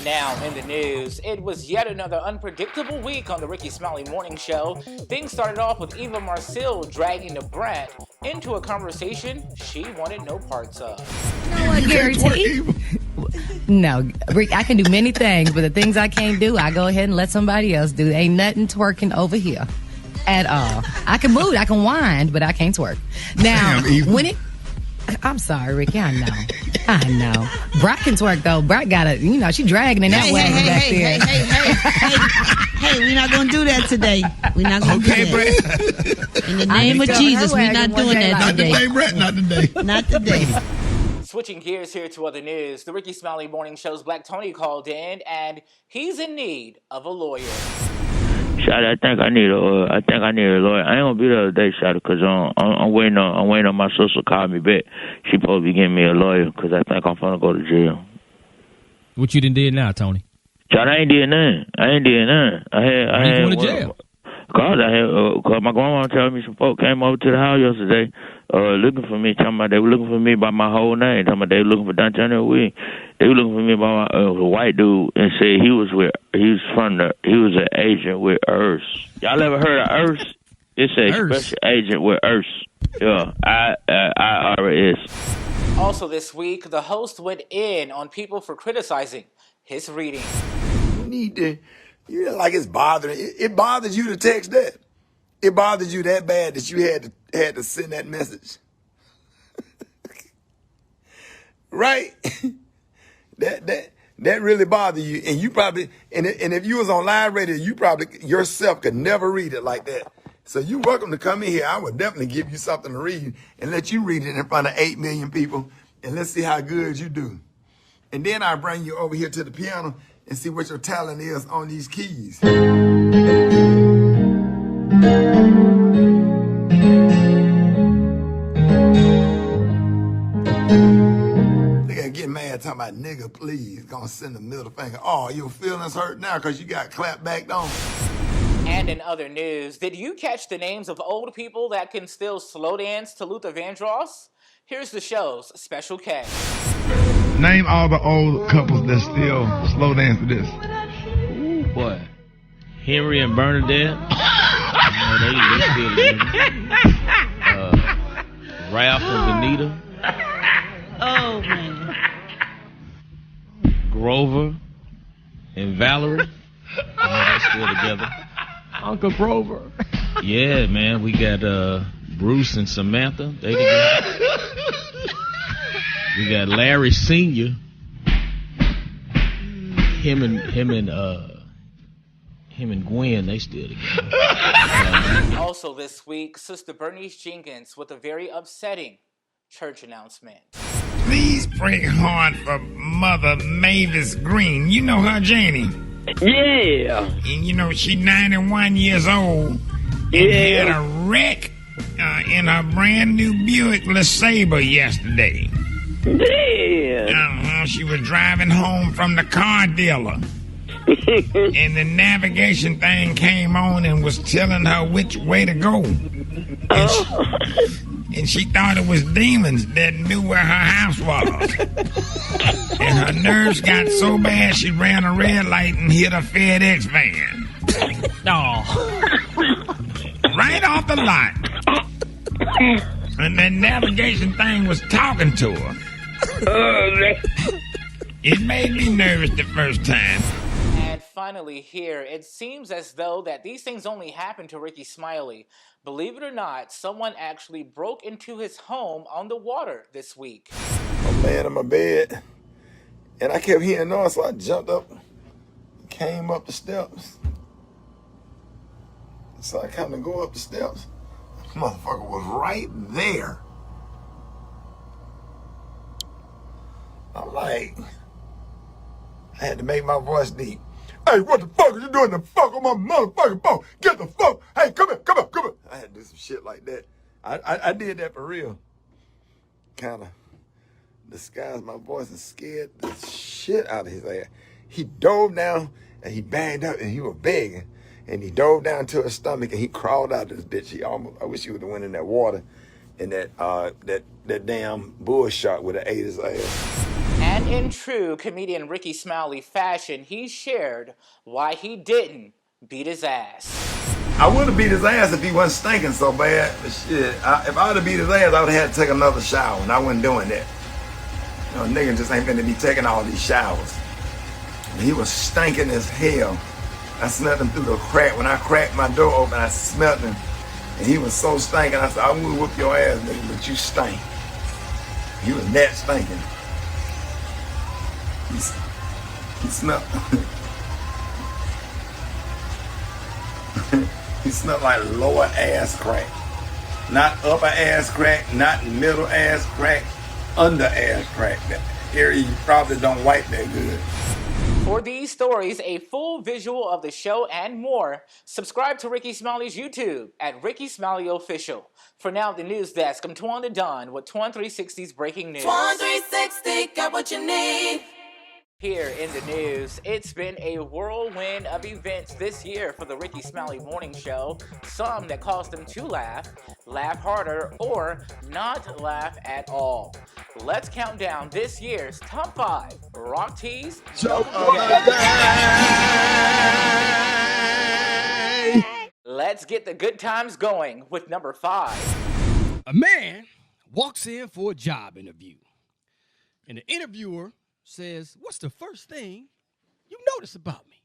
Now in the news, it was yet another unpredictable week on the Rickey Smiley Morning Show. Things started off with Eva Marcille dragging the brat into a conversation she wanted no parts of. You know what, Gary T? No, Rick, I can do many things, but the things I can't do, I go ahead and let somebody else do. Ain't nothing twerking over here at all. I can move, I can wind, but I can't twerk. Now, when it... I'm sorry, Ricky. I know. Brat can twerk though. Brat got it. You know, she dragging in that wagon back there. Hey, we're not gonna do that today. We're not gonna do that. Brett. In the name of Jesus, we're not doing that today. Not today, Brett. Not today. Not today. Switching gears here to other news, the Rickey Smiley Morning Show's Black Tony called in, and he's in need of a lawyer. Shotty, I think I need a lawyer. I ain't gonna be there today, Shotty, because I'm waiting on my sister to call me back. She supposed to be getting me a lawyer because I think I'm finna go to jail. What you done did now, Tony? Shotty, I ain't did nothing. I had going to jail? Cause my grandma told me some folk came over to the house yesterday, looking for me, talking about they were looking for me by my whole name, talking about they were looking for Downtown Week. They were looking for me by my white dude and said he was an agent with IRS. Y'all ever heard of IRS? It's a special agent with IRS. Yeah, IRS. Also this week, the host went in on people for criticizing his reading. You need to, like it's bothering. It bothers you to text that. It bothers you that bad that you had to send that message. Right? That really bothers you, and you probably and if you was on live radio, you probably yourself could never read it like that. So you're welcome to come in here. I would definitely give you something to read and let you read it in front of 8 million people, and let's see how good you do. And then I bring you over here to the piano and see what your talent is on these keys. Get mad talking about nigga, please. Gonna send the middle finger. Oh, your feelings hurt now because you got clapped back on. And in other news, did you catch the names of old people that can still slow dance to Luther Vandross? Here's the show's Special K. Name all the old couples that still slow dance to this. Ooh, boy. Henry and Bernadette. They still together. Ralph and Benita. Oh man. Grover and Valerie. They're still together. Uncle Grover. Yeah, man. We got Bruce and Samantha. They together. We got Larry Sr. Him and Gwen, they still together. Also this week, Sister Bernice Jenkins with a very upsetting church announcement. Please pray hard for Mother Mavis Green. You know her, Janie? Yeah. And you know, she's 91 years old and had a wreck in her brand new Buick LeSabre yesterday. Yeah. She was driving home from the car dealer. And the navigation thing came on and was telling her which way to go. And she thought it was demons that knew where her house was. And her nerves got so bad she ran a red light and hit a FedEx van. Right off the lot. And the navigation thing was talking to her. It made me nervous the first time. And finally here, it seems as though that these things only happen to Rickey Smiley. Believe it or not, someone actually broke into his home on the water this week. I'm laying in my bed, and I kept hearing noise, so I jumped up, came up the steps. So I kind of go up the steps. The motherfucker was right there. I'm like, I had to make my voice deep. Hey, what the fuck are you doing the fuck on my motherfucking phone? Get the fuck. Hey, come here. I had to do some shit like that. I did that for real. Kind of disguised my voice and scared the shit out of his ass. He dove down and he banged up and he was begging. And he dove down to his stomach and he crawled out of this bitch. I wish he would have went in that water and that damn bull shot would have ate his ass. And in true comedian Rickey Smiley fashion, he shared why he didn't beat his ass. I would have beat his ass if he wasn't stinking so bad. But shit, if I would have beat his ass, I would have had to take another shower, and I wasn't doing that. You know, nigga just ain't finna be taking all these showers. And he was stinking as hell. I smelled him through the crack. When I cracked my door open, I smelled him. And he was so stinking, I said, I would whoop your ass, nigga, but you stink. He was that stinking. He smelled... He smelled like lower ass crack. Not upper ass crack, not middle ass crack, under ass crack. That area you probably don't wipe that good. For these stories, a full visual of the show and more, subscribe to Rickey Smiley's YouTube at Rickey Smiley Official. For now, the news desk, I'm Twan the Don with Twan 360's breaking news. Twan 360, got what you need. Here in the news, it's been a whirlwind of events this year for the Rickey Smiley Morning Show. Some that caused them to laugh harder, or not laugh at all. Let's count down this year's top 5 rock tees. Joke of the day. Let's get the good times going with number 5. A man walks in for a job interview, and the interviewer says, "What's the first thing you notice about me?"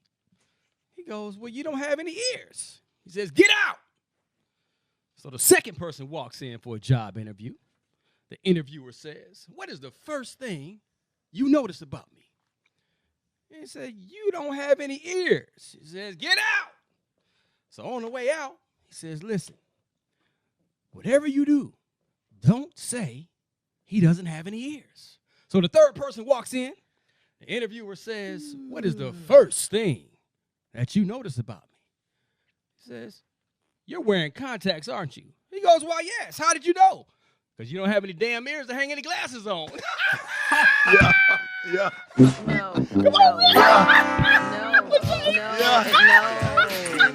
He goes, "Well, you don't have any ears." He says, "Get out." So the second person walks in for a job interview. The interviewer says, "What is the first thing you notice about me?" And he said, "You don't have any ears." He says, "Get out." So on the way out, he says, "Listen, whatever you do, don't say he doesn't have any ears." So the third person walks in. The interviewer says, "What is the first thing that you notice about me?" He says, "You're wearing contacts, aren't you?" He goes, "Why, yes. How did you know?" "Because you don't have any damn ears to hang any glasses on." Yeah. No. Come on, man. No.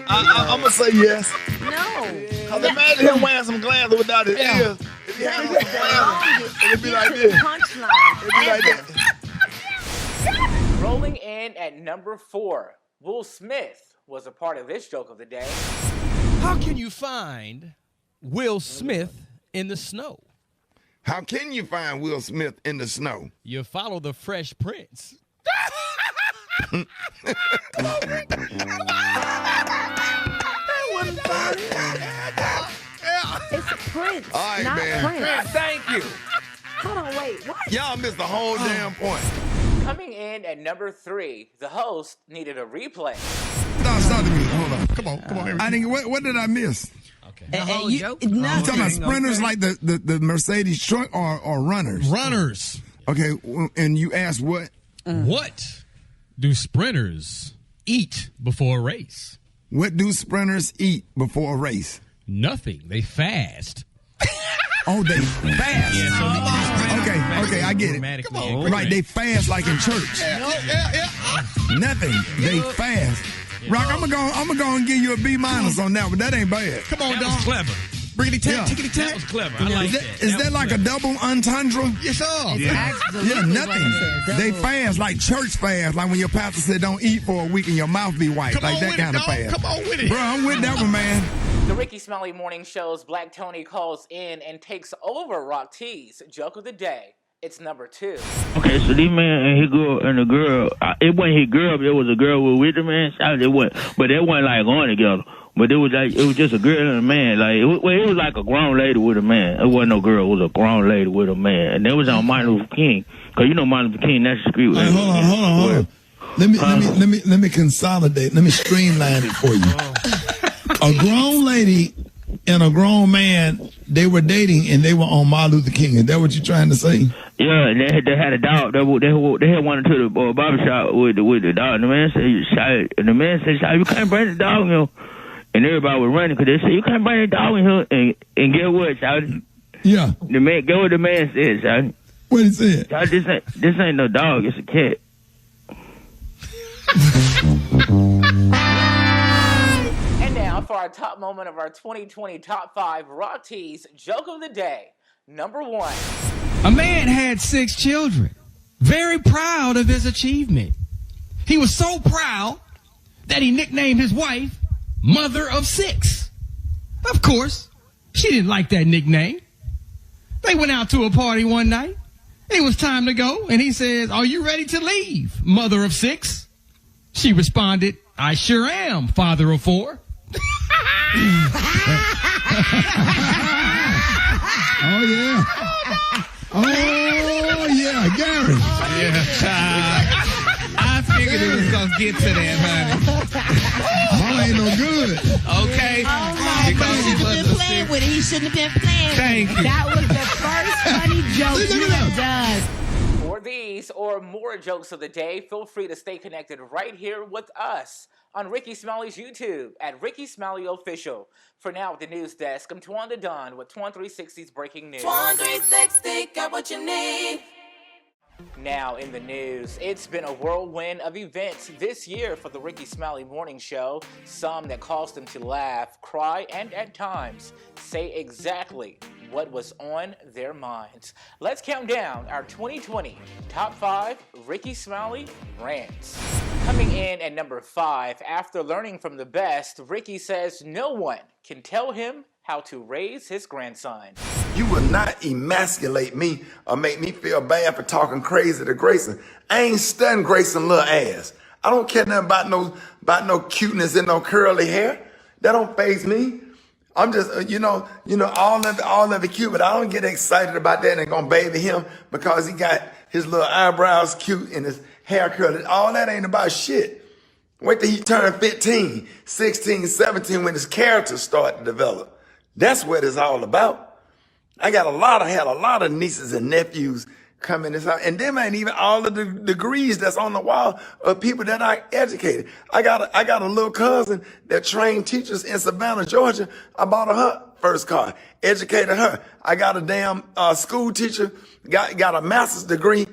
I'm going to say yes. No. Because imagine him wearing some glasses without his ears. If he had some glasses, it'd be like this. Punchline. It'd be like that. Rolling in at number 4, Will Smith was a part of this joke of the day. How can you find Will Smith in the snow? How can you find Will Smith in the snow? You follow the Fresh Prince. It's Prince, All right, not man. Prince. Thank you. Hold on, wait, what? Y'all missed the whole damn point. Coming in at number 3, the host needed a replay. Stop the music. Hold on. Come on. I didn't. What did I miss? Okay. And whole you, joke? You nothing. talking about sprinters like the Mercedes truck or runners? Runners. Okay, and you asked what? What do sprinters eat before a race? What do sprinters eat before a race? Nothing. They fast. Oh, they fast. Okay, I get it. Right, they fast like in church. Nothing. They fast. Rock, I'm gonna go and give you a B- on that, but that ain't bad. Come on, dog. Clever. Tickety-tack. That was clever. I like that. Is that like a double entendre? Yes, sir. Yeah, nothing. They fast like church fast, like when your pastor said don't eat for a week and your mouth be white, Come like on that with kind it, of dog. fast. Come on with it. Bro, I'm with that one, man. The Rickey Smiley Morning Show's Black Tony calls in and takes over Rock T's joke of the day. It's number 2. Okay, so this man and his girl and the girl, it wasn't his girl, but it was a girl with the man. It wasn't, but they wasn't like going together. But it was just a girl and a man. Like it was like a grown lady with a man. It wasn't no girl. It was a grown lady with a man, and it was on Martin Luther King. Cause you know Martin Luther King. That's the street. Hey, hold on. Let me consolidate. Let me streamline it for you. A grown lady and a grown man, they were dating and they were on Martin Luther King. Is that what you're trying to say? Yeah, and they had a dog. They had one to the barbershop with the dog. And the man said, "You can't bring the dog in here." And everybody was running because they said, "You can't bring the dog in here." And get what, shouted? Yeah. The man, get what the man said, shouted. What he said? This ain't no dog. It's a cat. And now for our top moment of our 2020 Top 5 Rock Tees joke of the day. Number 1. A man had 6 children, very proud of his achievement. He was so proud that he nicknamed his wife Mother of Six. Of course, she didn't like that nickname. They went out to a party one night. It was time to go, and he says, "Are you ready to leave, Mother of Six?" She responded, "I sure am, Father of Four." Oh, yeah. Oh, yeah, Gary. I figured it was going to get to that, honey. Mama ain't no good. Okay. Because he shouldn't have been playing with it. He shouldn't have been playing with it. Thank you. That was the first funny joke you have done. For these or more jokes of the day, feel free to stay connected right here with us on Rickey Smiley's YouTube at Rickey Smiley Official. For now, at the news desk, I'm Twan the Don with Twan 360's breaking news. Twan 360, got what you need. Now in the news, it's been a whirlwind of events this year for the Rickey Smiley Morning Show. Some that caused them to laugh, cry, and at times say exactly what was on their minds. Let's count down our 2020 Top 5 Rickey Smiley Rants. Coming in at number 5, after learning from the best, Rickey says no one can tell him how to raise his grandson. You will not emasculate me or make me feel bad for talking crazy to Grayson. I ain't studying Grayson little ass. I don't care nothing about no cuteness and no curly hair. That don't faze me. I'm just, all of it cute, but I don't get excited about that and gonna baby him because he got his little eyebrows cute and his hair curly. All that ain't about shit. Wait till he turn 15, 16, 17 when his character start to develop. That's what it's all about. I had a lot of nieces and nephews come in this house, and them ain't even all of the degrees that's on the wall of people that I educated. I got a little cousin that trained teachers in Savannah, Georgia. I bought her first car, educated her. I got a damn school teacher, got a master's degree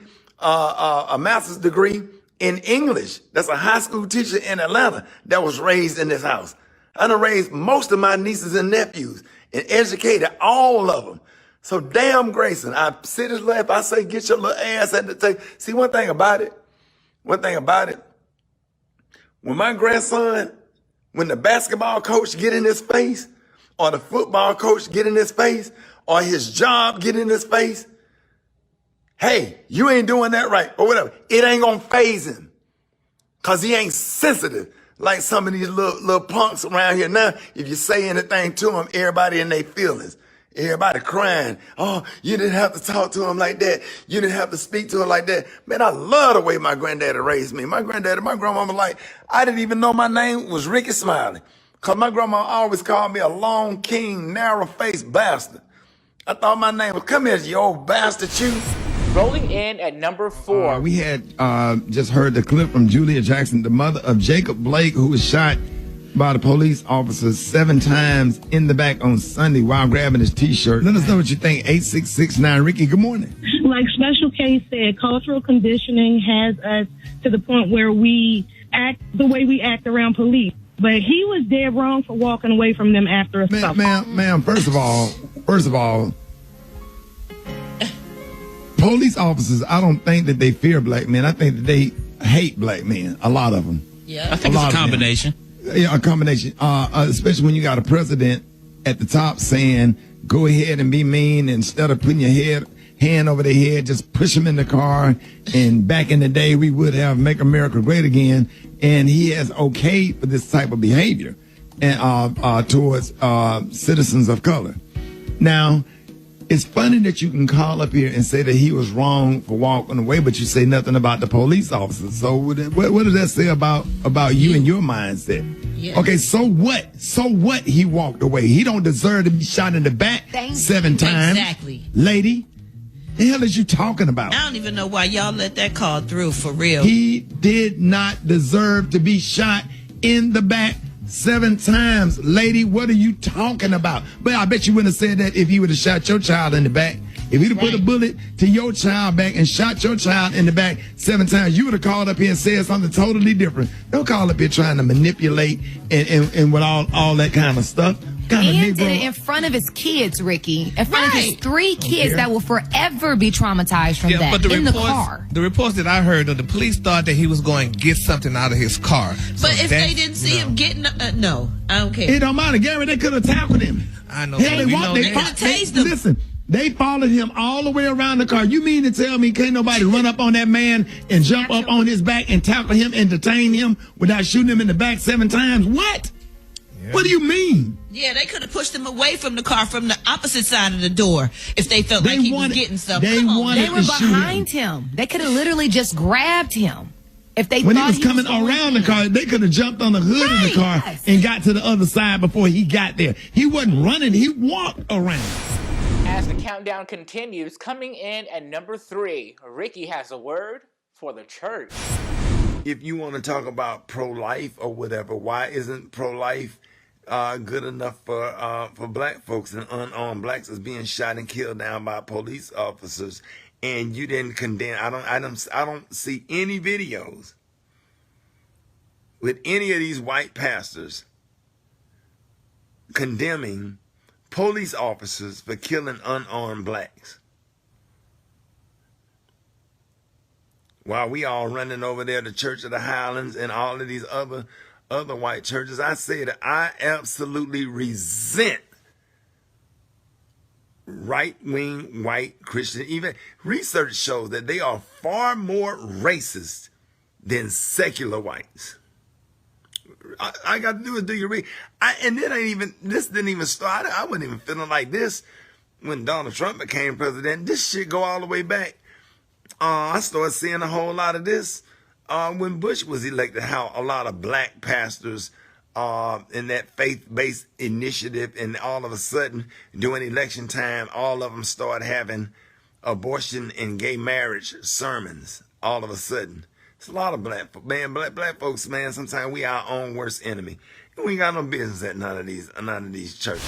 in English. That's a high school teacher in Atlanta that was raised in this house. I done raised most of my nieces and nephews and educated all of them. So damn Grayson, I sit his left, I say, get your little ass at the table. See, one thing about it, when my grandson, when the basketball coach get in his face, or the football coach get in his face, or his job get in his face, hey, you ain't doing that right, or whatever, it ain't gonna faze him. Cause he ain't sensitive like some of these little punks around here now. If you say anything to him, everybody in their feelings. Everybody crying. Oh, you didn't have to talk to him like that. You didn't have to speak to him like that. Man, I love the way my granddaddy raised me. My grandmama, like, I didn't even know my name was Rickey Smiley. Cause my grandma always called me a long, keen, narrow-faced bastard. I thought my name was, come here, you old bastard, you. Rolling in at number 4. We had just heard the clip from Julia Jackson, the mother of Jacob Blake, who was shot by the police officers 7 times in the back on Sunday while grabbing his T-shirt. Let us know what you think. 8669 Rickey, good morning. Like Special K said, cultural conditioning has us to the point where we act the way we act around police. But he was dead wrong for walking away from them after a stop. Ma'am, first of all, police officers, I don't think that they fear black men. I think that they hate black men, a lot of them. Yeah, I think it's a combination. Yeah, a combination. Especially when you got a president at the top saying, go ahead and be mean, instead of putting your hand over their head, just push them in the car. And back in the day, we would have Make America Great Again. And he has okayed for this type of behavior and towards citizens of color. Now, it's funny that you can call up here and say that he was wrong for walking away, but you say nothing about the police officers. So what does that say about you and your mindset? Yeah. Okay, so what? So what he walked away? He don't deserve to be shot in the back 7 times. Exactly. Lady, the hell is you talking about? I don't even know why y'all let that call through, for real. He did not deserve to be shot in the back 7 times. Lady, what are you talking about? But I bet you wouldn't have said that if he would have shot your child in the back. If he'd have put a bullet to your child back and shot your child in the back 7 times, you would have called up here and said something totally different. Don't call up here trying to manipulate and with all that kind of stuff. Got a And did it Negro. in front of his kids, Ricky. In front of his Right. 3 kids Okay. that will forever be traumatized from that but the in reports, the car. the reports that I heard, the police thought that he was going to get something out of his car. But So if that- they didn't see him getting, no, I don't care. It don't matter, Gary. They could have tackled him. I know. Hell, but we know they that. could've tased him. Listen, they followed him all the way around the car. You mean to tell me can't nobody run up on that man and jump up on his back and tackle him and detain him without shooting him in the back 7 times? What? What do you mean? Yeah, they could have pushed him away from the car from the opposite side of the door if they felt like he was getting something. they Come on, wanted- They man. were to shoot behind him. They could have literally just grabbed him. If they When he thought was coming going around the in. car, they could have jumped on the hood of the Right, car yes. and got to the other side before he got there. He wasn't running. He walked around. As the countdown continues, coming in at number 3, Ricky has a word for the church. If you want to talk about pro-life or whatever, why isn't pro-life good enough for black folks and unarmed blacks is being shot and killed down by police officers? And you didn't condemn. I don't see any videos with any of these white pastors condemning police officers for killing unarmed blacks. While we all running over there to Church of the Highlands and all of these other white churches, I say that I absolutely resent right-wing white Christian. Even research shows that they are far more racist than secular whites. I got to do is do your read. And this didn't even start. I wasn't even feeling like this when Donald Trump became president. This shit go all the way back. I started seeing a whole lot of this when Bush was elected, how a lot of black pastors in that faith-based initiative, and all of a sudden during election time, all of them start having abortion and gay marriage sermons all of a sudden. It's a lot of black folks, man. Sometimes we our own worst enemy. And we ain't got no business at none of these churches.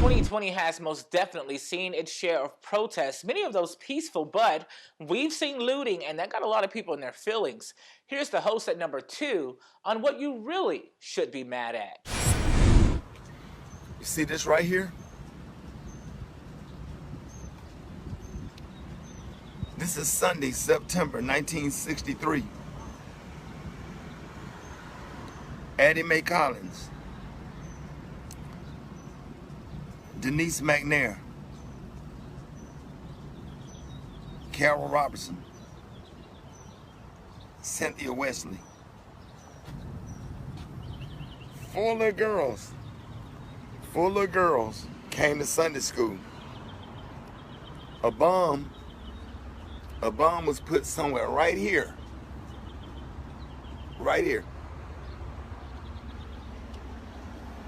2020 has most definitely seen its share of protests, many of those peaceful, but we've seen looting, and that got a lot of people in their feelings. Here's the host at number 2 on what you really should be mad at. You see this right here? This is Sunday, September 1963. Addie Mae Collins, Denise McNair, Carol Robertson, Cynthia Wesley. 4 little girls came to Sunday school. A bomb was put somewhere right here. Right here.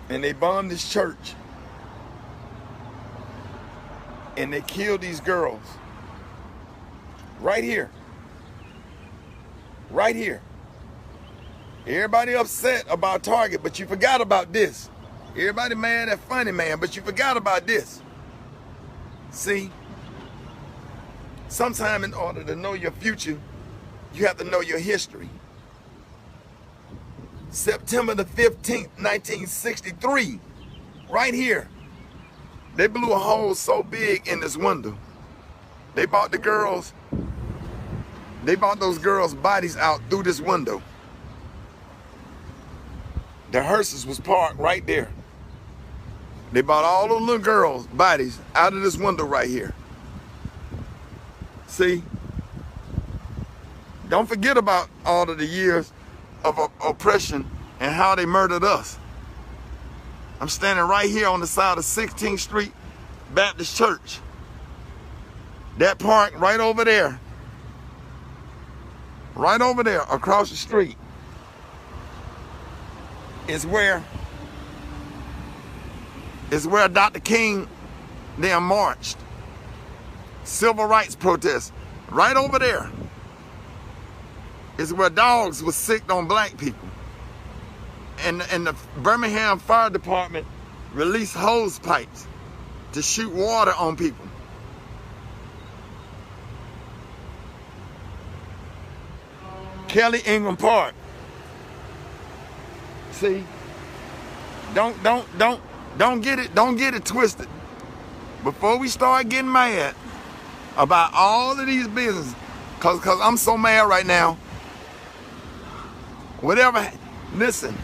And they bombed this church. And they killed these girls. Right here. Right here. Everybody upset about Target, but you forgot about this. Everybody mad at Funny Man, but you forgot about this. See? Sometime in order to know your future, you have to know your history. September the 15th, 1963, right here, they blew a hole so big in this window. They brought those girls' bodies out through this window. The hearses was parked right there. They brought all those little girls' bodies out of this window right here. See? Don't forget about all of the years of oppression and how they murdered us. I'm standing right here on the side of 16th Street Baptist Church. That park right over there across the street is where Dr. King then marched. Civil rights protests. Right over there is where dogs were sicked on black people. And the Birmingham Fire Department released hose pipes to shoot water on people. Kelly Ingram Park. See? Don't don't get it twisted. Before we start getting mad about all of these businesses, cause I'm so mad right now. Whatever, listen.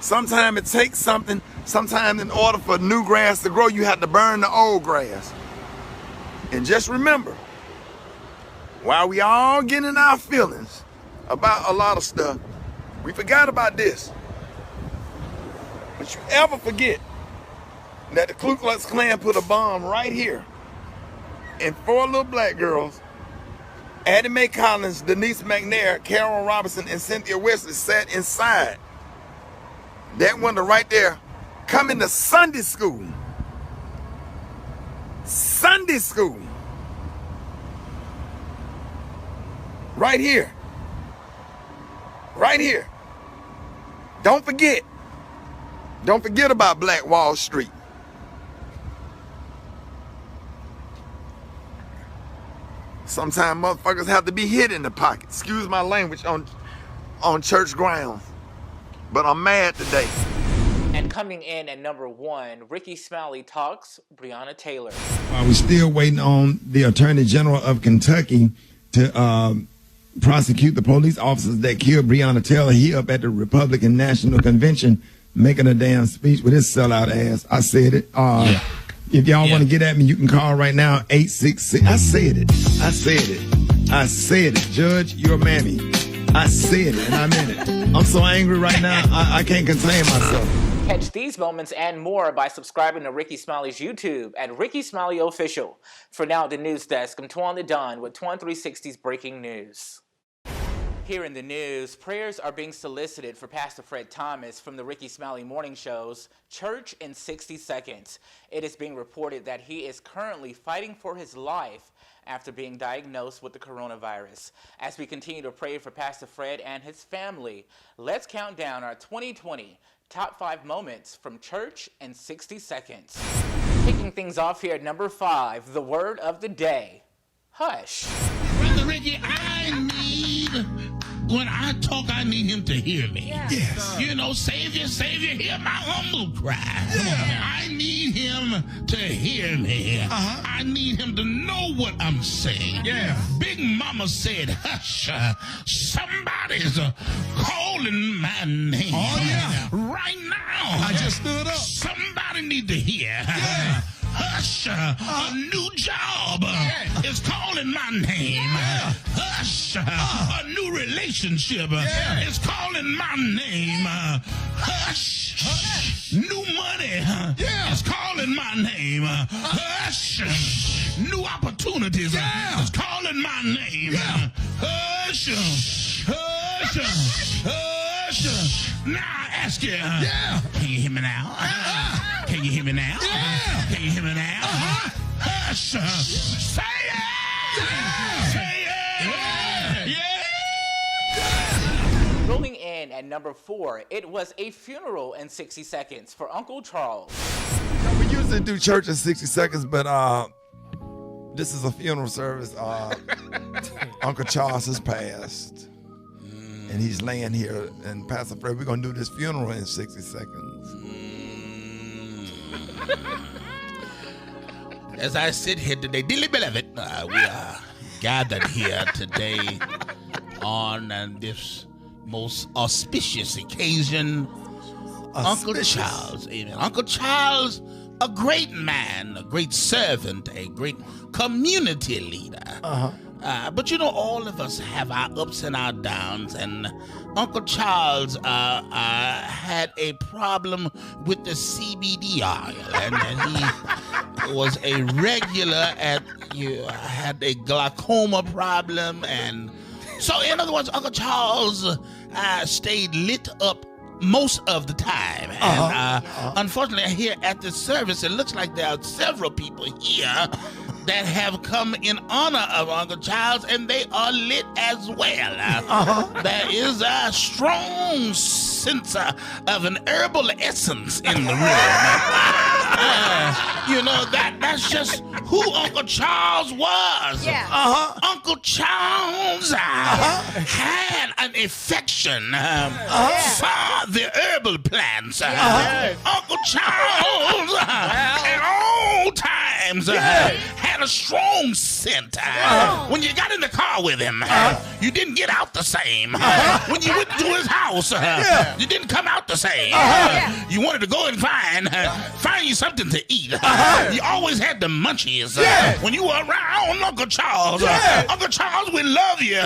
Sometimes it takes something. Sometimes in order for new grass to grow, you have to burn the old grass. And just remember, while we all getting in our feelings about a lot of stuff, we forgot about this. But you ever forget that the Ku Klux Klan put a bomb right here, and 4 little black girls, Addie Mae Collins, Denise McNair, Carol Robinson, and Cynthia Wesley sat inside that window right there, coming to Sunday school. Sunday school. Right here. Right here. Don't forget. Don't forget about Black Wall Street. Sometimes motherfuckers have to be hit in the pocket. Excuse my language on church grounds. But I'm mad today. And coming in at number 1, Rickey Smiley talks Breonna Taylor. We're still waiting on the Attorney General of Kentucky to prosecute the police officers that killed Breonna Taylor. He up at the Republican National Convention making a damn speech with his sellout ass. I said it. If y'all want to get at me, you can call right now, 866. I said it. I said it. I said it. Judge, you're a mammy. I said it, and I meant it. I'm so angry right now, I can't contain myself. Catch these moments and more by subscribing to Rickey Smiley's YouTube at Rickey Smiley Official. For now, at the news desk, I'm Twan the Don with Twan 360's breaking news. Here in the news, prayers are being solicited for Pastor Fred Thomas from the Rickey Smiley morning shows, Church in 60 Seconds. It is being reported that he is currently fighting for his life after being diagnosed with the coronavirus. As we continue to pray for Pastor Fred and his family, let's count down our 2020 top 5 moments from Church in 60 Seconds. Kicking things off here at number 5, the word of the day, hush. Brother Rickey, when I talk, I need him to hear me. Yes. You know, Savior, hear my humble cry. I need him to hear me. I need him to know what I'm saying. Yeah. Big Mama said, hush, somebody's calling my name. Oh, yeah. Right now. I just stood up. Somebody need to hear. Yeah. Hush, a new job is calling my name. Hush, a new relationship is calling my name. Hush, new money is calling my name. Hush, new opportunities is calling my name. Hush, hush, hush. Now I ask you, can you hear me now? Can you hear me now? Can you hear me now? Hush! Say it! Say it! Yeah! Rolling in at number 4, it was a funeral in 60 seconds for Uncle Charles. We usually do church in 60 seconds, but this is a funeral service. Uncle Charles has passed. And he's laying here. And Pastor Fred, we're going to do this funeral in 60 seconds. As I sit here today, dearly beloved, we are gathered here today on this most auspicious occasion. Uncle Charles, amen. Uncle Charles, a great man, a great servant, a great community leader. But you know, all of us have our ups and our downs, and Uncle Charles had a problem with the CBD oil, and he was a regular had a glaucoma problem, and so in other words, Uncle Charles stayed lit up most of the time. And unfortunately, here at the service, it looks like there are several people here that have come in honor of Uncle Charles, and they are lit as well. There is a strong absence of an herbal essence in the room. You know, that's just who Uncle Charles was. Yeah. Uncle Charles had an affection for the herbal plants. Uncle Charles at all times had a strong scent. When you got in the car with him, you didn't get out the same. When you went to his house, you didn't come out the same. You wanted to go and find you something to eat. You always had the munchies when you were around Uncle Charles. Uncle Charles, we love you.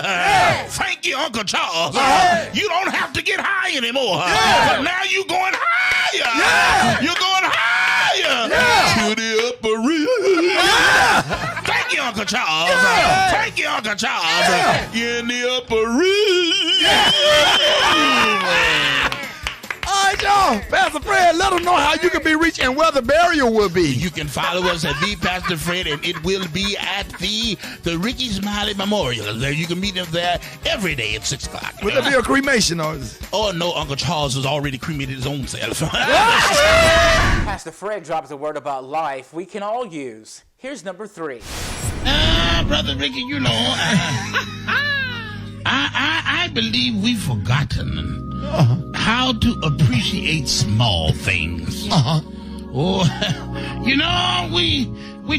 Thank you, Uncle Charles. You don't have to get high anymore. But now you're going higher. You're going higher to the upper room. Thank you, Uncle Charles. Thank you, Uncle Charles. You're in the upper room. All right, y'all. Pastor Fred, let them know how you can be reached and where the burial will be. You can follow us at the Pastor Fred, and it will be at the Rickey Smiley Memorial. There, you can meet him there every day at 6 o'clock. Will there be a cremation? Oh, no, Uncle Charles has already cremated his own self. Pastor Fred drops a word about life we can all use. Here's number 3. Brother Rickey, you know, I believe we've forgotten how to appreciate small things. Oh, you know, we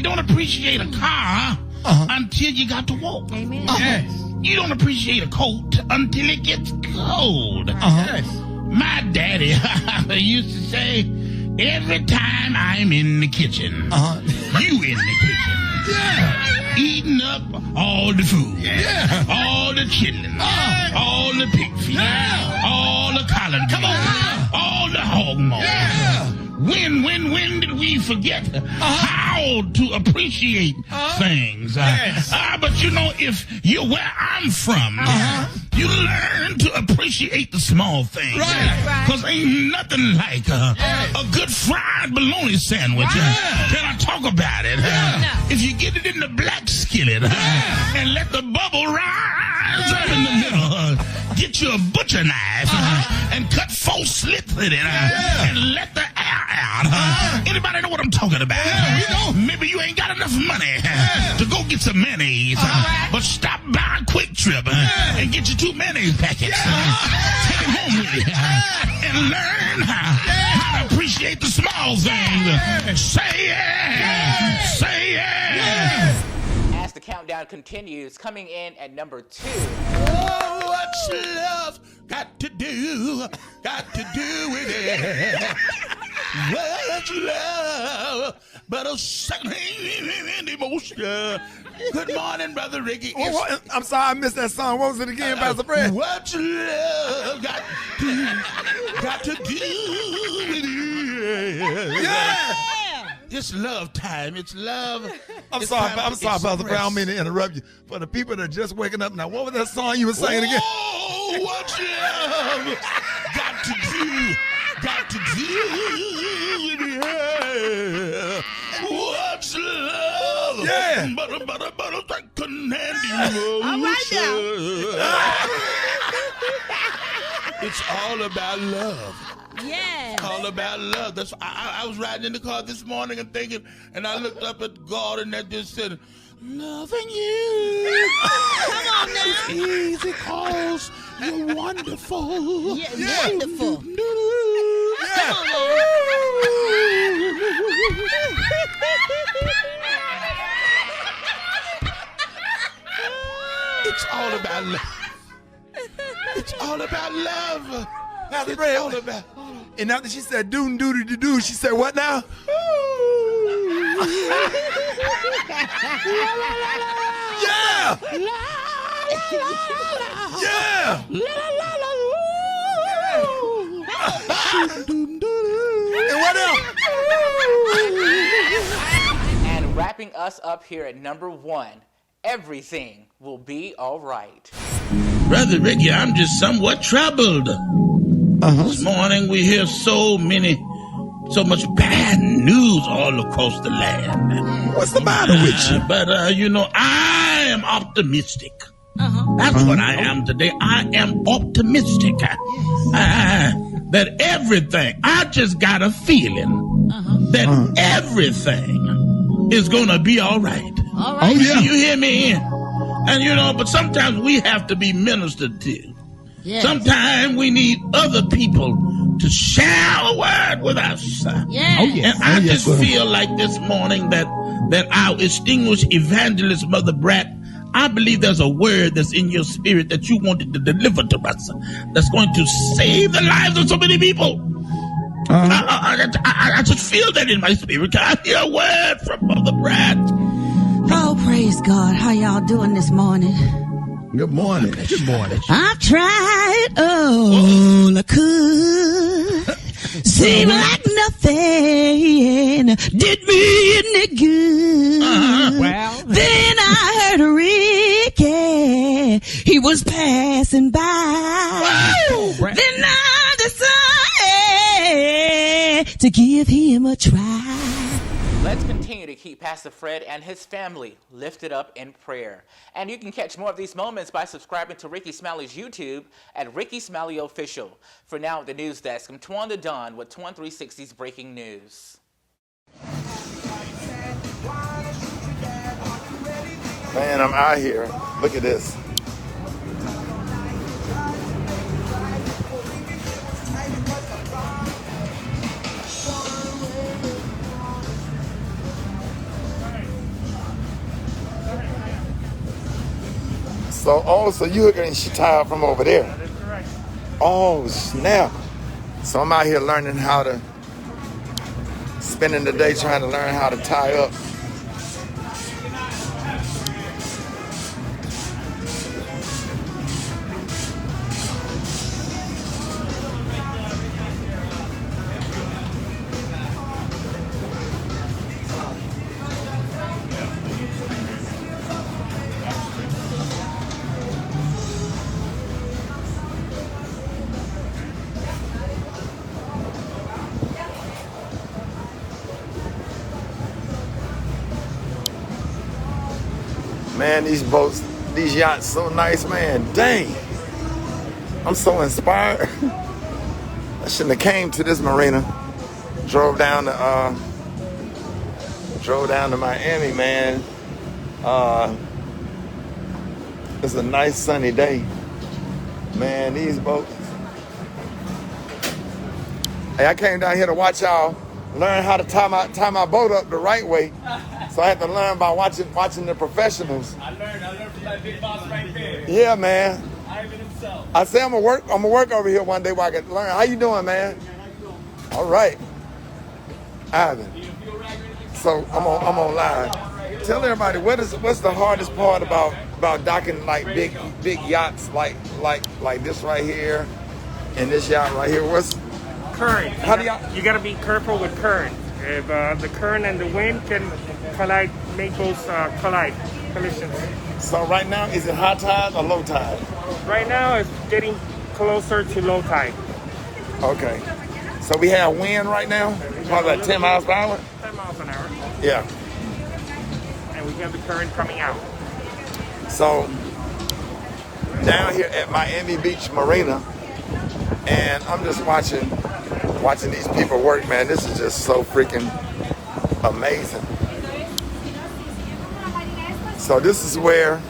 don't appreciate a car until you got to walk. Amen. You don't appreciate a coat until it gets cold. My daddy used to say, every time I'm in the kitchen, you in the kitchen. Eating up all the food, all the chitlins, all the pig feet, all the collard greens, all the hog maws. When did we forget how to appreciate things? But you know, if you're where I'm from, you learn to appreciate the small things. Because ain't nothing like a good fried bologna sandwich. Can I talk about it? If you get it in the black skillet and let the bubble rise up in the middle, get you a butcher knife and cut 4 slits in it and let the air out. Anybody know what I'm talking about? Maybe you ain't got enough money to go get some mayonnaise, but stop by Quick Trip and get you 2 mayonnaise packets. Take them home with you and learn how to appreciate the small things. Say yeah! Say yeah! As the countdown continues, coming in at number 2. Oh, what's love got to do with it? What's love but a second emotion? Good morning, Brother Rickey. I'm sorry, I missed that song. What was it again, Pastor Fred? What's love got to do with it? It's love time. It's love. I'm sorry, Pastor Fred. I don't mean to interrupt you. For the people that are just waking up now, what was that song you were singing again? Oh, what's love got to do? Got to do with it? What's love? Yeah. But candy. All right now. It's all about love. Yeah. All about love. That's I was riding in the car this morning and thinking, and I looked up at God and that just said, loving you. Come on now. It's easy cause you're wonderful. Yeah, wonderful. Come on now. It's all about love. It's all about love. Pastor Fred, all about. And after she said do, she said what now? Yeah! Yeah! And what else? And wrapping us up here at number 1, everything will be all right. Brother Rickey, I'm just somewhat troubled. This morning we hear so much bad news all across the land. What's the matter with you? But, you know, I am optimistic. That's what I am today. I am optimistic. that everything, I just got a feeling that everything is going to be all right. All right. Oh, yeah. You hear me? And but sometimes we have to be ministered to. Yes. Sometimes we need other people to share a word with us. Yes. Oh, yes. And I just feel like this morning that our distinguished evangelist, Mother Bratt, I believe there's a word that's in your spirit that you wanted to deliver to us that's going to save the lives of so many people. I just feel that in my spirit. Can I hear a word from Mother Bratt? Oh, praise God. How y'all doing this morning? Good morning. Good morning. I've tried all I could. Seemed like nothing did me any good. Well, Then I heard Ricky. He was passing by. Then I decided to give him a try. Let's continue to keep Pastor Fred and his family lifted up in prayer. And you can catch more of these moments by subscribing to Rickey Smiley's YouTube at Rickey Smiley Official. For now at the news desk, I'm Twan the Don with Twan 360's breaking news. Man, I'm out here. Look at this. So you getting she tied from over there? That is correct. Oh, snap. So I'm out here learning how to, spending the day trying to learn how to tie up. Man, these boats, these yachts, so nice, man. Dang. I'm so inspired. I shouldn't have came to this marina. Drove down to Miami, man. It's a nice sunny day. Man, these boats. Hey, I came down here to watch y'all learn how to tie my boat up the right way. So I had to learn by watching the professionals. I learned from that big boss right there. Yeah, man. Ivan himself. I say I'm gonna work over here one day where I can learn. How you doing, man? All right, Ivan. So I'm on live. Tell everybody what's the hardest part about docking like big yachts like this right here and this yacht right here. What's Current. You gotta be careful with current. If the current and the wind can collide, make both collisions. So right now, is it high tide or low tide? Right now, it's getting closer to low tide. Okay. So we have wind right now, probably like 10 miles per hour? 10 miles an hour. Yeah. And we have the current coming out. So down here at Miami Beach Marina, and I'm just watching these people work, man. This is just so freaking amazing. So this is where,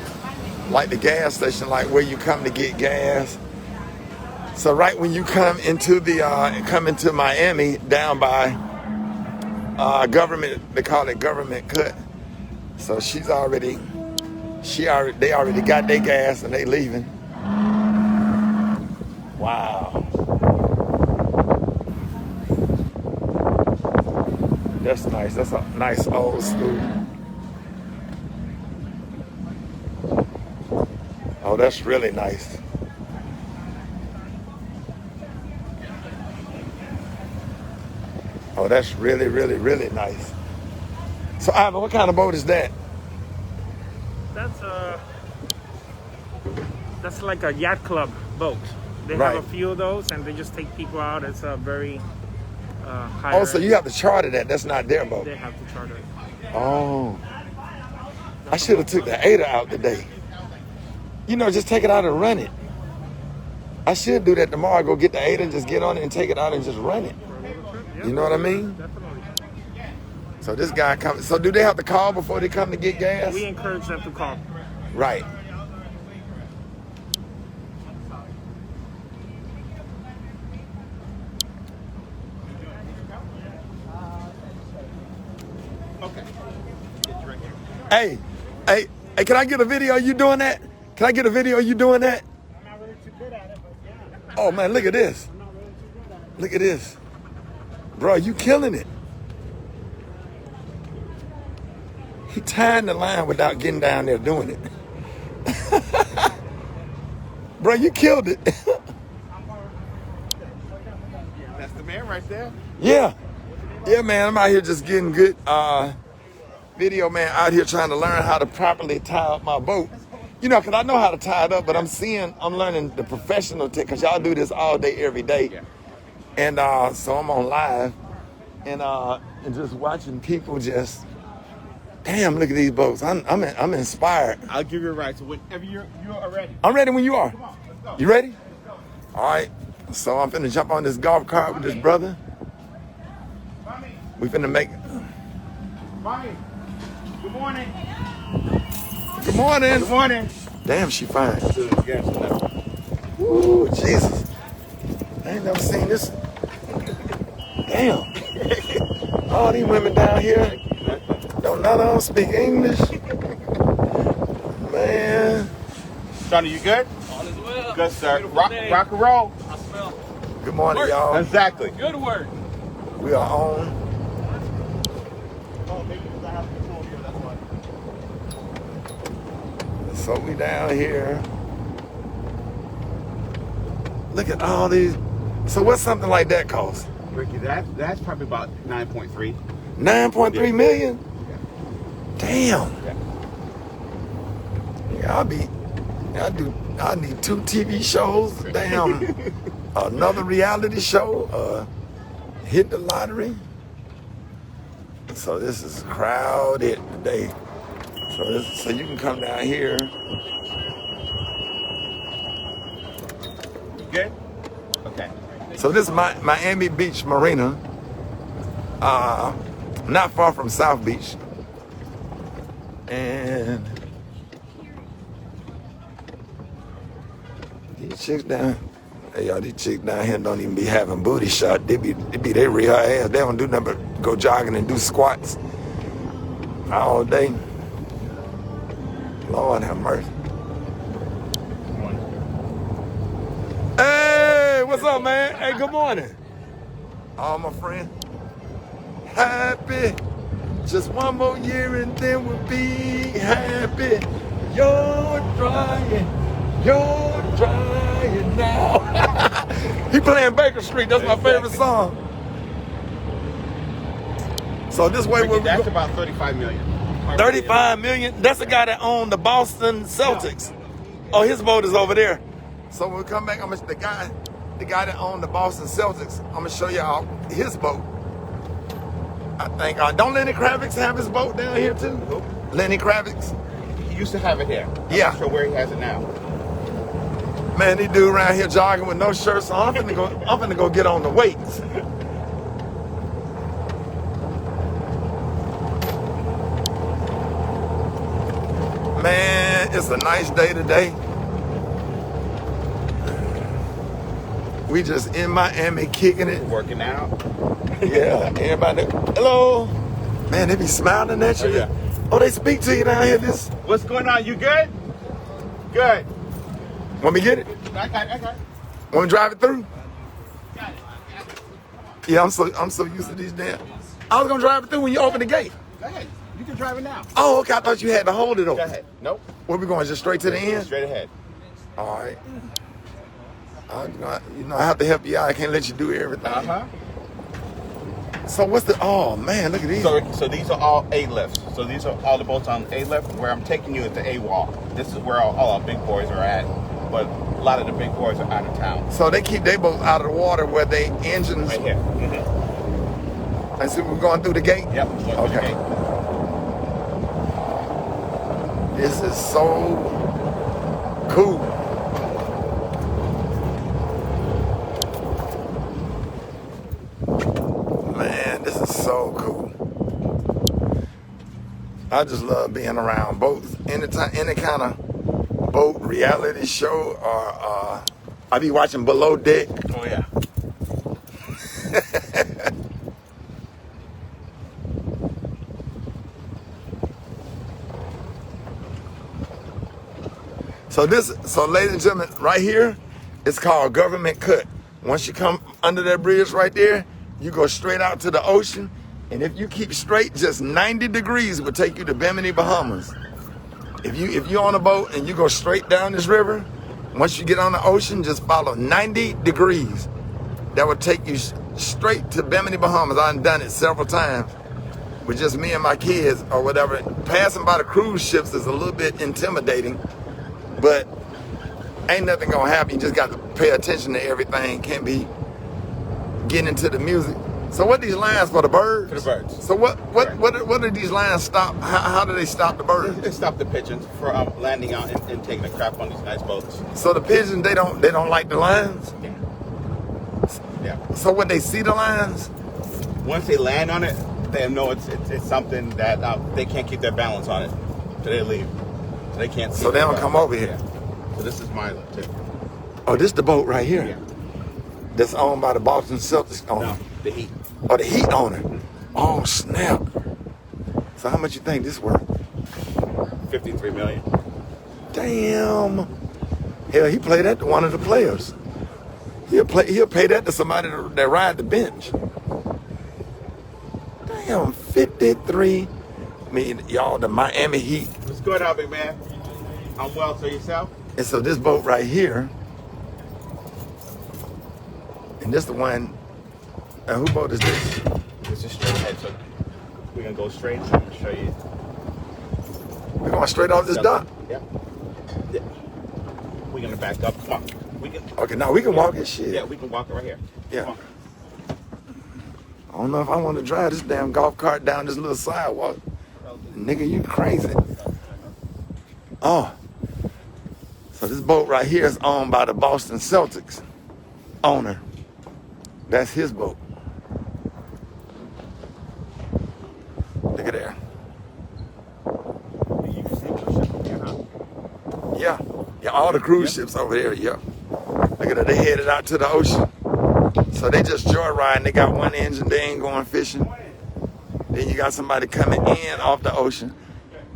like the gas station, like where you come to get gas. So right when you come into Miami, down by government, they call it government cut. So they already got their gas and they leaving. Wow. That's nice. That's a nice old school. Oh, that's really nice. Oh, that's really, really, really nice. So, Ivan, what kind of boat is that? That's like a yacht club boat. They Right. have a few of those, and they just take people out. It's a very high. Oh, so you have to charter that. That's not their boat. They have to charter it. Oh. I should have took the Ada out today. Just take it out and run it. I should do that tomorrow. Go get the 8 and just get on it and take it out and just run it. You know what I mean? So this guy comes. So do they have to call before they come to get gas? We encourage them to call. Right. Okay. Hey, can I get a video of you doing that? Can I get a video of you doing that? I'm not really too good at it, but yeah. Oh man, look at this. I'm not really too good at it. Look at this. Bro, you killing it. He tying the line without getting down there doing it. Bro, you killed it. That's the man right there. Yeah. Yeah, man, I'm out here just getting good video, man, out here trying to learn how to properly tie up my boat. You know, because I know how to tie it up, but I'm learning the professional tech, because y'all do this all day, every day. Yeah. And so I'm on live and just watching people just, damn, look at these boats. I'm inspired. I'll give you a ride. So whenever you're ready. I'm ready when you are. Come on, let's go. You ready? All right. So I'm finna jump on this golf cart with this brother. We finna make it. Mommy, good morning. Good morning. Good morning. Damn, she fine. Yes, Ooh, Jesus. I ain't never seen this. Damn. All these women down here, none of them speak English. Man. Johnny, you good? All is well. Good, sir. Beautiful Rock day. and roll. I smell. Good morning, Work. y'all. Exactly. Good work. We are on. Oh, maybe because I have control here, that's why. So we down here. Look at all these. So what's something like that cost? Ricky, that's probably about 9.3. 9.3 million? Yeah. Damn. Yeah. Yeah, I need 2 TV shows. Damn. Another reality show. Hit the lottery. So this is crowded today. So you can come down here. You good? Okay. So this is Miami Beach Marina. Not far from South Beach. And these chicks down, hey y'all, these chicks down here don't even be having booty shot. They be they real ass. They don't do nothing but go jogging and do squats all day. Lord have mercy. Hey, what's up, man? Hey, good morning. All my friends. Happy. Just one more year and then we'll be happy. You're trying now. He playing Baker Street. That's my favorite song. So this way, Ricky, that's about 35 million. 35 million. That's the guy that owned the Boston Celtics. Oh, his boat is over there. So when we come back, the guy that owned the Boston Celtics, I'm gonna show y'all his boat. I think don't Lenny Kravitz have his boat down here too? Nope. Lenny Kravitz. He used to have it here. I'm Yeah. not sure where he has it now. Man, these dude around here jogging with no shirt, so I'm finna go get on the weights. Man, it's a nice day today. We just in Miami kicking it. Working out. Yeah, everybody. Hello. Man, they be smiling at you. Oh, yeah. Oh, they speak to you down here. What's going on? You good? Good. Want me to get it? I got it. Want me to drive it through? Yeah, I'm so used to these damn. I was gonna drive it through when you open the gate. Go ahead. You can drive it now. Oh, okay. I thought you had to hold it Go open. ahead. Nope. Where we going? Just straight to the end? Straight ahead. All right. I have to help you out. I can't let you do everything. Uh-huh. So what's the? Oh man, look at these. So these are all A lifts. So these are all the boats on A lift. Where I'm taking you is the A wall. This is where all our big boys are at. But a lot of the big boys are out of town. So they keep their boats out of the water where they engines. Right here. Mm-hmm. I see we're going through the gate. Yep. Okay. This is so cool. so cool. I just love being around boats. Any kind of boat reality show, or I be watching Below Deck. Oh yeah. So ladies and gentlemen, right here, it's called Government Cut. Once you come under that bridge right there, you go straight out to the ocean, and if you keep straight, just 90 degrees will take you to Bimini, Bahamas. If you're on a boat and you go straight down this river, once you get on the ocean, just follow 90 degrees. That would take you straight to Bimini, Bahamas. I've done it several times with just me and my kids or whatever. Passing by the cruise ships is a little bit intimidating, but ain't nothing gonna happen. You just got to pay attention to everything. Can't be getting into the music. So what these lines for the birds? For the birds. So what do these lines stop? How do they stop the birds? They stop the pigeons from landing out and taking a crap on these nice boats. So the pigeons they don't like the lines? Yeah. So when they see the lines, once they land on it, they know it's something that they can't keep their balance on it, so they leave. So they can't. So they don't come over here. Yeah. So this is Milo too. Oh, this the boat right here. Yeah. That's owned by the Boston Celtics owner. No, the Heat. Oh, the Heat owner. Oh snap! So how much you think this worth? 53 million. Damn. Hell, he played that to one of the players. He'll pay that to somebody that ride the bench. Damn, 53 million, y'all. The Miami Heat. What's good, out, big man? I'm well. So yourself? And so this boat right here, and this the one. Who boat is this? This is straight ahead. So we're gonna go straight. So I'm gonna show you. We're going straight off this dock. Yeah. We're gonna back up. Come on. We can. Okay, now we can walk this shit. Yeah, we can walk it right here. Yeah. I don't know if I want to drive this damn golf cart down this little sidewalk. Nigga, you crazy. Oh. So this boat right here is owned by the Boston Celtics owner. That's his boat. Look at there. Yeah. Yeah, all the cruise ships over there, yeah. Look at that, they headed out to the ocean. So they just joyriding. They got one engine, they ain't going fishing. Then you got somebody coming in off the ocean.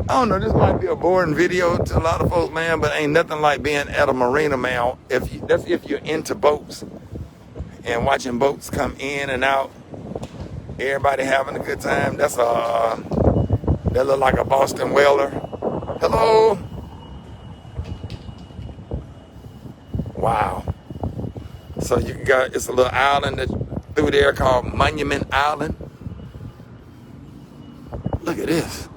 I don't know, this might be a boring video to a lot of folks, man, but ain't nothing like being at a marina, man. That's if you're into boats and watching boats come in and out. Everybody having a good time. That look like a Boston whaler. Hello. Wow. So you got, it's a little island through there called Monument Island. Look at this.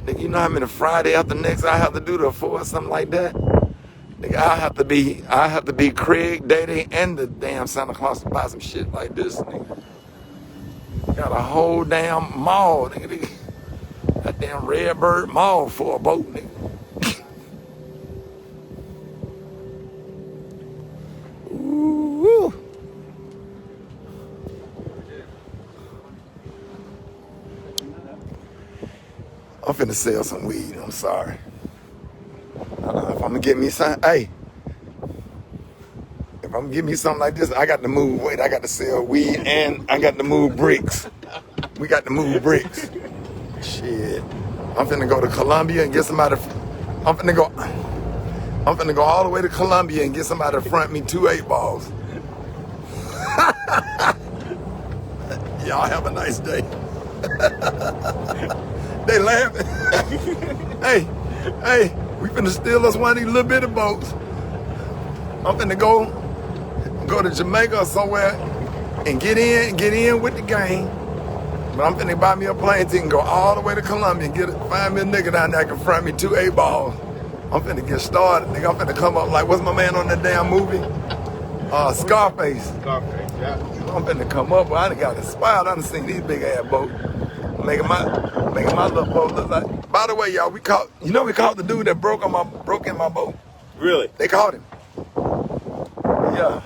Nigga, you know how many Friday after next I have to do or something like that? Nigga, I have to be Craig, Daddy, and the damn Santa Claus to buy some shit like this, nigga. Got a whole damn mall, nigga. That damn Redbird Mall for a boat, nigga. Ooh. I'm finna sell some weed, I'm sorry. If I'm gonna get me some, hey. If I'm gonna get me something like this, I got to move weight, I got to sell weed, and I got to move bricks. We got to move bricks. Shit. I'm finna go to Columbia and get somebody, I'm finna go all the way to Columbia and get somebody to front me 2 8-balls. Y'all have a nice day. They laughing. Hey, we finna steal us one of these little bitty boats. I'm finna go to Jamaica or somewhere and get in with the gang. But I'm finna buy me a plane ticket and go all the way to Columbia and find me a nigga down there that can front me 2 8-balls. I'm finna get started, nigga. I'm finna come up like, what's my man on that damn movie? Scarface. Scarface, yeah. I'm finna come up, but I done got inspired. I done seen these big ass boats. Making my little boat look like. By the way, y'all, we caught the dude that broke in my boat. Really? They caught him. Yeah.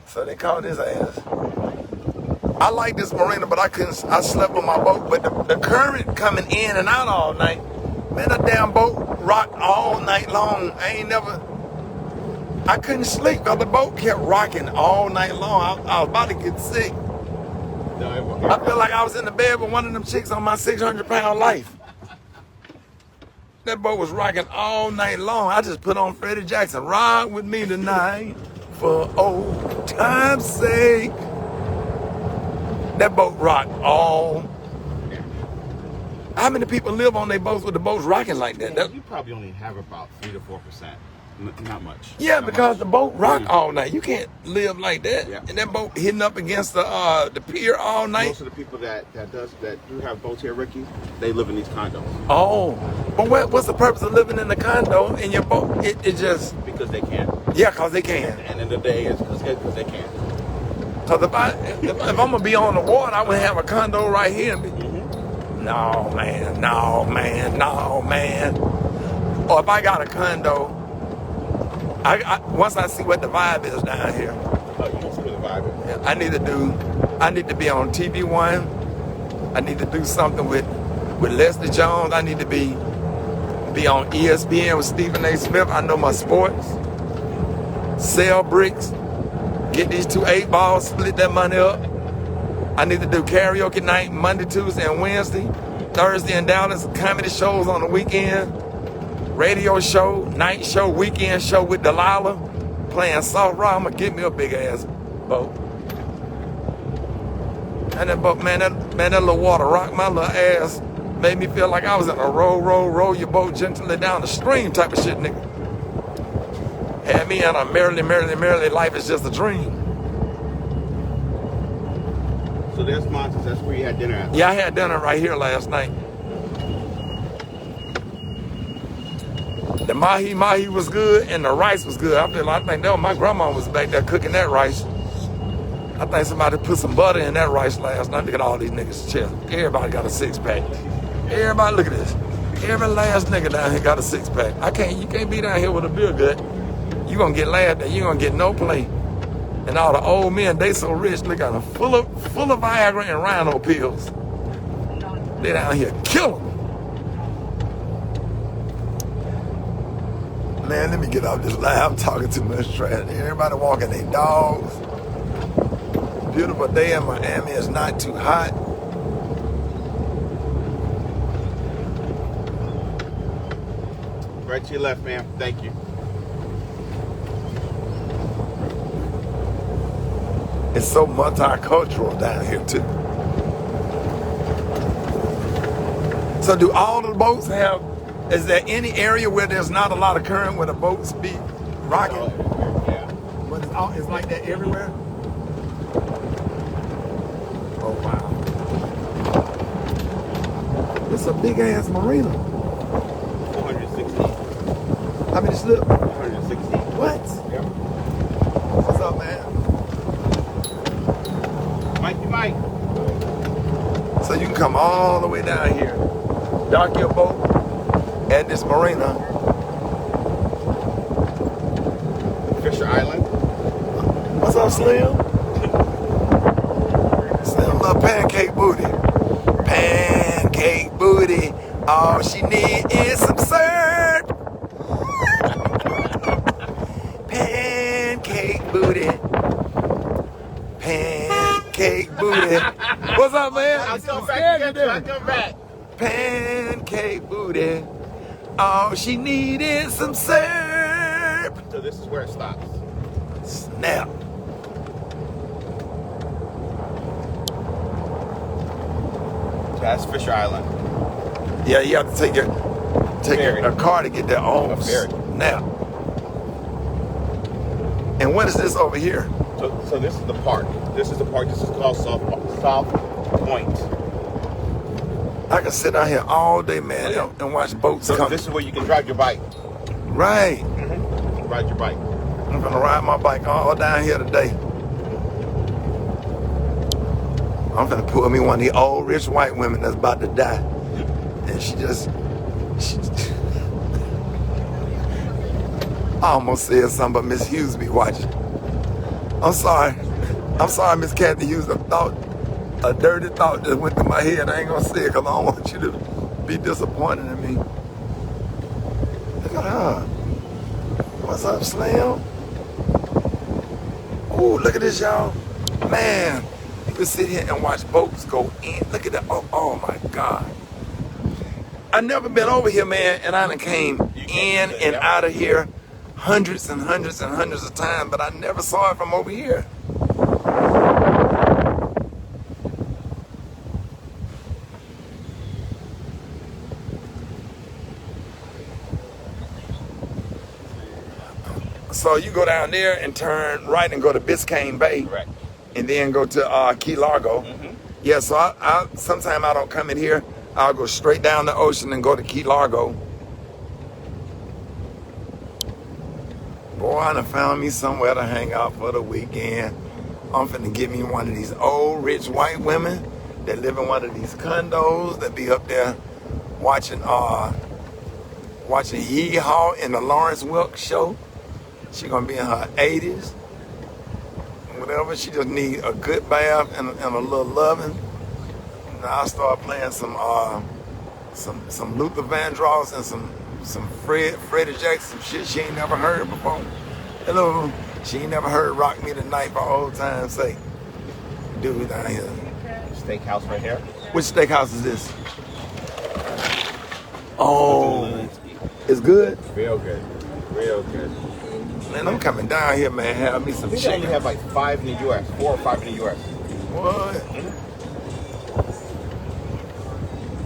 So they caught his ass. I like this marina, but I slept on my boat. But the current coming in and out all night, man, that damn boat rocked all night long. I couldn't sleep because the boat kept rocking all night long. I was about to get sick. I feel like I was in the bed with one of them chicks on my 600-pound life. That boat was rocking all night long. I just put on Freddie Jackson, ride with me tonight for old time's sake. That boat rocked all. How many people live on their boats with the boats rocking like that? You probably only have about 3 to 4%. Not much. Yeah, because the boat rock all night. You can't live like that. Yeah. And that boat hitting up against the pier all night. Most of the people that do have boats here, Ricky, they live in these condos. Oh, but what's the purpose of living in a condo in your boat? It just because they can. Yeah, because they can. And in the day, it's because they can. Because if I'm gonna be on the water, I would have a condo right here. No man. Or if I got a condo. Once I see what the vibe is down here. Oh, you don't see what the vibe is? Yeah, I need to be on TV One. I need to do something with Leslie Jones. I need to be on ESPN with Stephen A. Smith. I know my sports. Sell bricks. Get these 2 8-balls, split that money up. I need to do karaoke night Monday, Tuesday, and Wednesday. Thursday in Dallas, comedy shows on the weekend. Radio show, night show, weekend show with Delilah, playing soft rock. I'm gonna get me a big ass boat. And that boat, man, that little water rocked my little ass. Made me feel like I was in a roll your boat gently down the stream type of shit, nigga. Had me in a merrily, life is just a dream. So there's Montes, that's where you had dinner at? Yeah, I had dinner right here last night. The mahi was good and the rice was good. I think that was my grandma was back there cooking that rice. I think somebody put some butter in that rice last night. Look at all these niggas' chest. Everybody got a 6-pack. Everybody, look at this. Every last nigga down here got a 6-pack. You can't be down here with a beer gut. You gonna get laughed at. You gonna get no play. And all the old men, they so rich, they got them full of Viagra and rhino pills. They down here killing them. Man, let me get off this line. I'm talking too much trash. Everybody walking their dogs. Beautiful day in Miami. It's not too hot. Right to your left, ma'am. Thank you. It's so multicultural down here, too. So do all the boats have... Is there any area where there's not a lot of current where the boats be rocking? Yeah. But it's like that everywhere? Oh, wow. It's a big-ass marina. 460. How many slips? 160. What? Yep. What's up, man? Mike. So you can come all the way down here, dock your boat at this marina. Fisher Island. What's up, Slim? Slim, little pancake booty. Pancake booty. All she need is some syrup. Pancake booty. Pancake booty. What's up, man? I'll come back. Pancake booty. All she need is some syrup. So this is where it stops. Snap. That's Fisher Island. Yeah, you have to take a car to get there. Oh, snap. And what is this over here? So this is the park. This is the park. This is called South Point. I can sit out here all day, man, and watch boats come. This is where you can drive your bike. Right. Mm-hmm. Ride your bike. I'm gonna ride my bike all down here today. I'm gonna pull me one of the old rich white women that's about to die. And she I almost said something, but Miss Hughes be watching. I'm sorry, Miss Kathy Hughes. I thought A dirty thought just went through my head. I ain't gonna say it because I don't want you to be disappointed in me. Look at her. What's up, Slim? Ooh, look at this, y'all. Man, you can sit here and watch boats go in. Look at that. Oh my God. I never been over here, man, and I done came in and out of here hundreds and hundreds and hundreds of times, but I never saw it from over here. So you go down there and turn right and go to Biscayne Bay. Correct. And then go to Key Largo. Mm-hmm. Yeah, so I sometimes I don't come in here. I'll go straight down the ocean and go to Key Largo. Boy, I done found me somewhere to hang out for the weekend. I'm finna get me one of these old rich white women that live in one of these condos that be up there watching Hee Haw in the Lawrence Wilkes show. She gonna be in her 80s. Whatever, she just need a good bath and a little loving. Now I start playing some Luther Vandross and some Freddie Jackson shit she ain't never heard before. Hello, she ain't never heard Rock Me Tonight for old time's sake. Dude down here. Steakhouse right here. Which steakhouse is this? Oh, it's good? Real good. Real good. Man, I'm coming down here, man. Have me some I think chicken. they only have like 5 in the U.S., 4 or 5 in the U.S. What?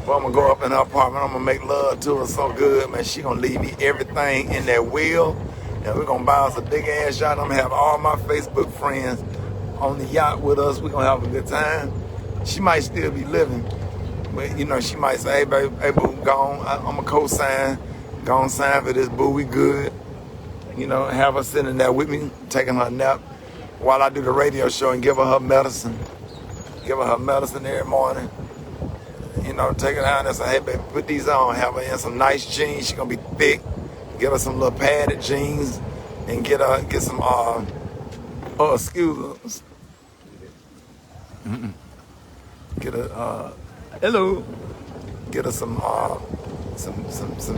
Well, I'm gonna go up in her apartment. I'm gonna make love to her so good, man. She gonna leave me everything in that wheel, and we're gonna buy us a big ass yacht. I'm gonna have all my Facebook friends on the yacht with us. We're gonna have a good time. She might still be living, but you know, she might say, "Hey, baby, hey, boo, gone. I'm a co-sign, gone sign for this, boo. We good." You know, have her sitting there with me, taking her nap while I do the radio show and give her medicine. Give her medicine every morning. You know, take her down and say, "Hey, baby, put these on." Have her in some nice jeans. She gonna be thick. Get her some little padded jeans and get some excuse. Get her hello. Get her some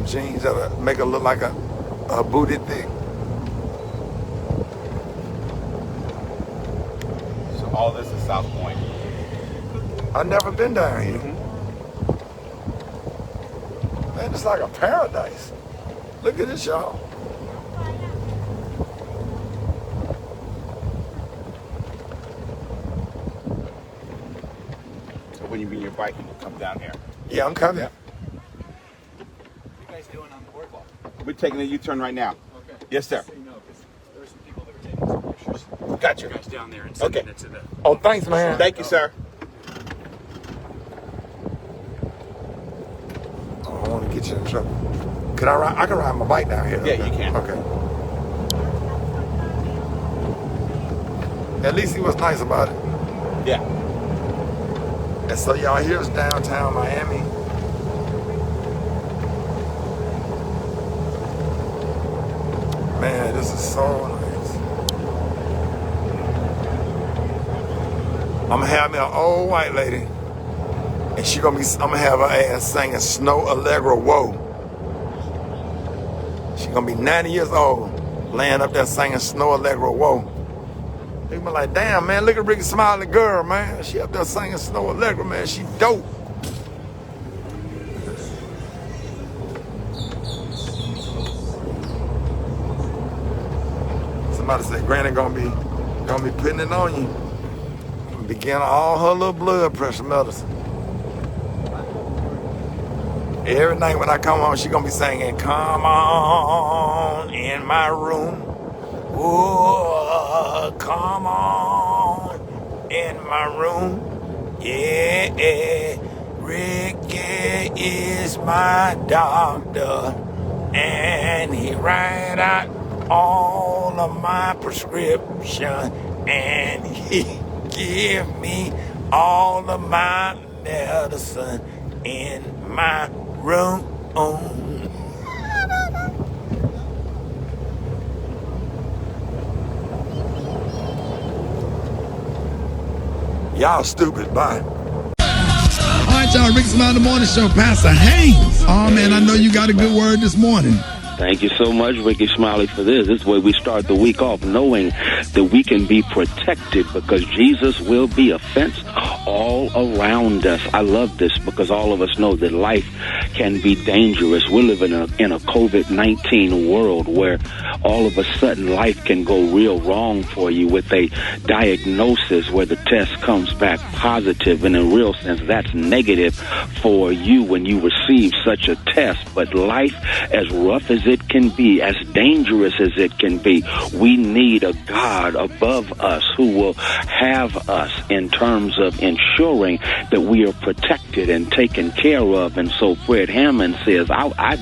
jeans that'll make her look like a booty thick. So all this is South Point. I've never been down here. Man, it's like a paradise. Look at this, y'all. So when you bring your bike, you come down here. Yeah, I'm coming. Yeah. What are you guys doing on the boardwalk? We're taking a U-turn right now. Okay. Yes, sir. So you know, 'cause there's some people that are taking some pictures. Gotcha. You guys down there and sending it to the. Oh, thanks, man. Thank you, sir. I don't want to get you in trouble. Can I ride? I can ride my bike down here. Yeah, you can. Okay. At least he was nice about it. Yeah. And so y'all, here's downtown Miami. Man, this is so nice. I'm gonna have me an old white lady, and I'm gonna have her ass singing Snow Allegra Whoa. She gonna be 90 years old, laying up there singing Snow Allegra Whoa. They be like, damn, man, look at Rickey Smiley girl, man. She up there singing Snow Allegra, man. She dope. Somebody said Granny gonna be putting it on you. Begin all her little blood pressure medicine. Every night when I come home, she gonna be singing, "Come on in my room. Oh, come on in my room. Yeah, Ricky is my doctor, and he write out all of my prescription, and he give me all of my medicine in my room." Y'all stupid. Bye. All right, y'all. Rickey Smiley, the morning show. Pastor Haynes. Oh, man, I know you got a good word this morning. Thank you so much, Rickey Smiley, for this. This is where we start the week off, knowing that we can be protected because Jesus will be a fence all around us. I love this because all of us know that life can be dangerous. We're living in a COVID-19 world where all of a sudden life can go real wrong for you with a diagnosis where the test comes back positive, and in a real sense that's negative for you when you receive such a test. But life, as rough as it can be, as dangerous as it can be, we need a God above us who will have us in terms of ensuring that we are protected and taken care of. And so Fred Hammond says,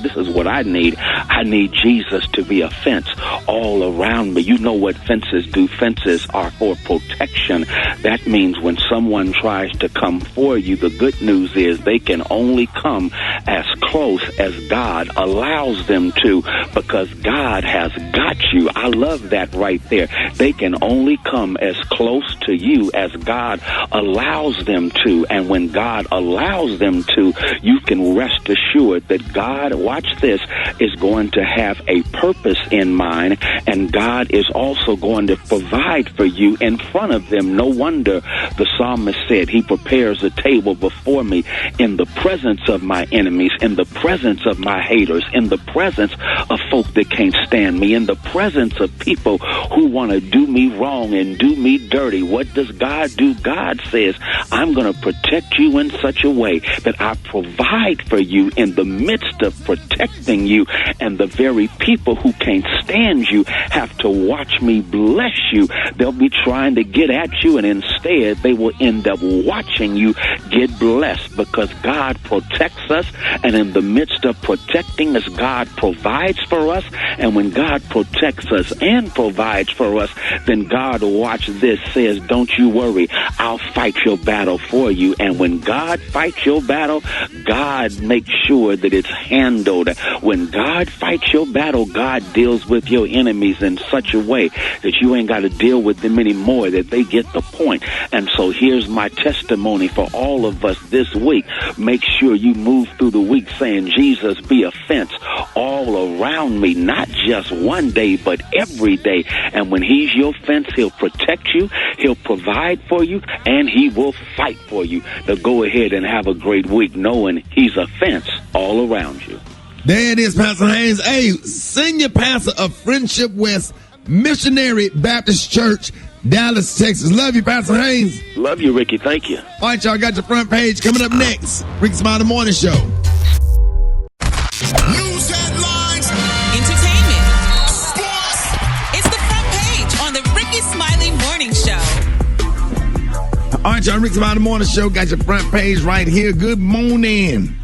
this is what I need. I need Jesus to be a fence all around me. You know what fences do. Fences are for protection. That means when someone tries to come for you, the good news is they can only come as close as God allows them to, because God has got you. I love that right there. They can only come as close to you as God allows them to. And when God allows them to, you can rest assured that God, watch this, is going to have a purpose in mind, and God is also going to provide for you in front of them. No wonder the psalmist said, He prepares a table before me in the presence of my enemies, in the presence of my haters, in the presence of folk that can't stand me, in the presence of people who want to do me wrong and do me dirty. What does God do? God says, I'm going to protect you in such a way that I provide for you in the midst of protecting you, and the very people who can't stand you have to watch me bless you. They'll be trying to get at you, and instead they will end up watching you get blessed, because God protects us, and in the midst of protecting us, God provides for us. And when God protects us and provides for us, then God, watch this, says, don't you worry, I'll fight your battle for you. And when God fights your battle, God makes sure that it's handled. When God fights your battle, God deals with your enemies in such a way that you ain't got to deal with them anymore, that they get the point. And so here's my testimony for all of us this week. Make sure you move through the week saying, Jesus, be a fence all around me, not just one day, but every day. And when He's your fence, He'll protect you, He'll provide for you, and He will fight for you. Now go ahead and have a great week knowing He's a fence all around you. There it is, Pastor Haynes. Hey, senior pastor of Friendship West Missionary Baptist Church, Dallas, Texas. Love you, Pastor Haynes. Love you, Ricky. Thank you. All right, y'all got your front page coming up next. Rickey Smiley, the morning show. News headlines, entertainment, sports. It's the front page on the Rickey Smiley Morning Show. All right, y'all, Rickey Smiley, the morning show. Got your front page right here. Good morning.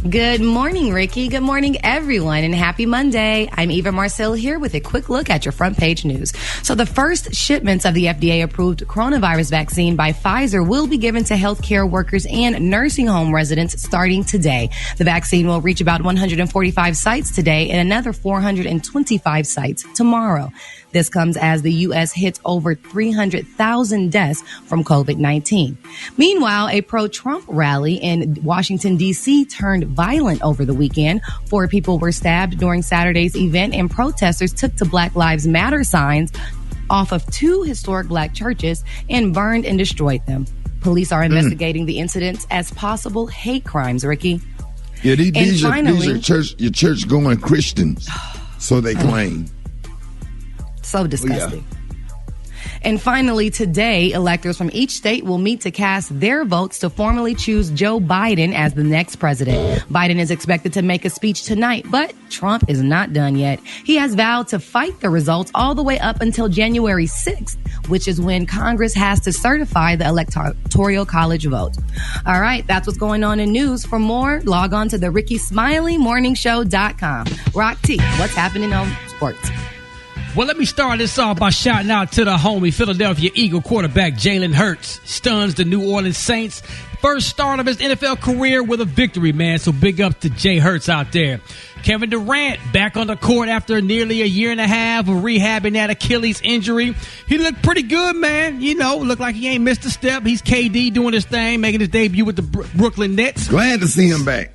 Good morning, Ricky. Good morning, everyone, and happy Monday. I'm Eva Marcel here with a quick look at your front page news. So the first shipments of the FDA-approved coronavirus vaccine by Pfizer will be given to healthcare workers and nursing home residents starting today. The vaccine will reach about 145 sites today and another 425 sites tomorrow. This comes as the U.S. hits over 300,000 deaths from COVID-19. Meanwhile, a pro-Trump rally in Washington, D.C. turned violent over the weekend. 4 people were stabbed during Saturday's event, and protesters took to Black Lives Matter signs off of 2 historic black churches and burned and destroyed them. Police are investigating the incidents as possible hate crimes, Ricky. Yeah, these are your church-going Christians, so they claim. So disgusting. Yeah. And finally, today, electors from each state will meet to cast their votes to formally choose Joe Biden as the next president. Biden is expected to make a speech tonight, but Trump is not done yet. He has vowed to fight the results all the way up until January 6th, which is when Congress has to certify the Electoral College vote. All right, that's what's going on in news. For more, log on to the RickeySmileyMorningShow.com. Rock T, what's happening on sports? Well, let me start this off by shouting out to the homie Philadelphia Eagle quarterback Jalen Hurts. Stuns the New Orleans Saints first start of his NFL career with a victory, man. So big up to Jay Hurts out there. Kevin Durant back on the court after nearly a year and a half of rehabbing that Achilles injury. He looked pretty good, man. You know, looked like he ain't missed a step. He's KD doing his thing, making his debut with the Brooklyn Nets. Glad to see him back.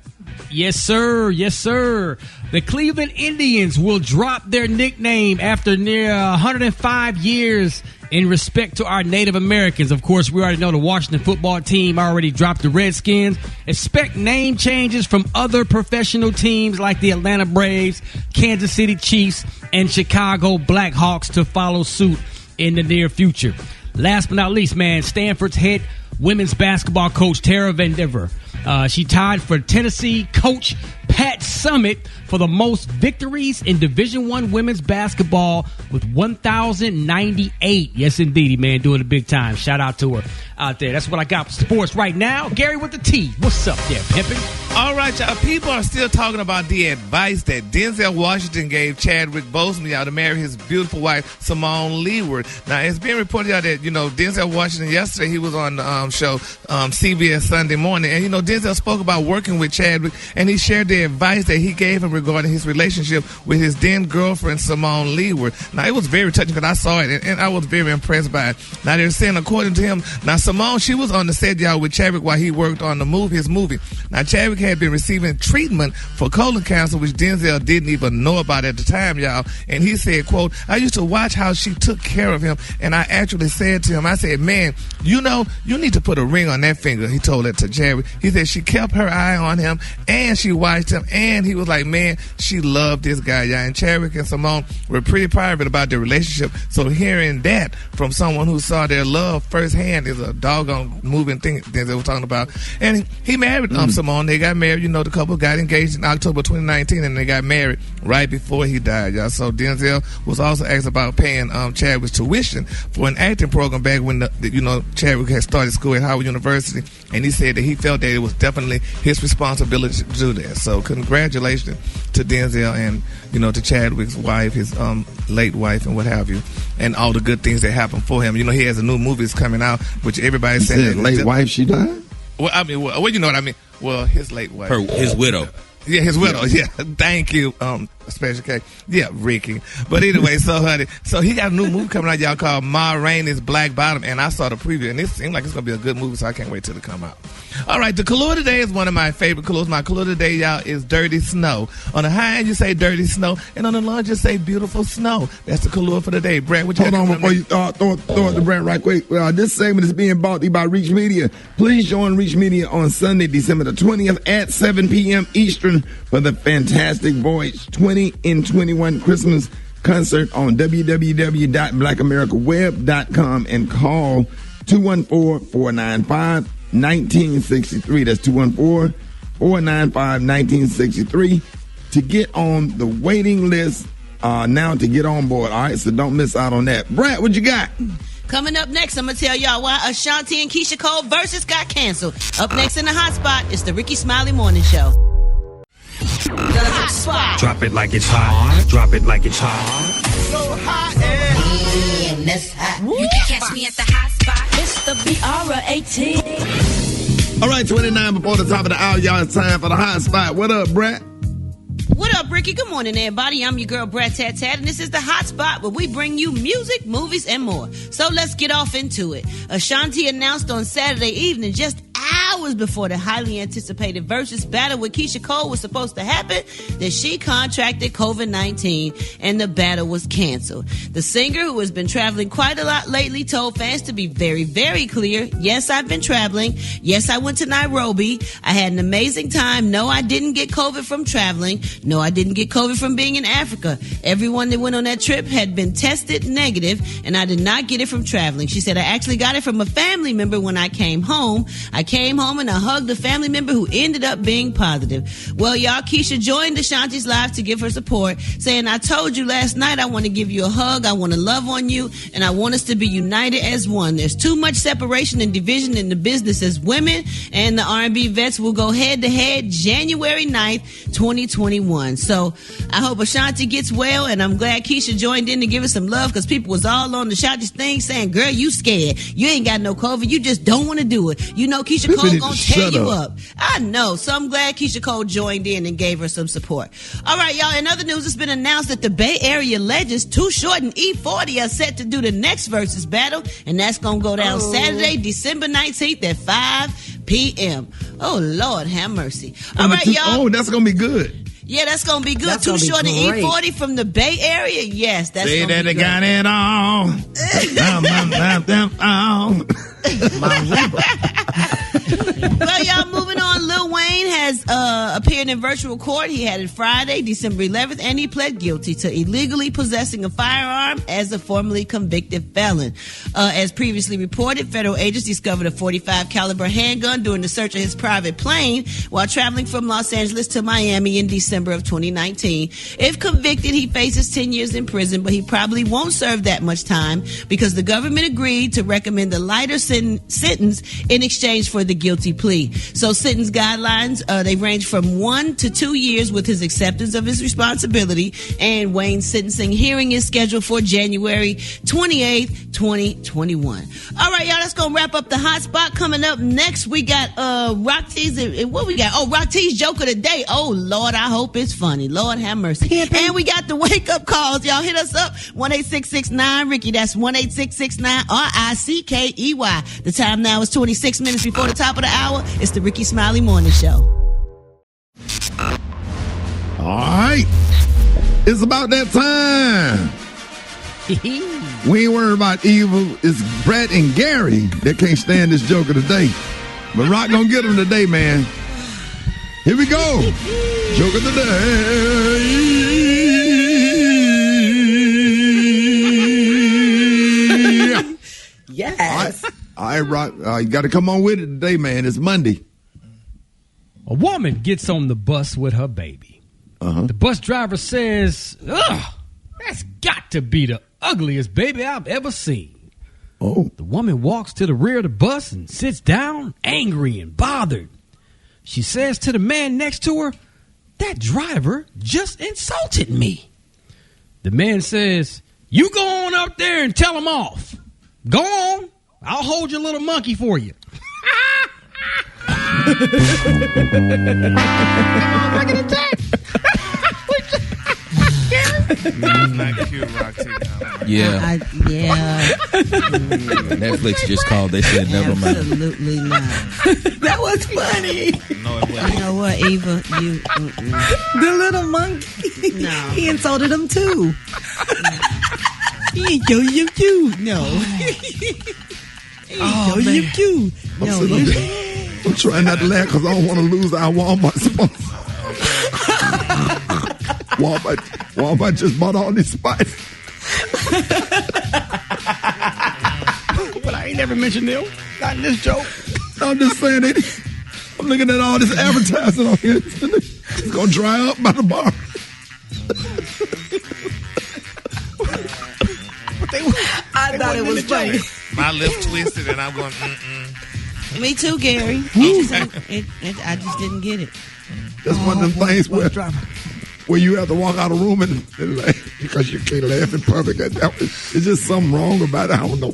Yes, sir. Yes, sir. The Cleveland Indians will drop their nickname after near 105 years in respect to our Native Americans. Of course, we already know the Washington football team already dropped the Redskins. Expect name changes from other professional teams like the Atlanta Braves, Kansas City Chiefs, and Chicago Blackhawks to follow suit in the near future. Last but not least, man, Stanford's head women's basketball coach Tara Vandiver. She tied for Tennessee coach Pat Summitt for the most victories in Division I women's basketball with 1,098. Yes, indeed, man, doing the big time. Shout out to her out there. That's what I got for sports right now. Gary with the T. What's up there, pimpin'? All right, y'all. People are still talking about the advice that Denzel Washington gave Chadwick Boseman, y'all, to marry his beautiful wife, Simone Leeward. Now, it's been reported out that, Denzel Washington, yesterday, he was on the show, CBS Sunday Morning, and, Denzel spoke about working with Chadwick, and he shared the advice that he gave him regarding his relationship with his then girlfriend, Simone Leeward. Now, it was very touching because I saw it, and I was very impressed by it. Now, they're saying, according to him, now, Simone, she was on the set, y'all, with Chadwick while he worked on his movie. Now, Chadwick had been receiving treatment for colon cancer, which Denzel didn't even know about at the time, y'all. And he said, quote, I used to watch how she took care of him, and I actually said to him, I said, man, you need to put a ring on that finger. He told it to Chadwick. He said she kept her eye on him, and she watched him, and he was like, man, she loved this guy, y'all. And Chadwick and Simone were pretty private about their relationship. So hearing that from someone who saw their love firsthand is a doggone moving thing Denzel was talking about. And he married Simone. They got married. The couple got engaged in October 2019, and they got married right before he died, y'all. So Denzel was also asked about paying Chadwick's tuition for an acting program back when Chadwick had started school at Howard University, and he said that he felt that it was definitely his responsibility to do that. So congratulations to Denzel and to Chadwick's wife, his late wife, and what have you, and all the good things that happened for him. He has a new movie that's coming out, which everybody said his late wife, she died. Well, I mean, well, you know what I mean. Well, his late wife, his widow. Yeah, his widow. Yeah, thank you, Special K. Yeah, Ricky. But anyway, so he got a new movie coming out, y'all, called Ma Rainey's Black Bottom, and I saw the preview, and it seemed like it's gonna be a good movie, so I can't wait till it come out. All right, the color today is one of my favorite colors. My color today, y'all, is dirty snow. On the high end, you say dirty snow, and on the low end, you say beautiful snow. That's the color for the day. Brad, what you got? Hold on before you throw it to Brad right quick. This segment is being brought to you by Reach Media. Please join Reach Media on Sunday, December the 20th at 7 p.m. Eastern for the Fantastic Voyage 20 in 21 Christmas concert on www.blackamericaweb.com and call 214-495-1963. That's 214-495-1963 to get on the waiting list now to get on board. All right, so don't miss out on that. Brad, what you got? Coming up next, I'm going to tell y'all why Ashanti and Keisha Cole versus got canceled. Up next in the hot spot, it's the Rickey Smiley Morning Show. The hot spot. Drop it like it's hot. Drop it like it's hot. So hot and that's hot. You can catch me at the hot spot. It's the BR18. All right, 29 before the top of the hour, y'all. It's time for the hot spot. What up, Brad? What up, Ricky? Good morning, everybody. I'm your girl, Brad Tat Tat, and this is the hot spot where we bring you music, movies, and more. So let's get off into it. Ashanti announced on Saturday evening, just hours before the highly anticipated versus battle with Keisha Cole was supposed to happen, that she contracted COVID-19 and the battle was canceled. The singer, who has been traveling quite a lot lately, told fans to be very, very clear. Yes, I've been traveling. Yes, I went to Nairobi. I had an amazing time. No, I didn't get COVID from traveling. No, I didn't get COVID from being in Africa. Everyone that went on that trip had been tested negative, and I did not get it from traveling. She said, I actually got it from a family member when I came home. I came home and I hugged a family member who ended up being positive. Well, y'all, Keisha joined Ashanti's live to give her support, saying, I told you last night I want to give you a hug, I want to love on you, and I want us to be united as one. There's too much separation and division in the business as women, and the R&B vets will go head-to-head January 9th, 2021. So I hope Ashanti gets well, and I'm glad Keisha joined in to give us some love, because people was all on the Ashanti's thing saying, girl, you scared. You ain't got no COVID. You just don't want to do it. You know, Keisha Cole Infinity, gonna tear shut you up. up. I know. So I'm glad Keisha Cole joined in and gave her some support. All right, y'all. In other news, it's been announced that the Bay Area legends Too Short and E40 are set to do the next versus battle, and that's gonna go down Saturday, December 19th at 5 p.m. Oh Lord, have mercy. All right, y'all. Oh, that's gonna be good. Yeah, that's gonna be good. That's Too gonna be Short and great. E40 from the Bay Area. Yes, that's Say gonna that be they good. got it all. Well, y'all, moving on. Lil Wayne has appeared in virtual court. He had it Friday, December 11th, and he pled guilty to illegally possessing a firearm as a formerly convicted felon. As previously reported, federal agents discovered a .45 caliber handgun during the search of his private plane while traveling from Los Angeles to Miami in December of 2019. If convicted, he faces 10 years in prison, but he probably won't serve that much time because the government agreed to recommend a lighter sentence in exchange for the guilty plea. So sentence guidelines, they range from 1 to 2 years with his acceptance of his responsibility, and Wayne's sentencing hearing is scheduled for January 28th, 2021. All right, y'all, that's going to wrap up the hot spot. Coming up next, we got Rock T's, and what we got? Oh, Rock T's Joke of the Day. Oh, Lord, I hope it's funny. Lord have mercy. And we got the wake-up calls. Y'all hit us up, 1-866-9-RICKY. That's 1-866-9-RICKEY. The time now is 26 minutes before the top of the hour. It's the Rickey Smiley Morning Show. All right. It's about that time. We ain't worried about evil. It's Brett and Gary that can't stand this joke of the day. But Rock gonna get them today, man. Here we go. Joke of the day. Yes. All right, Rock. You got to come on with it today, man. It's Monday. A woman gets on the bus with her baby. The bus driver says, ugh, that's got to be the ugliest baby I've ever seen. Oh. The woman walks to the rear of the bus and sits down, angry and bothered. She says to the man next to her, that driver just insulted me. The man says, you go on up there and tell him off. Go on. I'll hold your little monkey for you. That's not cute, Roxy. Yeah. Netflix just called. They said never mind. Absolutely not. That was funny. No, it wasn't. You know what, Eva? The little monkey. No. He insulted him too. You cute. No. Oh, man. You cute. No. I'm trying not to laugh because I don't want to lose our Walmart sponsor. Walmart just bought all this spice. But I ain't never mentioned them. Not in this joke. I'm just saying it. I'm looking at all this advertising on here. It's going to dry up by the bar. I thought it was funny. My lips twisted and I'm going, Me too, Gary. I just didn't get it. That's one of them things where you have to walk out of the room and laugh because you can't laugh in public. It's just something wrong about it. I don't know.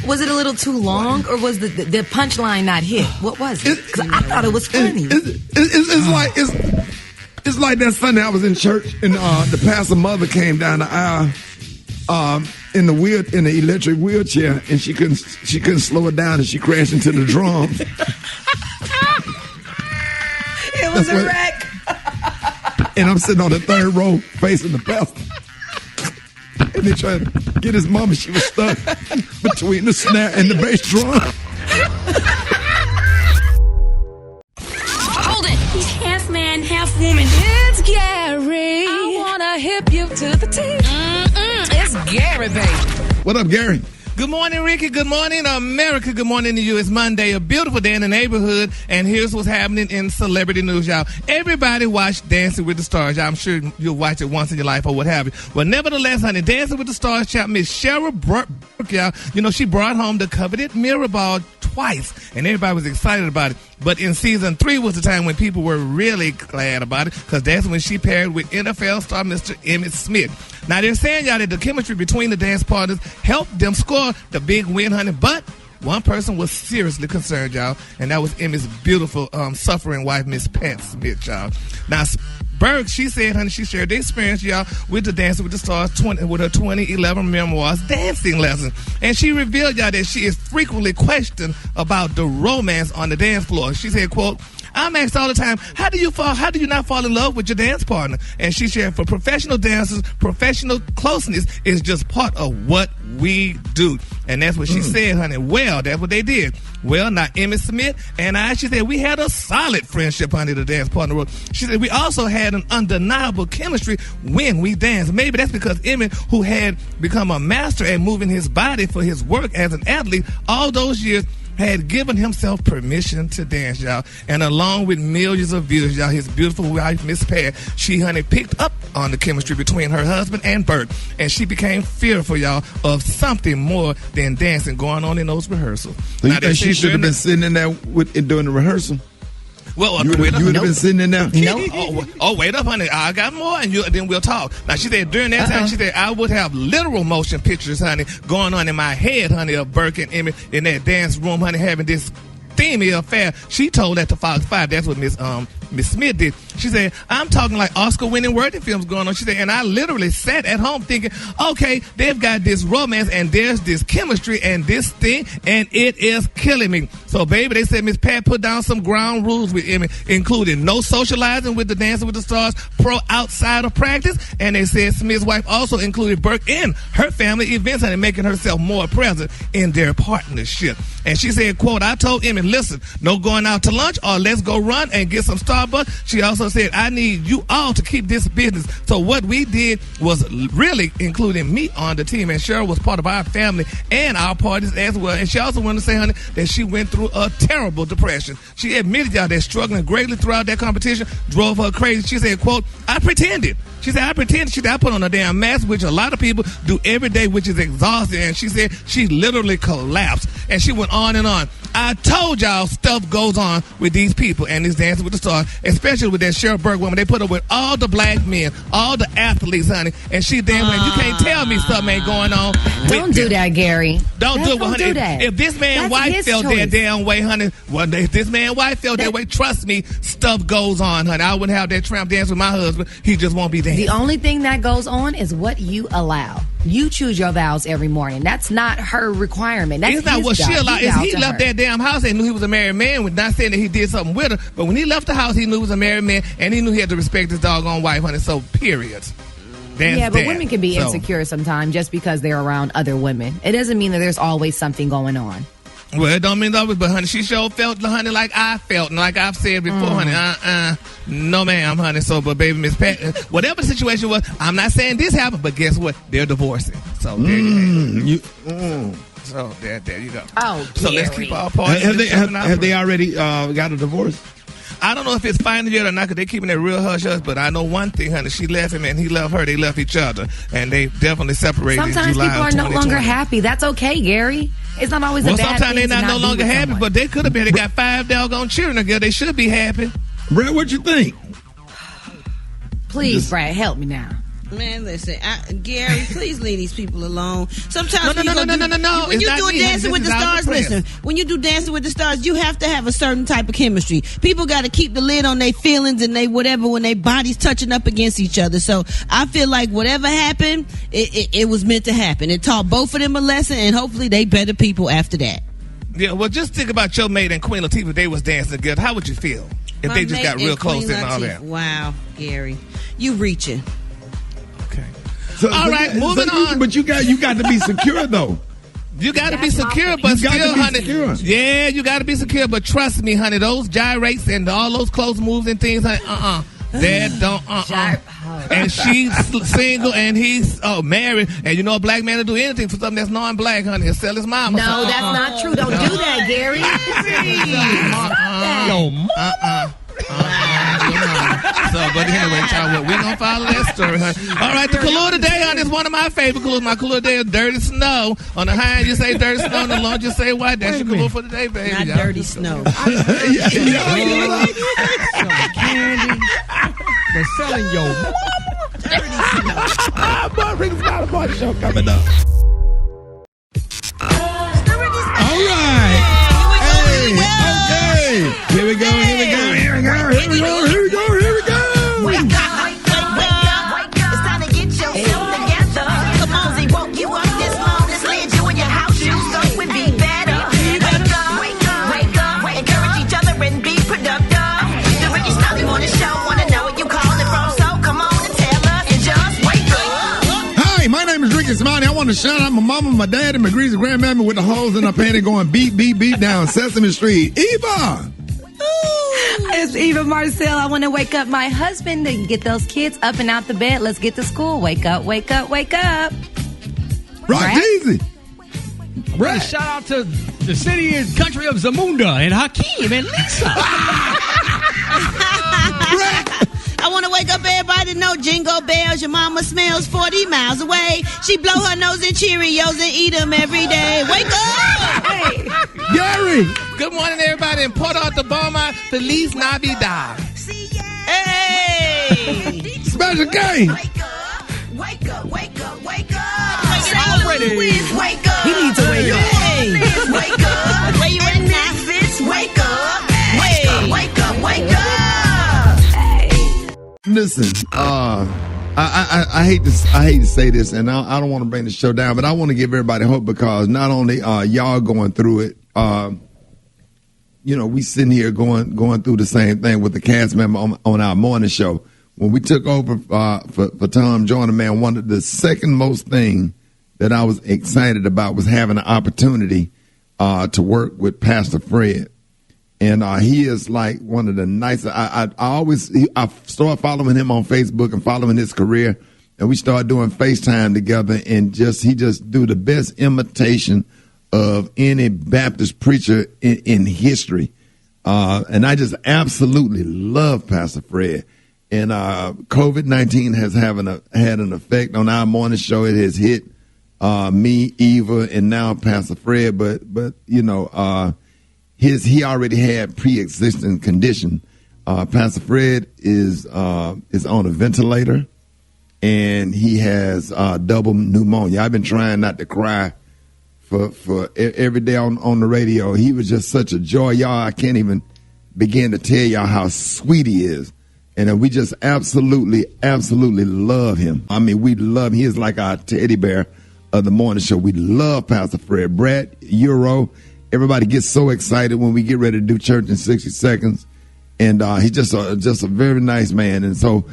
Was it a little too long, or was the punchline not hit? What was it? 'Cause I thought it was funny. It's like that Sunday I was in church and the pastor mother came down the aisle in the electric wheelchair, and she couldn't slow it down, and she crashed into the drums. It was a wreck. And I'm sitting on the third row facing the pastor. And they trying to get his mama. She was stuck between the snare and the bass drum. Hold it. He's half man, half woman. It's Gary. I wanna hip you to the teeth. It's Gary, baby. What up, Gary? Good morning, Ricky. Good morning, America. Good morning to you. It's Monday, a beautiful day in the neighborhood, and here's what's happening in celebrity news, y'all. Everybody watched Dancing with the Stars. I'm sure you'll watch it once in your life or what have you. Well, nevertheless, honey, Dancing with the Stars champ, Miss Cheryl Burke, y'all, she brought home the coveted mirror ball twice, and everybody was excited about it. But in season 3 was the time when people were really glad about it, because that's when she paired with NFL star Mr. Emmitt Smith. Now, they're saying, y'all, that the chemistry between the dance partners helped them score the big win, honey, but one person was seriously concerned, y'all, and that was Emmy's beautiful suffering wife, Miss Pat Smith, y'all. Now, Berg, she said, honey, she shared the experience, y'all, with the Dancing with the Stars with her 2011 memoirs, Dancing Lessons. And she revealed, y'all, that she is frequently questioned about the romance on the dance floor. She said, quote, I'm asked all the time, how do you not fall in love with your dance partner? And she shared, for professional dancers, professional closeness is just part of what we do. And that's what she said, honey. Well, that's what they did. Well, now, Emmy Smith and she said, we had a solid friendship, honey, the dance partner. She said, we also had an undeniable chemistry when we danced. Maybe that's because Emmy, who had become a master at moving his body for his work as an athlete all those years, had given himself permission to dance, y'all. And along with millions of viewers, y'all, his beautiful wife, Miss Pat, she, honey, picked up on the chemistry between her husband and Bert. And she became fearful, y'all, of something more than dancing going on in those rehearsals. So you think she should have been sitting in there during the rehearsal? Well, you would have been sitting in there. No. Wait up, honey. I got more, and then we'll talk. Now, she said during that time, she said I would have literal motion pictures, honey, going on in my head, honey, of Burke and Emmy in that dance room, honey, having this steamy affair. She told that to Fox 5. That's what Miss Smith did. She said, I'm talking like Oscar-winning worthy films going on. She said, and I literally sat at home thinking, okay, they've got this romance and there's this chemistry and this thing, and it is killing me. So, baby, they said Miss Pat put down some ground rules with Emmy, including no socializing with the Dancing with the Stars pro outside of practice. And they said Smith's wife also included Burke in her family events and making herself more present in their partnership. And she said, quote, I told Emmy, listen, no going out to lunch or let's go run and get some Starbucks. She also said, I need you all to keep this business. So what we did was really including me on the team. And Cheryl was part of our family and our parties as well. And she also wanted to say, honey, that she went through a terrible depression. She admitted, y'all, that struggling greatly throughout that competition drove her crazy. She said, quote, I pretended. She said, I pretended. She said, I put on a damn mask, which a lot of people do every day, which is exhausting. And she said she literally collapsed. And she went on and on. I told y'all stuff goes on with these people and this Dancing with the Stars, especially with that Cheryl Burke woman. They put her with all the black men, all the athletes, honey. And she damn well, you can't tell me something ain't going on. Don't do that, Gary. Don't do it, honey. Do that. If this man wife felt that damn way, honey, well, if this man wife felt that way, trust me, stuff goes on, honey. I wouldn't have that tramp dance with my husband. He just won't be dancing. The only thing that goes on is what you allow. You choose your vows every morning. That's not her requirement. That's it's not his what job. she allowed. He left her. that damn house and knew he was a married man. Was not saying that he did something with her, but when he left the house, he knew he was a married man and he knew he had to respect his doggone wife, honey. So, period. Yeah, but women can be insecure sometimes just because they're around other women. It doesn't mean that there's always something going on. Well, it don't mean always, but honey, she sure felt, honey, like I felt, and like I've said before, honey, no ma'am, honey. So, but baby, Miss Pat, whatever the situation was, I'm not saying this happened, but guess what? They're divorcing. So there you go. So there you go. Oh, so let's keep our parties. Have they already got a divorce? I don't know if it's final yet or not, because they're keeping it real hush-hush, but I know one thing, honey. She left him and he left her. They left each other, and they definitely separated in July Sometimes people are no 2020. longer happy. That's okay, Gary. It's not always a bad thing. Well, sometimes they're not no longer happy, but they could have been. They got 5 doggone children together. They should be happy. Brad, what you think? Please, Brad, help me now. Man, listen, Gary, please leave these people alone. Sometimes No. When you do Dancing with the Stars, listen, when you do Dancing with the Stars, you have to have a certain type of chemistry. People got to keep the lid on their feelings and they whatever when their bodies touching up against each other. So I feel like whatever happened, it was meant to happen. It taught both of them a lesson, and hopefully they better people after that. Yeah, well, just think about your mate and Queen Latifah. If they was dancing together, how would you feel if they just got real close and all that? Wow, Gary, you reaching. All right, moving on. But you got to be secure though. You got to be secure, but still, honey. Yeah, you got to be secure, but trust me, honey. Those gyrates and all those close moves and things, honey. That don't. And she's single and he's married, and you know a black man will do anything for something that's non-black, honey. He'll sell his mama. No, that's not true. Don't do that, Gary. So, but anyway, child, we're going to follow that story, honey. All right, the color today, honey, is one of my favorite colors. My color today is dirty snow. On the high end, you say dirty snow. On the low, you say white. That's your color for today, baby. Not dirty snow. Selling candy. They're selling your dirty snow. Boy, Rickey Smiley Party Show coming up. All right. want to shout out my mama, my dad, and my greasy grandmammy with the holes in her panty going beat, beat, beat down Sesame Street. Eva! It's Eva Marcel. I want to wake up my husband and get those kids up and out the bed. Let's get to school. Wake up, wake up, wake up. Rock Jeezy. Right. Shout out to the city and country of Zamunda and Hakeem and Lisa. I want to wake up everybody to know jingle bells. Your mama smells 40 miles away. She blow her nose in Cheerios and eat them every day. Wake up! Hey. Gary! Good morning, everybody. In Port Alabama, Feliz Navidad. Hey! Special K! Wake up, wake up, wake up, wake up. Already. Wake up. He needs to wake up. Hey. Wake up. Where you at now? Wake up. Wake up, wake up, wake up. Listen, I hate to say this, and I don't want to bring the show down, but I want to give everybody hope because not only y'all going through it, we sitting here going through the same thing with the cast member on our morning show. When we took over for Tom Joyner, man, one of the second most thing that I was excited about was having an opportunity to work with Pastor Fred. And he is like one of the nicest. I started following him on Facebook and following his career, and we started doing FaceTime together. And he just do the best imitation of any Baptist preacher in history. And I just absolutely love Pastor Fred. And COVID-19 has had an effect on our morning show. It has hit me, Eva, and now Pastor Fred. But he already had pre-existing condition. Pastor Fred is on a ventilator, and he has double pneumonia. I've been trying not to cry for every day on the radio. He was just such a joy, y'all. I can't even begin to tell y'all how sweet he is, and we just absolutely love him. I mean, we love him. He is like our teddy bear of the morning show. We love Pastor Fred. Brett, Euro. Everybody gets so excited when we get ready to do church in 60 seconds. And he's just a very nice man. And so,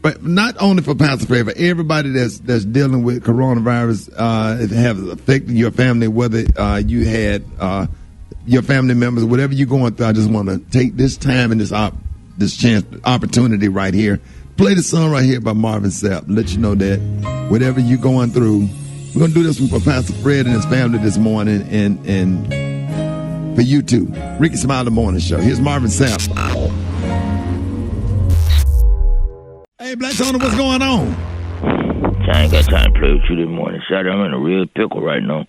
but not only for Pastor Fred, but everybody that's dealing with coronavirus, it has affected your family, whether you had your family members, whatever you're going through. I just want to take this time and this opportunity right here. Play the song right here by Marvin Sapp. Let you know that whatever you're going through, we're going to do this for Pastor Fred and his family this morning, and for you too. Rickey Smiley Morning Show. Here's Marvin Sapp. Hey, Black Tony, what's going on? I ain't got time to play with you this morning, Shotty. I'm in a real pickle right now.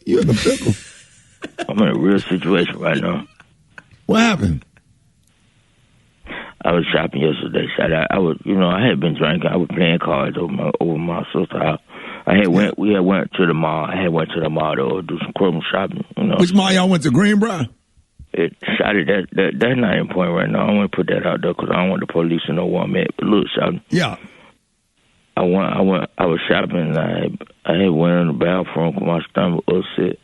You in a pickle? I'm in a real situation right now. What happened? I was shopping yesterday, Shotty. I had been drinking. I was playing cards over my sister's house. We had went to the mall. I had went to the mall to do some Christmas shopping. Which mall y'all went to? Greenbrier? Shotty, that's not important right now. I want to put that out there because I don't want the police to know where I'm at. But look, Shotty. Yeah. I was shopping and I had went in the bathroom because my stomach was upset.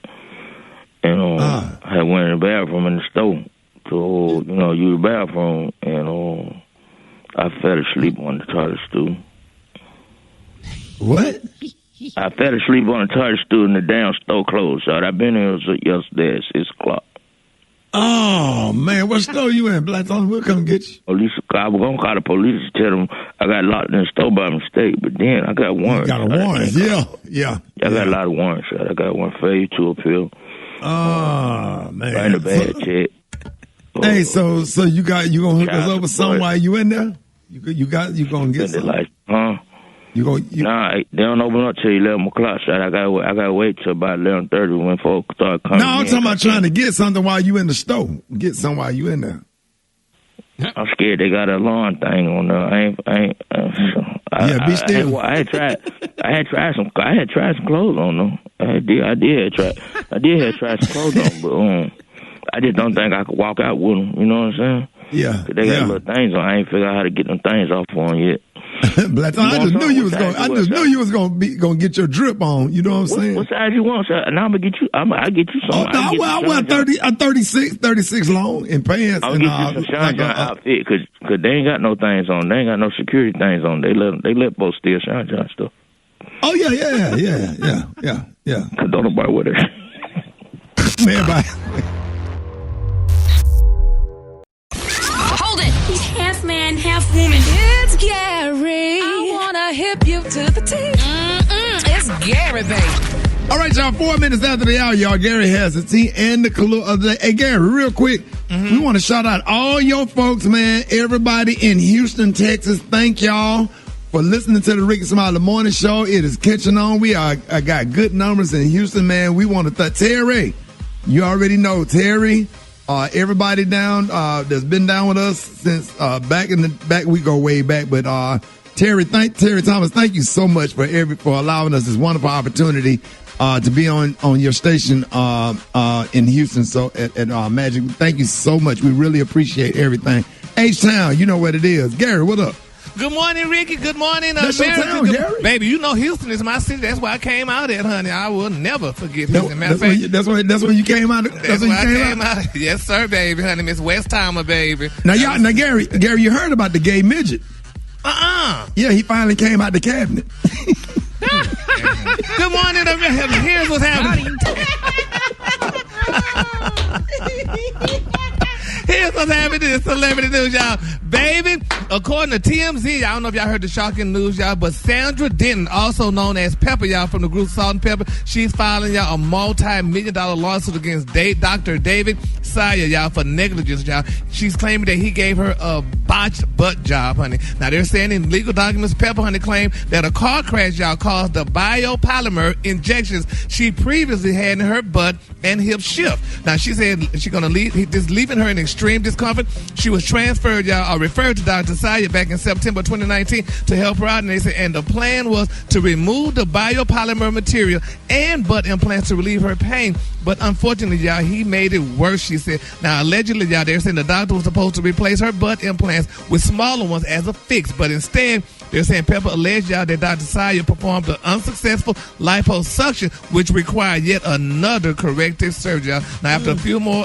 And I had went in the bathroom in the store to use the bathroom, and I fell asleep on the toilet stool. What? I fell asleep on the toilet stool and the damn store closed. So I've been here yesterday at 6 o'clock. Oh, man. What store you in, Black Tony? We'll come get you. Police, I was going to call the police to tell them I got locked in the store by mistake, but then I got warrants. You got a warrant, yeah. I got a lot of warrants. I got one phase 2 appeal. Oh, man. Right in the bad check. Hey, so you gonna hook us up with something while you in there? You gonna get something? Like, huh? Nah, they don't open up till 11 o'clock. So I gotta wait till about 11:30 when folks start coming. No, I'm talking about trying to get something while you in the store. Get something while you in there. I'm scared they got an alarm thing on there. Be still. I had tried some clothes on them. I did have tried some clothes on, but I just don't think I could walk out with them. You know what I'm saying? Yeah. They got little things on. I ain't figured out how to get them things off on yet. Black, I just knew you was gonna get your drip on. You know what I'm saying? What size you want, sir? And I'm gonna get you. I'll get you some. I wear 36 long in pants. I'll get you some Sean John outfit because they ain't got no things on. They ain't got no security things on. They let folks steal Sean John stuff. Oh, yeah. Don't nobody with it. Everybody. Hold it. He's half man, half woman. It's Gary. I wanna hip you to the T. It's Gary, baby. All right, y'all, 4 minutes after the hour, y'all, Gary has the tea and the clue of the day. Hey, Gary, real quick, we want to shout out all your folks, man, everybody in Houston, Texas. Thank y'all for listening to the Rickey Smiley Morning Show. It is catching on. I got good numbers in Houston, man. We want to thank Terry. You already know Terry. Everybody down that's been down with us since back. We go way back, but Terry Thomas, thank you so much for allowing us this wonderful opportunity to be on your station in Houston. So at Magic, thank you so much. We really appreciate everything. H-Town, you know what it is. Gary, what up? Good morning, Ricky. Good morning, That's your America. town, Gary. Baby, you know Houston is my city. That's why I came out at, honey. I will never forget Houston. That's when you came out. That's when you came out. Yes, sir, baby, honey. Miss Westheimer, baby. Now, Gary, you heard about the gay midget? Yeah, he finally came out the cabinet. Good morning, America. Here's what's happening. Here's what's happening to celebrity news, y'all. Baby, according to TMZ, I don't know if y'all heard the shocking news, y'all, but Sandra Denton, also known as Pepper, y'all, from the group Salt and Pepper, she's filing, y'all, a multi-million-dollar lawsuit against Dr. David Sayer, y'all, for negligence, y'all. She's claiming that he gave her a botched butt job, honey. Now, they're saying in legal documents, Pepper, honey, claimed that a car crash, y'all, caused the biopolymer injections she previously had in her butt and hip shift. Now, she said she's going to leaving her in extreme discomfort. She was transferred, y'all, or referred to Dr. Sayer back in September 2019 to help her out, and they said, and the plan was to remove the biopolymer material and butt implants to relieve her pain. But unfortunately, y'all, he made it worse, she said. Now, allegedly, y'all, they're saying the doctor was supposed to replace her butt implants with smaller ones as a fix, but instead, they're saying Pepper alleged, y'all, that Dr. Sayer performed an unsuccessful liposuction, which required yet another corrective surgery. Y'all. Now, after a few more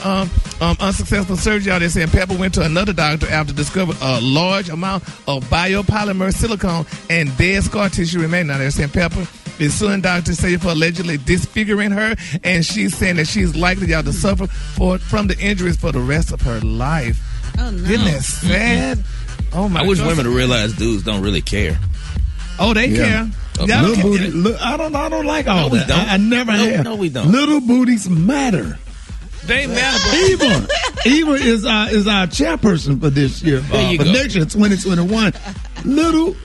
unsuccessful surgery, y'all, they're saying Pepper went to another doctor after discovering a large amount of biopolymer silicone and dead scar tissue remaining. Now, they're saying Pepper is suing Dr. Sayer for allegedly disfiguring her, and she's saying that she's likely, y'all, to suffer from the injuries for the rest of her life. Oh, no. Goodness, sad. Oh my! I wish women would realize dudes don't really care. Oh, they care. Little booty. I don't like all that. Don't. I never have. No, we don't. Little booties matter. They matter. Eva is our chairperson for this year. For next year, 2021. Little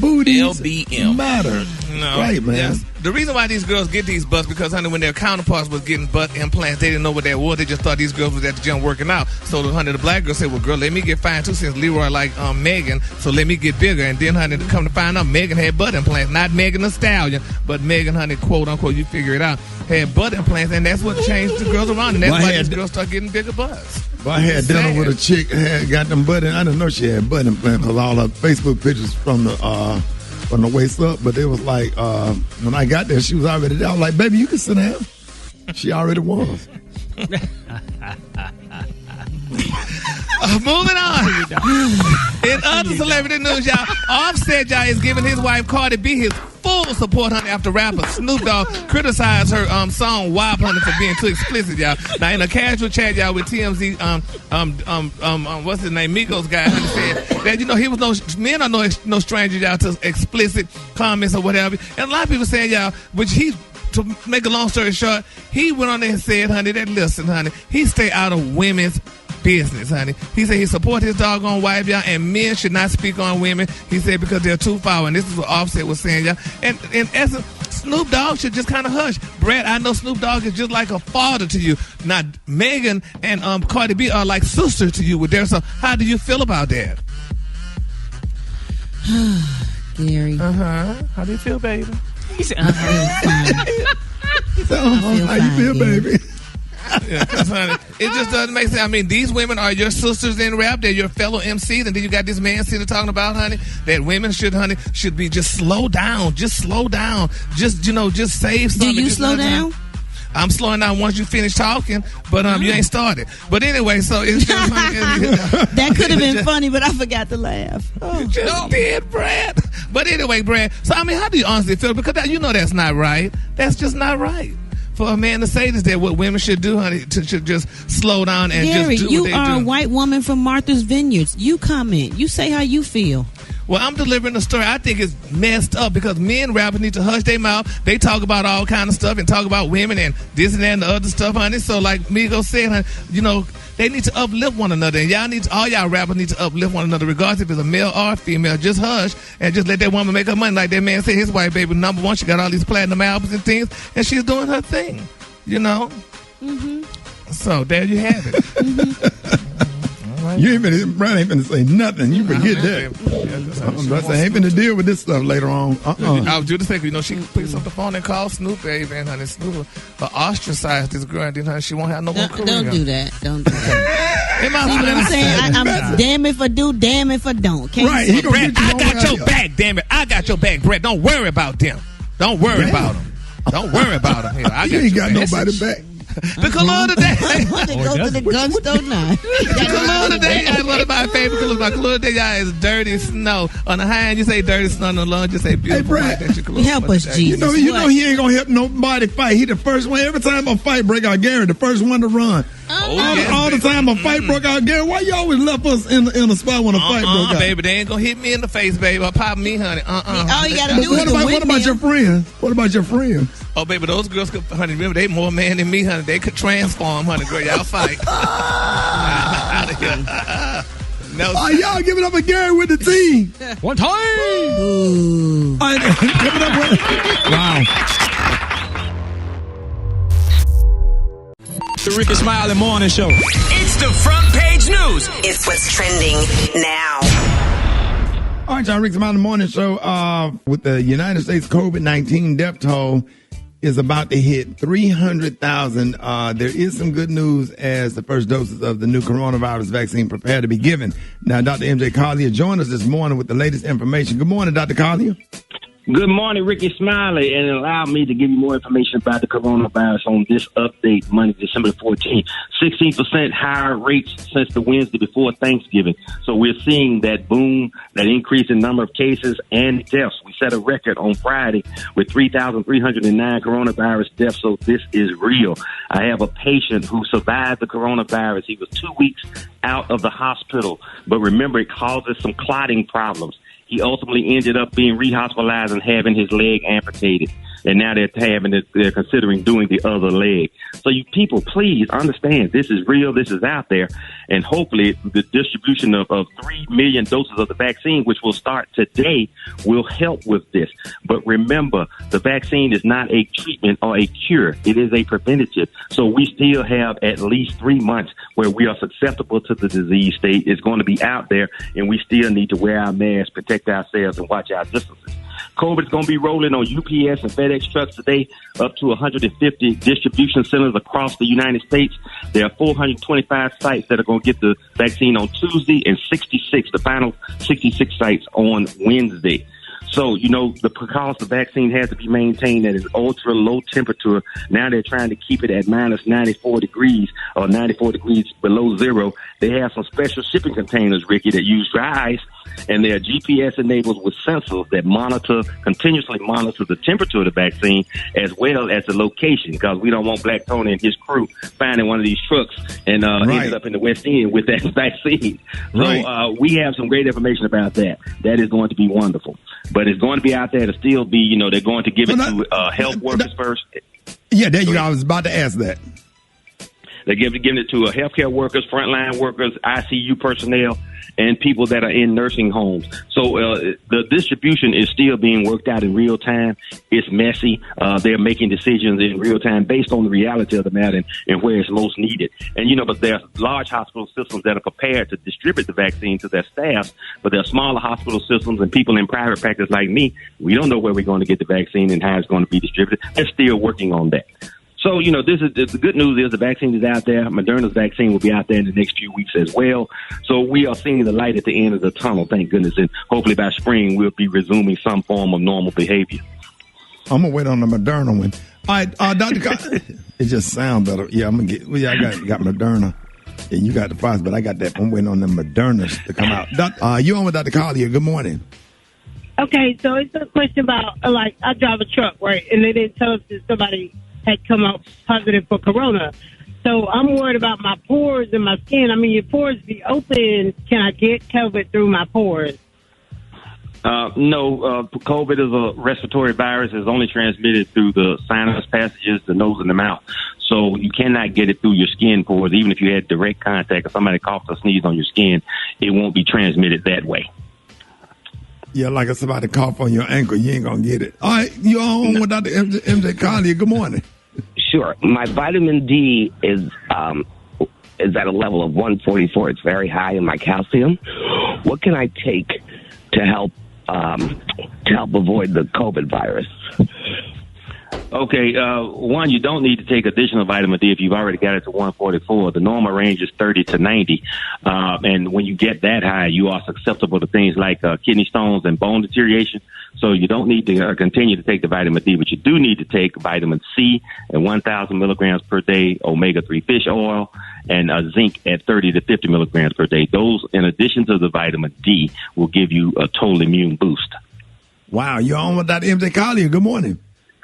booties LBM matter. No, right, man. Yes. The reason why these girls get these butts because, honey, when their counterparts was getting butt implants, they didn't know what that was. They just thought these girls was at the gym working out. So, honey, the black girl said, well, girl, let me get fine too since Leroy like Megan, so let me get bigger. And then, honey, to come to find out, Megan had butt implants. Not Megan the Stallion, but Megan, honey, quote, unquote, you figure it out, had butt implants. And that's what changed the girls around. And that's why these girls start getting bigger butts. Well, I had dinner with a chick, had got them butt, and I didn't know she had butt implants because all her Facebook pictures from the waist up, but it was like when I got there, she was already there. I was like, baby, you can sit down. She already was. Moving on. In other celebrity news, y'all, Offset, y'all, is giving his wife Cardi B his full support, honey, after rapper Snoop Dogg criticized her song WAP, honey, for being too explicit, y'all. Now, in a casual chat, y'all, with TMZ, what's his name, Migos guy, honey, said that, you know, he was men are no strangers, y'all, to explicit comments or whatever. And a lot of people saying, y'all, which he, to make a long story short, he went on there and said, honey, that listen, honey, he stay out of women's business, honey. He said he support his doggone wife, y'all, and men should not speak on women. He said because they're too foul, and this is what Offset was saying, y'all. And in essence, Snoop Dogg should just kind of hush. Brett, I know Snoop Dogg is just like a father to you. Now, Megan and Cardi B are like sisters to you with their son. How do you feel about that? Gary. How do you feel, baby? He said, fine. How you feel, baby? Yeah, honey, it just doesn't make sense. I mean, these women are your sisters in rap. They're your fellow MCs. And then you got this man sitting talking about, honey, that women should be just slow down. Just slow down. Just, you know, just save something. Do you slow down? I'm slowing down once you finish talking, but you ain't started. But anyway, so it's just that could have been funny, but I forgot to laugh. You just did, Brad. But anyway, Brad. So I mean, how do you honestly feel? Because you know that's not right. That's just not right. For a man to say this, that what women should do, honey, should just slow down and Gary, just do you what they are do. a white woman from Martha's Vineyards. You comment. You say how you feel. Well, I'm delivering a story. I think it's messed up because men rappers need to hush their mouth. They talk about all kind of stuff and talk about women and this and that and the other stuff, honey. So like Migo said, honey, you know, they need to uplift one another. And all y'all rappers need to uplift one another, regardless if it's a male or female. Just hush and just let that woman make her money. Like that man said, his wife, baby, number one, she got all these platinum albums and things, and she's doing her thing, you know? Mm-hmm. So there you have it. You ain't finna, Brad ain't finna say nothing. You forget that. I ain't finna deal with this stuff later on. I was just thinking, you know, she picks up the phone and calls Snoop, baby, and honey, Snoop ostracized this girl, and then honey, she won't have no more career. Don't do that. Don't do that. See what I'm saying? I'm damn if I do, damn if I don't. Can't Right, say- Brad, I got your back, damn it. I got your back, Brad. Don't worry about them. Don't worry about them. Don't worry about them. Here, I You ain't got nobody back. The cologne today. I want to go to the gun store now. The cologne today is one of my favorite colors. My cologne today, y'all, is dirty snow. On the high end, you say dirty snow. On the low end, you say beautiful. Hey, Brad, white. That's your cologne help for us, today. Jesus. You know he ain't gonna help nobody fight. He the first one. Every time a fight break out, Gary, the first one to run. All the time a fight broke out, Gary, why you always left us in a spot when a fight broke out? Baby, they ain't gonna hit me in the face, baby, or pop me, honey. All you gotta do is What about your friends? What about your friends? Oh, baby, those girls could, honey, remember, they more man than me, honey. They could transform, honey, girl. Y'all fight. Out of here. No, y'all giving up a Gary with the team. One time. Ooh. Give it up with Wow. The Rickey Smiley Morning Show. It's the front page news. It's what's trending now. All right, y'all, Rickey Smiley Morning Show. With the United States COVID-19 death toll is about to hit 300,000. There is some good news as the first doses of the new coronavirus vaccine prepare to be given. Now, Dr. M.J. Collier joined us this morning with the latest information. Good morning, Dr. Collier. Good morning, Rickey Smiley, and allow me to give you more information about the coronavirus on this update, Monday, December 14th. 16% higher rates since the Wednesday before Thanksgiving. So we're seeing that boom, that increase in number of cases and deaths. We set a record on Friday with 3,309 coronavirus deaths, so this is real. I have a patient who survived the coronavirus. He was 2 weeks out of the hospital, but remember, it causes some clotting problems. He ultimately ended up being rehospitalized and having his leg amputated. And now they're considering doing the other leg. So you people, please understand this is real. This is out there. And hopefully the distribution of 3 million doses of the vaccine, which will start today, will help with this. But remember, the vaccine is not a treatment or a cure. It is a preventative. So we still have at least 3 months where we are susceptible to the disease state. It's going to be out there, and we still need to wear our masks, protect ourselves, and watch our distances. COVID's going to be rolling on UPS and FedEx trucks today, up to 150 distribution centers across the United States. There are 425 sites that are going to get the vaccine on Tuesday, and the final 66 sites on Wednesday. So, you know, because the vaccine has to be maintained at an ultra low temperature, now they're trying to keep it at minus 94 degrees or 94 degrees below zero. They have some special shipping containers, Ricky, that use dry ice, and they're GPS enabled with sensors that continuously monitor the temperature of the vaccine as well as the location, because we don't want Black Tony and his crew finding one of these trucks and ended up in the West End with that vaccine. So we have some great information about that. That is going to be wonderful. But it's going to be out there to still be, you know, they're going to give it to health workers first. Yeah, there you go. I was about to ask that. They're giving it to healthcare workers, frontline workers, ICU personnel, and people that are in nursing homes. So the distribution is still being worked out in real time. It's messy. They're making decisions in real time based on the reality of the matter and where it's most needed. And, you know, but there are large hospital systems that are prepared to distribute the vaccine to their staff, but there are smaller hospital systems and people in private practice like me. We don't know where we're going to get the vaccine and how it's going to be distributed. They're still working on that. So, you know, the good news is the vaccine is out there. Moderna's vaccine will be out there in the next few weeks as well. So we are seeing the light at the end of the tunnel, thank goodness. And hopefully by spring, we'll be resuming some form of normal behavior. I'm going to wait on the Moderna one. All right, Dr. It just sounds better. Yeah, I'm gonna get. Well, yeah, I got Moderna. Yeah, you got the Pfizer, but I got that. I'm waiting on the Modernas to come out. You on with Dr. Collier? Good morning. Okay, so it's a question about, like, I drive a truck, right? And they didn't tell us that somebody had come out positive for corona. So I'm worried about my pores and my skin. I mean, your pores be open. Can I get COVID through my pores? No, COVID is a respiratory virus. It's only transmitted through the sinus passages, the nose and the mouth. So you cannot get it through your skin pores. Even if you had direct contact, if somebody coughed or sneezed on your skin, it won't be transmitted that way. Yeah, like if somebody cough on your ankle, you ain't gonna get it. All right, you on with Dr. MJ Collier. Good morning. Sure. My vitamin D is at a level of 144. It's very high in my calcium. What can I take to help avoid the COVID virus? Okay, one, you don't need to take additional vitamin D if you've already got it to 144. The normal range is 30 to 90. And when you get that high, you are susceptible to things like kidney stones and bone deterioration. So you don't need to continue to take the vitamin D, but you do need to take vitamin C at 1,000 milligrams per day, omega-3 fish oil, and zinc at 30 to 50 milligrams per day. Those, in addition to the vitamin D, will give you a total immune boost. Wow, you're on with Dr. MJ Collier. Good morning.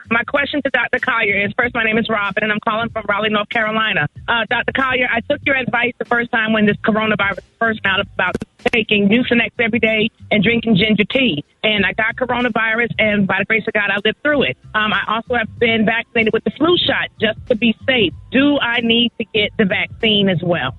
My question to Dr. Collier is, first, my name is Robin, and I'm calling from Raleigh, North Carolina. Dr. Collier, I took your advice the first time when this coronavirus first out about taking Mucinex every day and drinking ginger tea. And I got coronavirus, and by the grace of God, I lived through it. I also have been vaccinated with the flu shot just to be safe. Do I need to get the vaccine as well?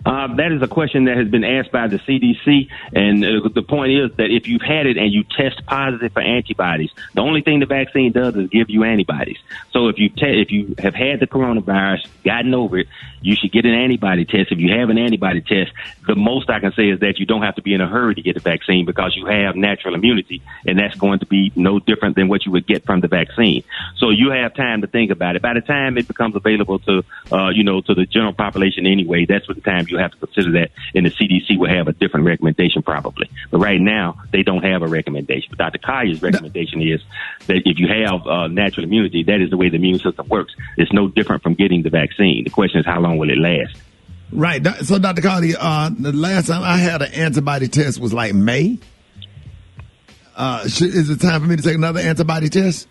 That is a question that has been asked by the CDC, and the point is that if you've had it and you test positive for antibodies, the only thing the vaccine does is give you antibodies. So if you have had the coronavirus, gotten over it, you should get an antibody test. If you have an antibody test, the most I can say is that you don't have to be in a hurry to get the vaccine because you have natural immunity, and that's going to be no different than what you would get from the vaccine. So you have time to think about it. By the time it becomes available to the general population anyway, that's what the time you have to consider that, and the CDC will have a different recommendation probably. But right now, they don't have a recommendation. But Dr. Collier's recommendation is that if you have natural immunity, that is the way the immune system works. It's no different from getting the vaccine. The question is, how long will it last? Right. So, Dr. Collier, the last time I had an antibody test was like May. Is it time for me to take another antibody test?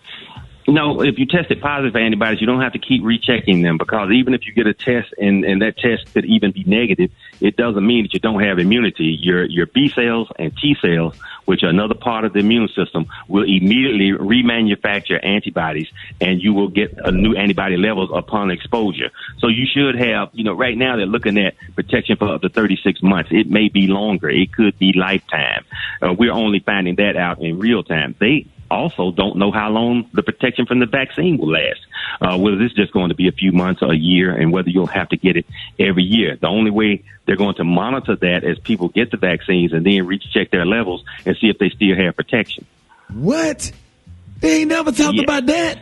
No, if you tested positive for antibodies, you don't have to keep rechecking them, because even if you get a test and that test could even be negative, it doesn't mean that you don't have immunity. Your B cells and T cells, which are another part of the immune system, will immediately remanufacture antibodies, and you will get a new antibody levels upon exposure. So you should have, right now they're looking at protection for up to 36 months. It may be longer. It could be lifetime. We're only finding that out in real time. They also don't know how long the protection from the vaccine will last, whether this is just going to be a few months or a year, and whether you'll have to get it every year. The only way they're going to monitor that is people get the vaccines and then recheck their levels and see if they still have protection. What? They ain't never talked about that.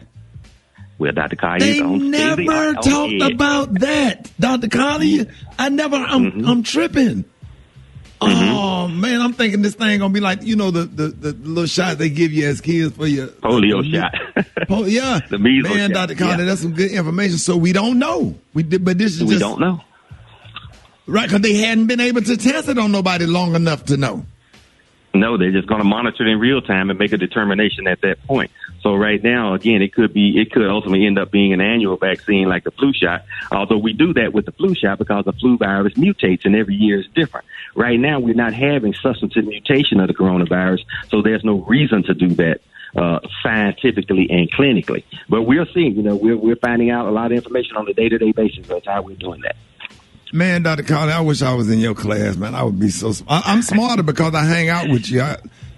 Well, Dr. Collier, they never talked about that, Dr. Collier. I'm tripping. Oh man, I'm thinking this thing gonna be like, the little shot they give you as kids for your polio shot. Yeah, the measles man, shot. Dr. Collier, that's some good information. So we don't know. We don't know, right? Because they hadn't been able to test it on nobody long enough to know. No, they're just going to monitor it in real time and make a determination at that point. So right now, again, it could ultimately end up being an annual vaccine like the flu shot, although we do that with the flu shot because the flu virus mutates and every year is different. Right now, we're not having substantive mutation of the coronavirus, so there's no reason to do that scientifically and clinically. But we're seeing, we're finding out a lot of information on a day-to-day basis. That's how we're doing that. Man, Dr. Collier, I wish I was in your class, man. I would be so I'm smarter because I hang out with you.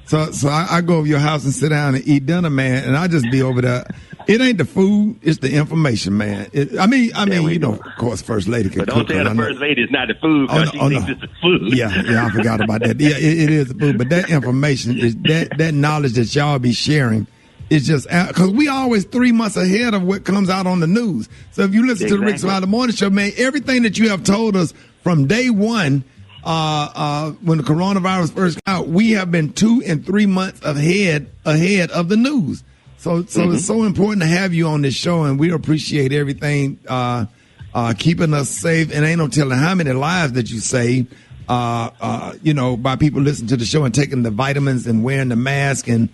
So I go over your house and sit down and eat dinner, man, and I just be over there. It ain't the food, it's the information, man. Of course, First Lady can cook. But don't cook. tell the First Lady it's not the food because she thinks it's the food. Yeah, I forgot about that. Yeah, it is the food, but that information is that knowledge that y'all be sharing. It's just because we always 3 months ahead of what comes out on the news. So if you listen to the Rickey Smiley Morning Show, man, everything that you have told us from day one, when the coronavirus first came out, we have been 2 and 3 months ahead of the news. So it's so important to have you on this show, and we appreciate everything, keeping us safe. And ain't no telling how many lives that you save, by people listening to the show and taking the vitamins and wearing the mask and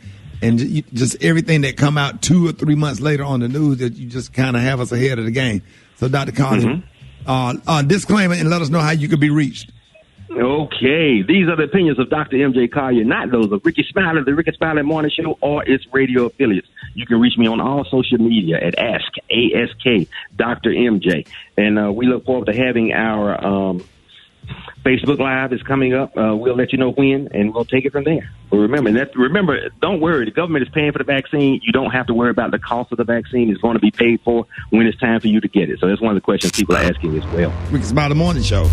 just everything that come out 2 or 3 months later on the news, that you just kind of have us ahead of the game. So, Dr. Collier, disclaimer, and let us know how you could be reached. Okay, these are the opinions of Dr. M.J. Collier, not those of Rickey Smiley, the Rickey Smiley Morning Show, or its radio affiliates. You can reach me on all social media at ASK Dr. MJ. And we look forward to having our Facebook Live is coming up. We'll let you know when, and we'll take it from there. But remember, don't worry. The government is paying for the vaccine. You don't have to worry about the cost of the vaccine. It's going to be paid for when it's time for you to get it. So that's one of the questions people are asking as well. Rickey Smiley Morning Show.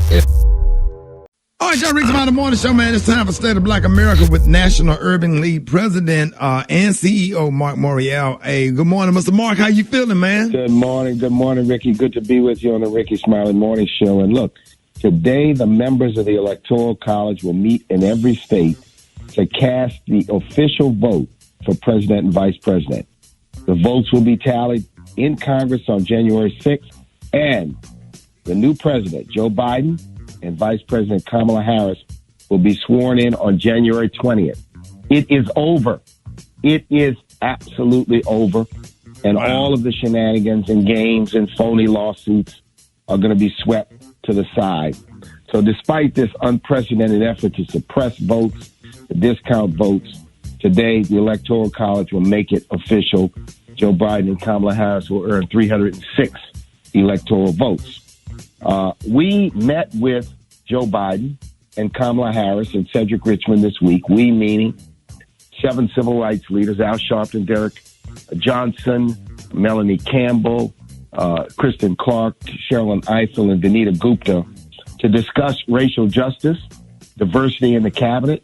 All right, y'all, Rickey Smiley Morning Show, man. It's time for State of Black America with National Urban League President and CEO Mark Morial. Hey, good morning, Mr. Mark. How you feeling, man? Good morning, Ricky. Good to be with you on the Rickey Smiley Morning Show. And look, today the members of the Electoral College will meet in every state to cast the official vote for president and vice president. The votes will be tallied in Congress on January 6th, and the new president, Joe Biden, and Vice President Kamala Harris will be sworn in on January 20th. It is over. It is absolutely over. And all of the shenanigans and games and phony lawsuits are going to be swept to the side. So despite this unprecedented effort to suppress votes, to discount votes, today the Electoral College will make it official. Joe Biden and Kamala Harris will earn 306 electoral votes. We met with Joe Biden and Kamala Harris and Cedric Richmond this week. We meaning 7 civil rights leaders, Al Sharpton, Derek Johnson, Melanie Campbell, Kristen Clark, Sherilyn Ifill, and Vanita Gupta, to discuss racial justice, diversity in the cabinet,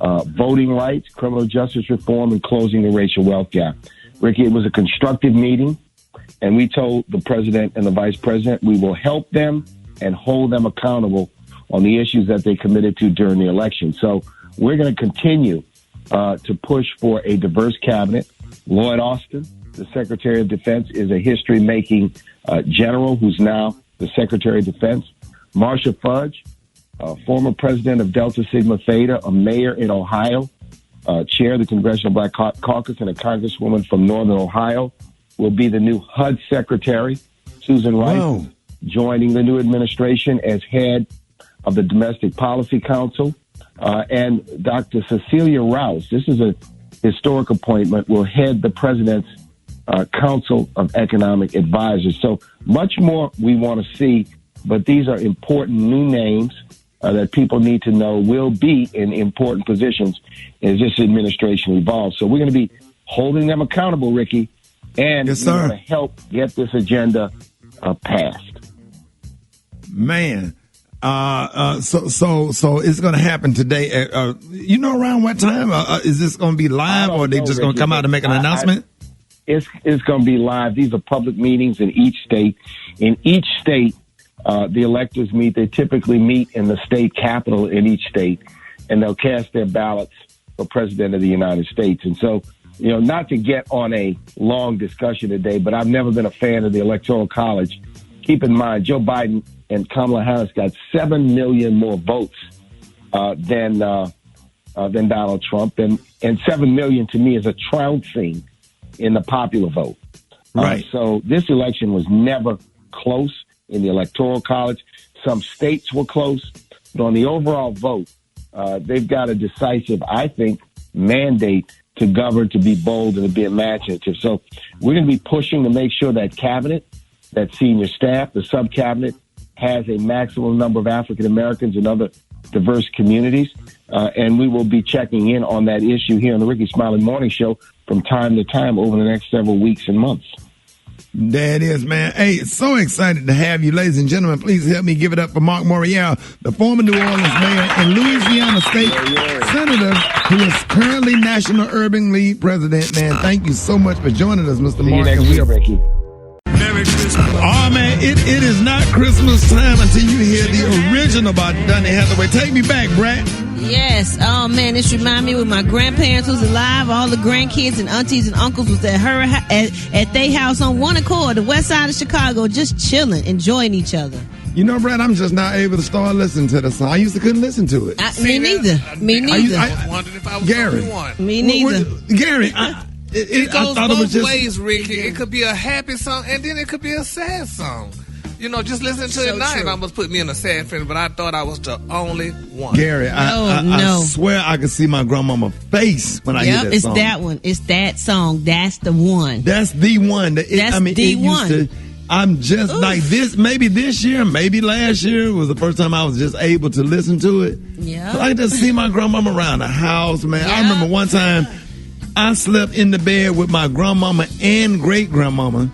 voting rights, criminal justice reform, and closing the racial wealth gap. Ricky, it was a constructive meeting. And we told the president and the vice president we will help them and hold them accountable on the issues that they committed to during the election. So we're going to continue to push for a diverse cabinet. Lloyd Austin, the Secretary of Defense, is a history-making general who's now the Secretary of Defense. Marsha Fudge, former president of Delta Sigma Theta, a mayor in Ohio, chair of the Congressional Black Caucus, and a congresswoman from Northern Ohio, will be the new HUD secretary. Susan Rice joining the new administration as head of the Domestic Policy Council. And Dr. Cecilia Rouse, this is a historic appointment, will head the president's Council of Economic Advisors. So much more we want to see, but these are important new names that people need to know will be in important positions as this administration evolves. So we're going to be holding them accountable, Ricky, and we're going to help get this agenda passed. Man, so it's going to happen today. Around what time? Is this going to be live, or are they just going to come out and make an announcement? It's going to be live. These are public meetings in each state. In each state, the electors meet. They typically meet in the state capitol in each state, and they'll cast their ballots for president of the United States. And so, not to get on a long discussion today, but I've never been a fan of the Electoral College. Keep in mind, Joe Biden and Kamala Harris got 7 million more votes than Donald Trump, and 7 million to me is a trouncing in the popular vote. Right. So this election was never close in the Electoral College. Some states were close, but on the overall vote, they've got a decisive, I think, mandate to govern, to be bold, and to be imaginative. So we're going to be pushing to make sure that cabinet, that senior staff, the sub-cabinet, has a maximum number of African Americans and other diverse communities. And we will be checking in on that issue here on the Rickey Smiley Morning Show from time to time over the next several weeks and months. There it is, man. Hey, so excited to have you, ladies and gentlemen. Please help me give it up for Mark Morial, the former New Orleans mayor and Louisiana State Senator, who is currently National Urban League President. Man, thank you so much for joining us, Mr. Mark. Ricky. Merry Christmas. Oh, man, it is not Christmas time until you hear the original by Donny Hathaway. Take me back, Brad. Yes. Oh man, this remind me when my grandparents was alive. All the grandkids and aunties and uncles was at their house on one accord, the west side of Chicago, just chilling, enjoying each other. You know, Brad, I'm just not able to start listening to the song. I used to couldn't listen to it. Me neither. Me neither. I was wondering if I was Gary. the only one. Me neither. Gary, it goes I thought both it was just ways, Ricky. It could be a happy song, and then it could be a sad song. You know, just listening to it now, it almost put me in a sad feeling, but I thought I was the only one. Gary, I swear I could see my grandmama's face when I hear that it's song. that one. It's that song. That's the one. That's the one. I'm just like this. Maybe this year, maybe last year was the first time I was just able to listen to it. Yeah. But I just see my grandmama around the house, man. I remember one time I slept in the bed with my grandmama and great grandmama.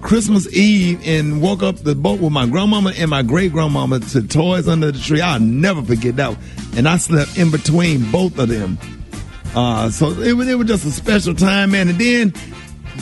Christmas Eve, and woke up both with my grandmama and my great grandmama to Toys Under the Tree. I'll never forget that. And I slept in between both of them. So it was just a special time, man. And then,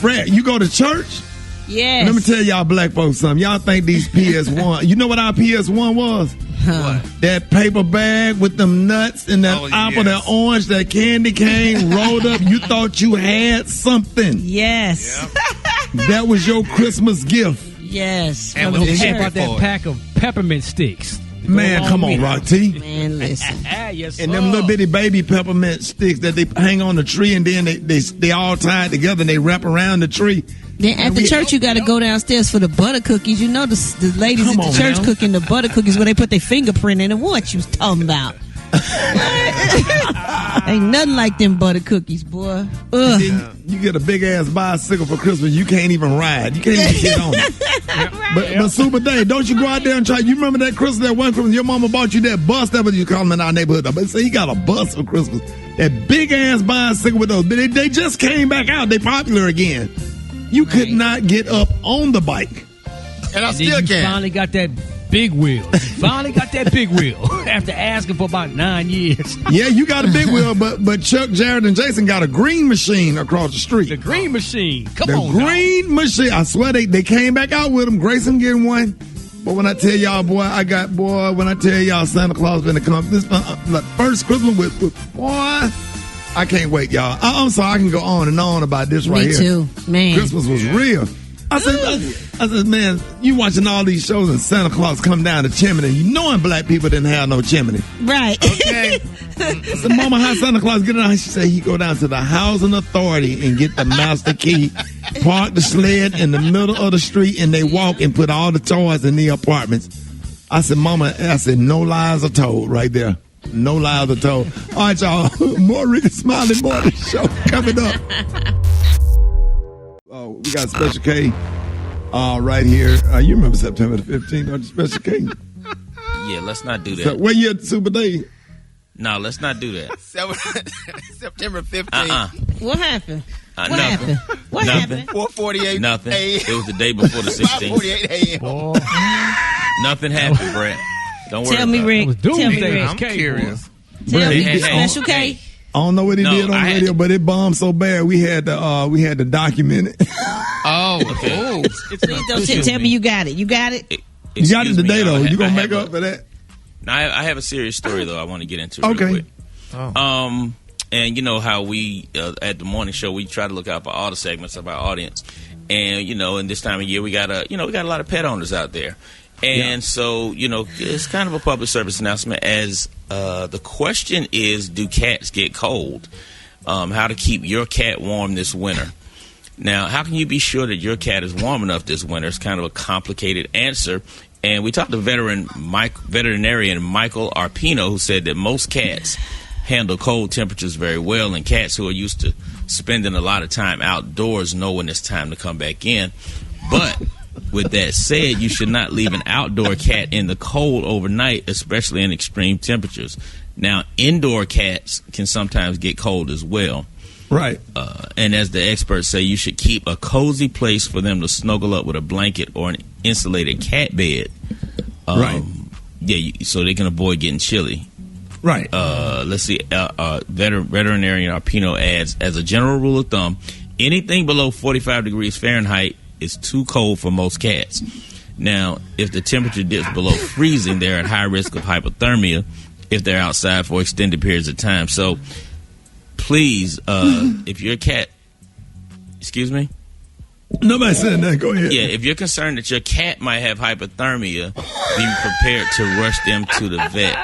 Brad, you go to church? Yes. Let me tell y'all black folks something. Y'all think these PS1, you know what our PS1 was? What? That paper bag with them nuts and that apple, that orange, that candy cane rolled up. You thought you had something. Yes. Yep. That was your Christmas gift. Yes. And From don't the care about church. that pack of peppermint sticks. Man, come on, Rock T. Man, listen. Yes, And them little bitty baby peppermint sticks that they hang on the tree, and then they all tied together and they wrap around the tree. Then at the church, you got to go downstairs for the butter cookies. You know the ladies at the church cooking the butter cookies where they put their fingerprint in it. What you was talking about? Ain't nothing like them butter cookies, boy. Ugh. You get a big ass bicycle for Christmas, you can't even ride. You can't even get on it. But Super Dave, don't you go out there and try. You remember that Christmas, that one Christmas, your mama bought you that bus, that was you call them in our neighborhood. But say he got a bus for Christmas. That big ass bicycle with those. They just came back out. They popular again. You could not get up on the bike. And I And still then you can't. finally got that big wheel. Finally got that big wheel after asking for about 9 years. Yeah, you got a big wheel, but Chuck, Jared, and Jason got a green machine across the street. The green machine. Come the on, green machine. I swear they came back out with them. Grayson getting one. But when I tell y'all, when I tell y'all Santa Claus finna come, this first Christmas with boy, I can't wait, y'all. I'm sorry, I can go on and on about this right here. Me too, man. Christmas was real. I said, man, you watching all these shows and Santa Claus come down the chimney. You knowing black people didn't have no chimney. Right. Okay. I said, Mama, how Santa Claus get it down? She said he go down to the housing authority and get the master key, park the sled in the middle of the street, and they walk and put all the toys in the apartments. I said, Mama, no lies are told right there. No lies are told. All right, y'all. More Rickey Smiley Morning Show coming up. Oh, we got Special K right here. You remember September the 15th, don't you, Special K? Yeah, let's not do that. So, where you at Super Day? No, let's not do that. September 15th. What happened? What nothing. happened? What happened? 4:48 Nothing. a.m. It was the day before the 16th. 5:48 a.m. Nothing happened, Brett. Don't worry Tell me, about Rick. it. Tell me, Rick. I'm curious. Tell me, Hey, Special K. I don't know what he No, did on the I had radio, to- but it bombed so bad we had to document it. Oh, Okay. Please don't tell me you got it. You got it? You got it Excuse me, today, though. I You gonna have make a- up for that? Now, I have a serious story, though, I want to get into real Okay. quick. And you know how we, at the morning show, we try to look out for all the segments of our audience. And, in this time of year, we got a lot of pet owners out there. And so, it's kind of a public service announcement as the question is, do cats get cold? How to keep your cat warm this winter. Now, how can you be sure that your cat is warm enough this winter? It's kind of a complicated answer. And we talked to veterinarian Michael Arpino, who said that most cats handle cold temperatures very well, and cats who are used to spending a lot of time outdoors know when it's time to come back in. But with that said, you should not leave an outdoor cat in the cold overnight, especially in extreme temperatures. Now, indoor cats can sometimes get cold as well. Right. And as the experts say, you should keep a cozy place for them to snuggle up with a blanket or an insulated cat bed. Right. Yeah, so they can avoid getting chilly. Right. Let's see. Veterinarian Arpino adds, as a general rule of thumb, anything below 45 degrees Fahrenheit is too cold for most cats. Now, if the temperature dips below freezing, they're at high risk of hypothermia, if they're outside for extended periods of time. So please, if your cat, excuse me? Nobody said that. Go ahead. Yeah, if you're concerned that your cat might have hypothermia, be prepared to rush them to the vet.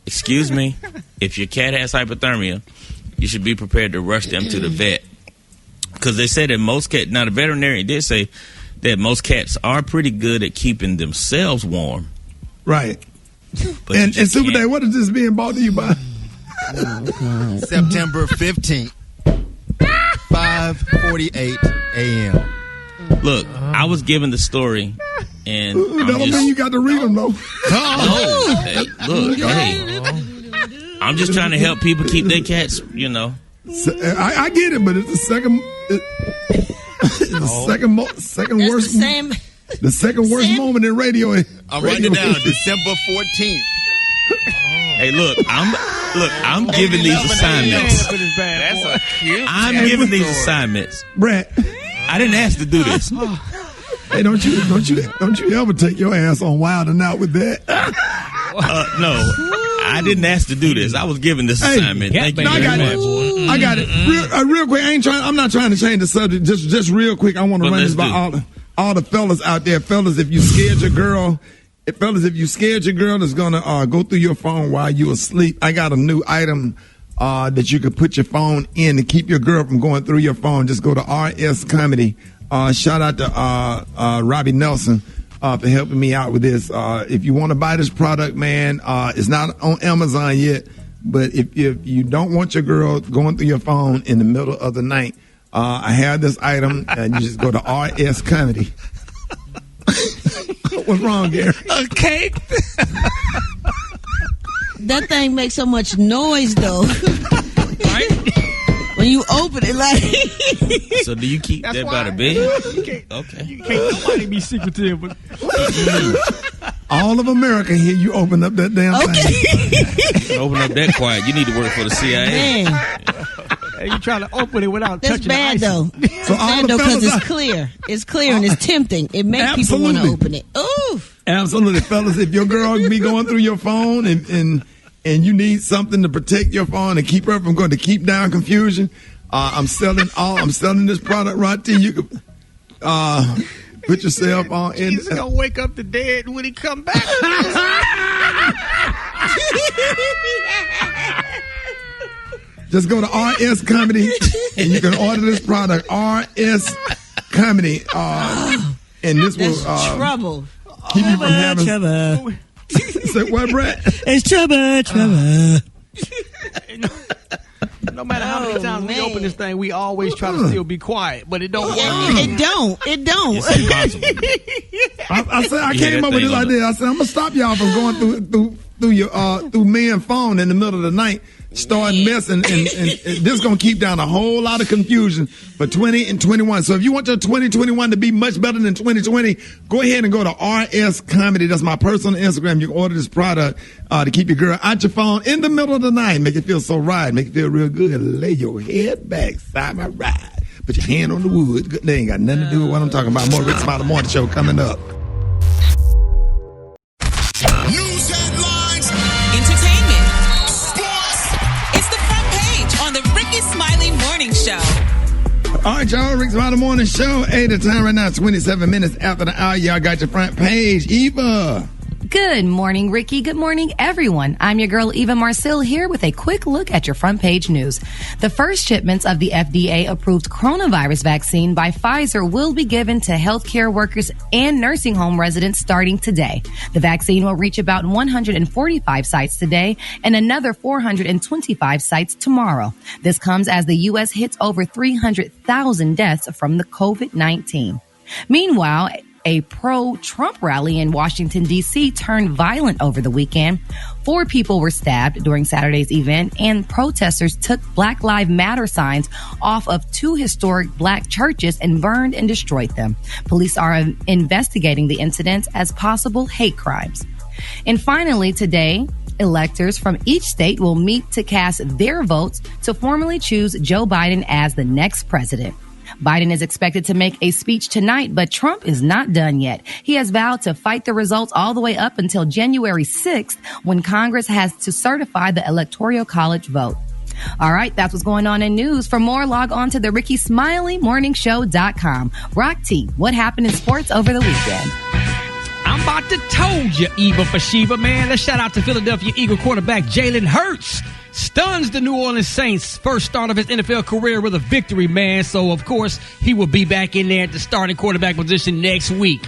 Excuse me? If your cat has hypothermia, you should be prepared to rush them to the vet. Because they said that most cats, now the veterinarian did say that most cats are pretty good at keeping themselves warm. Right. And Super Day, what is this being brought to you by? September 15th, 5:48 a.m. Look, I was given the story, and that don't mean you got to read them, though. No. Hey, look, hey. I'm just trying to help people keep their cats, you know. I get it, but it's the second... second worst... The second worst moment in radio. I'm writing it down. December 14th. Hey, look, I'm giving these assignments. That's a cute. I'm giving these assignments. Brett, I didn't ask to do this. Hey, don't you ever take your ass on Wild and Out with that? No. I didn't ask to do this. I was given this assignment. Thank you very much. I got it. Real quick. I'm not trying to change the subject. Just real quick. I want to run this by all the fellas out there. Fellas, if you scared your girl, that's gonna go through your phone while you asleep, I got a new item that you could put your phone in to keep your girl from going through your phone. Just go to RS Comedy. Shout out to Robbie Nelson for helping me out with this. If you want to buy this product, man, it's not on Amazon yet, but if you don't want your girl going through your phone in the middle of the night, I have this item, and you just go to RS Comedy. What's wrong, Gary? A cake. That thing makes so much noise, though. Right? When you open it, like. So do you keep that by the bed? Okay. You can't nobody be secretive, but all of America here, you open up that damn thing. Open up that quiet. You need to work for the CIA. Man. You trying to open it without That's touching bad, the though. So Bad, though, because it's clear. It's clear and it's tempting. It makes people want to open it. Ooh. Absolutely, fellas. If your girl be going through your phone and you need something to protect your phone and keep her from going to keep down confusion, I'm selling this product right to you. You can put yourself on. He's gonna wake up the dead when he come back. Just go to RS Comedy and you can order this product. RS Comedy, and this will trouble. Keep you from having trouble. Say what, Brett? It's trouble. No matter how many times we open this thing, we always try to still be quiet, but it don't work. It don't. It's impossible. I said I came up with this idea. I said I'm gonna stop y'all from going through men phone in the middle of the night, starting messing, and this is gonna keep down a whole lot of confusion for 20 and 21. So if you want your 2021 to be much better than 2020, go ahead and go to RS Comedy. That's my personal Instagram. You can order this product to keep your girl out your phone in the middle of the night, make it feel so right, make it feel real good. Lay your head back, side by ride, put your hand on the wood. They ain't got nothing to do with what I'm talking about. More Rickey Smiley Morning Show coming up. News headlines, entertainment, sports. It's the front page on the Rickey Smiley Morning Show. All right, y'all. Rickey Smiley Morning Show. Hey, the time right now, 27 minutes after the hour. Y'all got your front page. Eva. Good morning, Ricky. Good morning, everyone. I'm your girl, Eva Marcille, here with a quick look at your front page news. The first shipments of the FDA-approved coronavirus vaccine by Pfizer will be given to healthcare workers and nursing home residents starting today. The vaccine will reach about 145 sites today and another 425 sites tomorrow. This comes as the U.S. hits over 300,000 deaths from the COVID-19. Meanwhile, a pro-Trump rally in Washington, D.C. turned violent over the weekend. 4 people were stabbed during Saturday's event, and protesters took Black Lives Matter signs off of 2 historic black churches and burned and destroyed them. Police are investigating the incidents as possible hate crimes. And finally, today, electors from each state will meet to cast their votes to formally choose Joe Biden as the next president. Biden is expected to make a speech tonight, but Trump is not done yet. He has vowed to fight the results all the way up until January 6th, when Congress has to certify the Electoral College vote. All right, that's what's going on in news. For more, log on to the Rickey Smiley morningshow.com. Rock T, what happened in sports over the weekend? I'm about to told you, Eva for Sheba, man. Let's shout out to Philadelphia Eagle quarterback Jalen Hurts. Stuns the New Orleans Saints. First start of his NFL career with a victory, man. So, of course, he will be back in there at the starting quarterback position next week.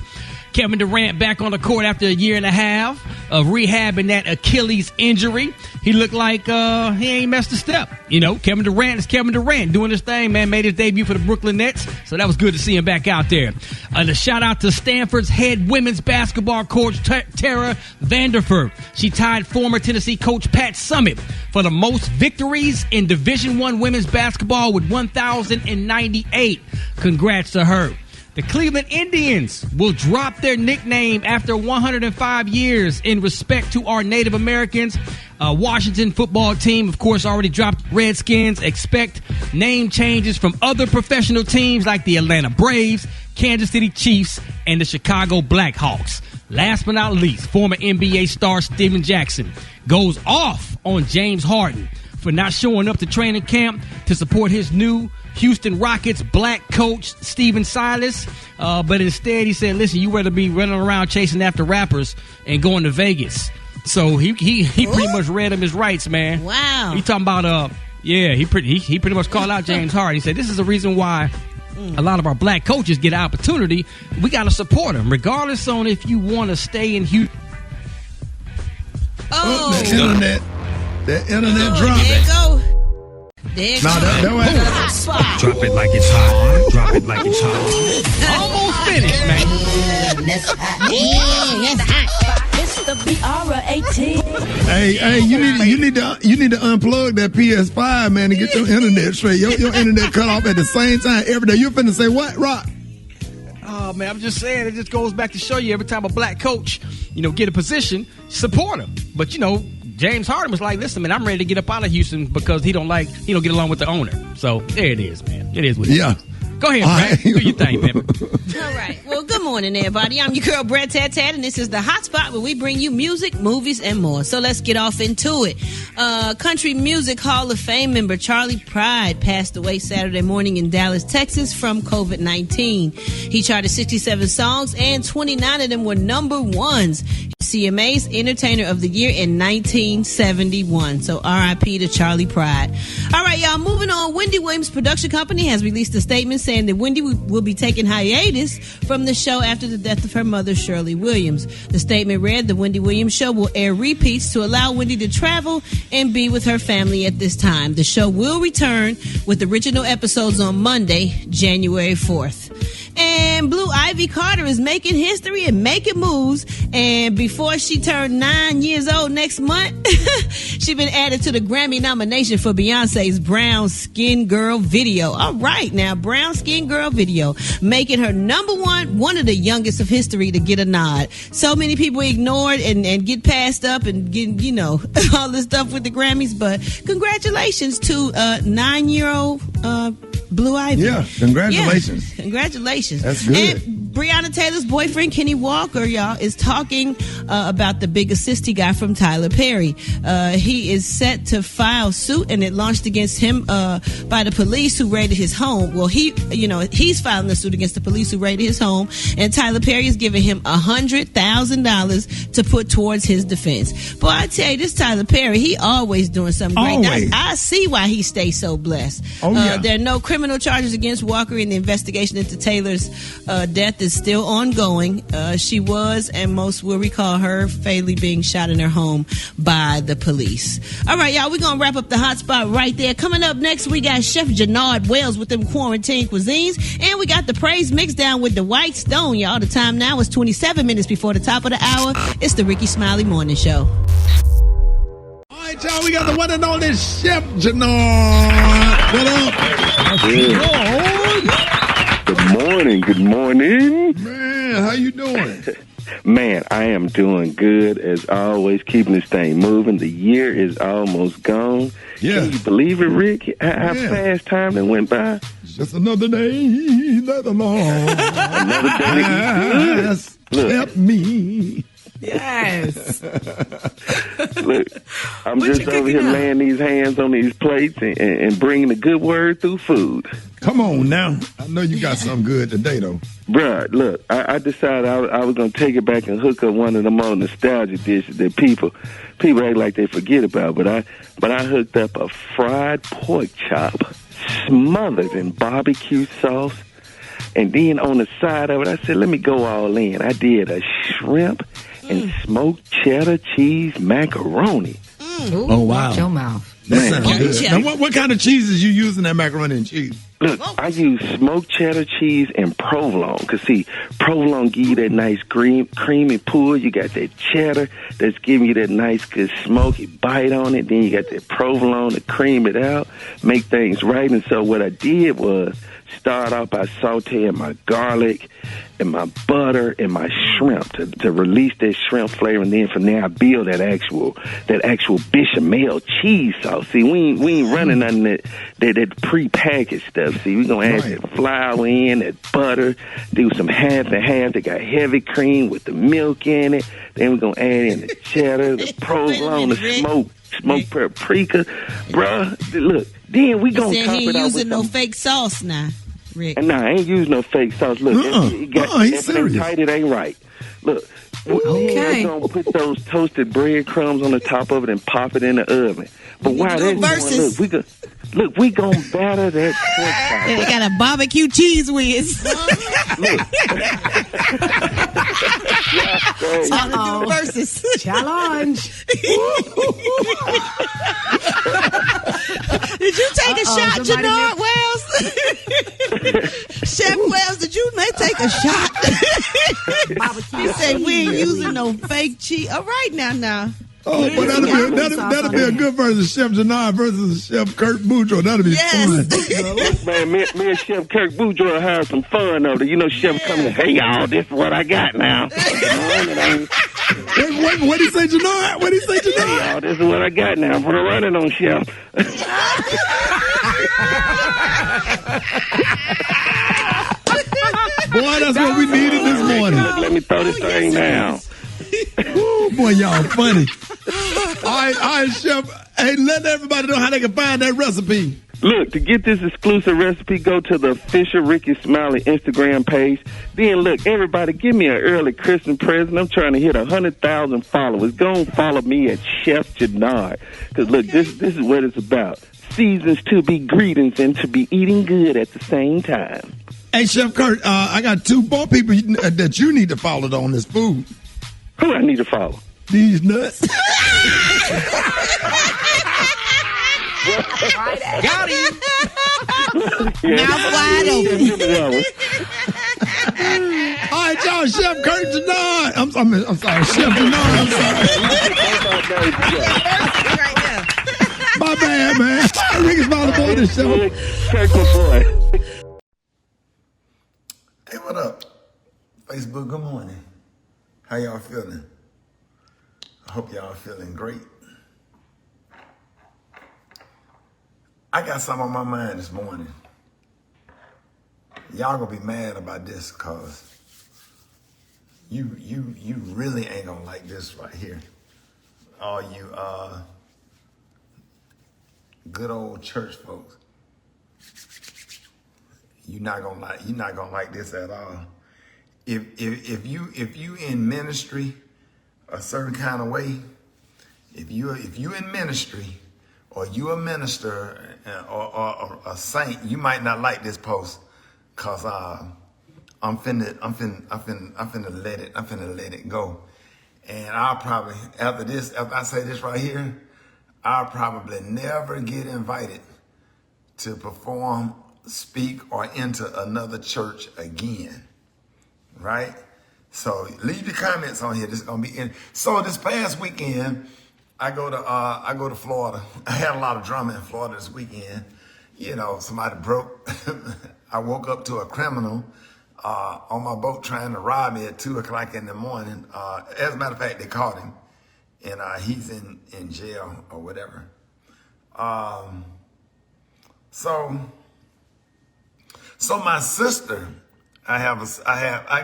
Kevin Durant back on the court after a year and a half of rehabbing that Achilles injury. He looked like he ain't messed a step. You know, Kevin Durant is Kevin Durant doing his thing, man. Made his debut for the Brooklyn Nets, so that was good to see him back out there. And a shout out to Stanford's head women's basketball coach, Tara Vanderford. She tied former Tennessee coach Pat Summitt for the most victories in Division I women's basketball with 1,098. Congrats to her. The Cleveland Indians will drop their nickname after 105 years in respect to our Native Americans. Washington football team, of course, already dropped Redskins. Expect name changes from other professional teams like the Atlanta Braves, Kansas City Chiefs, and the Chicago Blackhawks. Last but not least, former NBA star Steven Jackson goes off on James Harden for not showing up to training camp to support his new Houston Rockets black coach, Stephen Silas. But instead, he said, listen, you rather be running around chasing after rappers and going to Vegas. So he pretty much read him his rights, man. Wow. He talking about, he pretty much called out James Harden. He said, this is the reason why a lot of our black coaches get an opportunity. We got to support them, regardless on if you want to stay in Houston. Oh. That internet drop. There you go. There you go. Drop it like it's hot. Drop it like it's hot. Almost finished, man. That's hot. It's the BR18. Hey, you need to unplug that PS5, man, and get your internet straight. Your internet cut off at the same time every day. You're finna say what, Rock? Oh, man, I'm just saying, it just goes back to show you every time a black coach, get a position, support him. But, James Harden was like, listen, man, I'm ready to get up out of Houston because he don't get along with the owner. So there it is, man. It is what it is. Go ahead, Brad. Do your thing, baby. All right. Well, good morning, everybody. I'm your girl, Brad Tat, and this is the Hot Spot where we bring you music, movies, and more. So let's get off into it. Country Music Hall of Fame member Charlie Pride passed away Saturday morning in Dallas, Texas from COVID-19. He charted 67 songs, and 29 of them were number ones. CMA's Entertainer of the Year in 1971. So R.I.P. to Charlie Pride. All right, y'all, moving on. Wendy Williams Production Company has released a statement saying that Wendy will be taking hiatus from the show after the death of her mother, Shirley Williams. The statement read, the Wendy Williams Show will air repeats to allow Wendy to travel and be with her family at this time. The show will return with original episodes on Monday, January 4th. And Blue Ivy Carter is making history and making moves. And before she turned 9 years old next month, she's been added to the Grammy nomination for Beyonce's Brown Skin Girl video. All right, now, Brown Skin Girl video, making her number one of the youngest of history to get a nod. So many people ignored and get passed up and get, all this stuff with the Grammys. But congratulations to 9-year-old Blue Ivy. Yeah, congratulations. Yeah, congratulations. That's good. And Breonna Taylor's boyfriend, Kenny Walker, y'all, is talking about the big assist he got from Tyler Perry. He is set to file suit, and it launched against him by the police who raided his home. Well, he's filing the suit against the police who raided his home, and Tyler Perry is giving him $100,000 to put towards his defense. Boy, I tell you, this Tyler Perry, he always doing something great. I see why he stays so blessed. There are no criminal charges against Walker, and the investigation into Taylor's death is still ongoing. She was, and most will recall her, fatally being shot in her home by the police. All right, y'all, we're going to wrap up the hot spot right there. Coming up next, we got Chef Jannard Wells with them quarantine cuisines, and we got the praise mix down with the White Stone, y'all. The time now is 27 minutes before the top of the hour. It's the Rickey Smiley Morning Show. All right, y'all, we got the one and only Chef Jannard. What up? Good morning. Man, how you doing? Man, I am doing good as always, keeping this thing moving. The year is almost gone. Yeah. Can you believe it, Rick? How fast time that went by? just another day that the Lord has kept me. Yes. Look, I'm just over here laying these hands on these plates and bringing the good word through food. Come on now. I know you got something good today, though. Bruh, look, I decided I was going to take it back and hook up one of the more nostalgic dishes that people act like they forget about. But I hooked up a fried pork chop smothered in barbecue sauce. And then on the side of it, I said, let me go all in. I did a shrimp and smoked cheddar cheese macaroni. Ooh, oh, wow. Watch your mouth. That sounds good. Now, what kind of cheese is you using that macaroni and cheese? Look, I use smoked cheddar cheese and provolone. Because, see, provolone give you that nice creamy pull. You got that cheddar that's giving you that nice, good smoky bite on it. Then you got that provolone to cream it out, make things right. And so what I did was start off by sauteing my garlic and my butter and my shrimp to release that shrimp flavor. And then from there, I build that actual bechamel cheese sauce. See, we ain't running none of that pre-packaged stuff. See, we gonna add that flour in, that butter, do some half and half. They got heavy cream with the milk in it. Then we're gonna add in the cheddar, the provolone, the smoked paprika. Bruh, look, then we gonna top he it ain't out with using no some fake sauce now, Rick. Nah, I ain't using no fake sauce. Look, it got he's serious. tight, it ain't right. Look, we're going to put those toasted breadcrumbs on the top of it and pop it in the oven. But while that's going, look, we going to batter that pork chop. They got a barbecue cheese whiz. Time to do versus. Challenge. Did you take a shot, Jannard Wells? Chef Wells, did you take a shot? He said we ain't using no fake cheese. All right, now. Oh, but that'll be a good versus Chef Jannard versus Chef Kirk Boudreaux. That'll be fun. Man, me and Chef Kirk Boudreaux had some fun over there. You know, Chef coming, hey, y'all, this is what I got now. What did he say, Jannard? What did he say, Jannard? Hey, y'all, this is what I got now. Put a running on, Chef. Boy, that's what we needed this morning. Let me throw this thing down. Ooh, boy, y'all funny. All right, Chef. Hey, let everybody know how they can find that recipe. Look, to get this exclusive recipe, go to the official Rickey Smiley Instagram page. Then, look, everybody, give me an early Christmas present. I'm trying to hit 100,000 followers. Go and follow me at Chef Jannard. Because, look, this is what it's about. Seasons to be greetings and to be eating good at the same time. Hey, Chef Kurt, I got two more people that you need to follow on this food. Who I need to follow? These nuts. Got him. Mouth wide open. All right, y'all, Chef Kurt Jannard. I'm sorry, Chef Jannard. I'm sorry. My bad, man. Rickey Smiley Morning Show. Kirk, boy. Hey, what up? Facebook, good morning. How y'all feeling? I hope y'all feeling great. I got something on my mind this morning. Y'all gonna be mad about this because you really ain't gonna like this right here. All you good old church folks. You're not gonna like this at all. If you in ministry a certain kind of way, if you in ministry or you a minister or a saint, you might not like this post, cause I'm finna let it go. And I'll probably after I say this right here, I'll probably never get invited to perform, speak, or enter another church again. Right? So leave your comments on here. This is gonna be in. So this past weekend, I go to Florida. I had a lot of drama in Florida this weekend. You know, somebody broke. I woke up to a criminal on my boat trying to rob me at 2:00 in the morning. As a matter of fact, they caught him, and he's in jail or whatever. So So my sister, I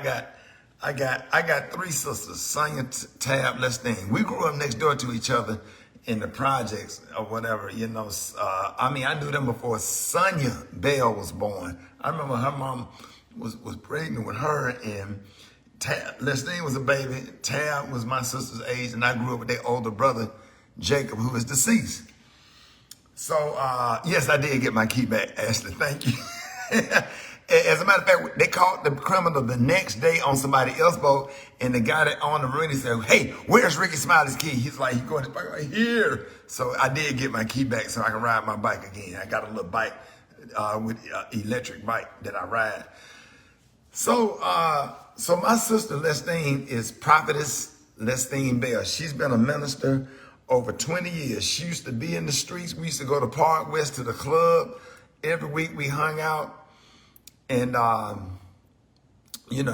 got 3 sisters, Sonia, Tab, Lestine. We grew up next door to each other in the projects or whatever, you know. I knew them before Sonia Bell was born. I remember her mom was pregnant with her, and Lestine was a baby. Tab was my sister's age, and I grew up with their older brother, Jacob, who is deceased. So, yes, I did get my key back, Ashley. Thank you. As a matter of fact, they caught the criminal the next day on somebody else's boat, and the guy that owned the marina said, "Hey, where's Rickey Smiley's key?" He's like, "He's going to bike right here." So I did get my key back so I can ride my bike again. I got a little bike with electric bike that I ride. So my sister Lestine is Prophetess Lestine Bell. She's been a minister over 20 years. She used to be in the streets. We used to go to Park West to the club. Every week we hung out. And,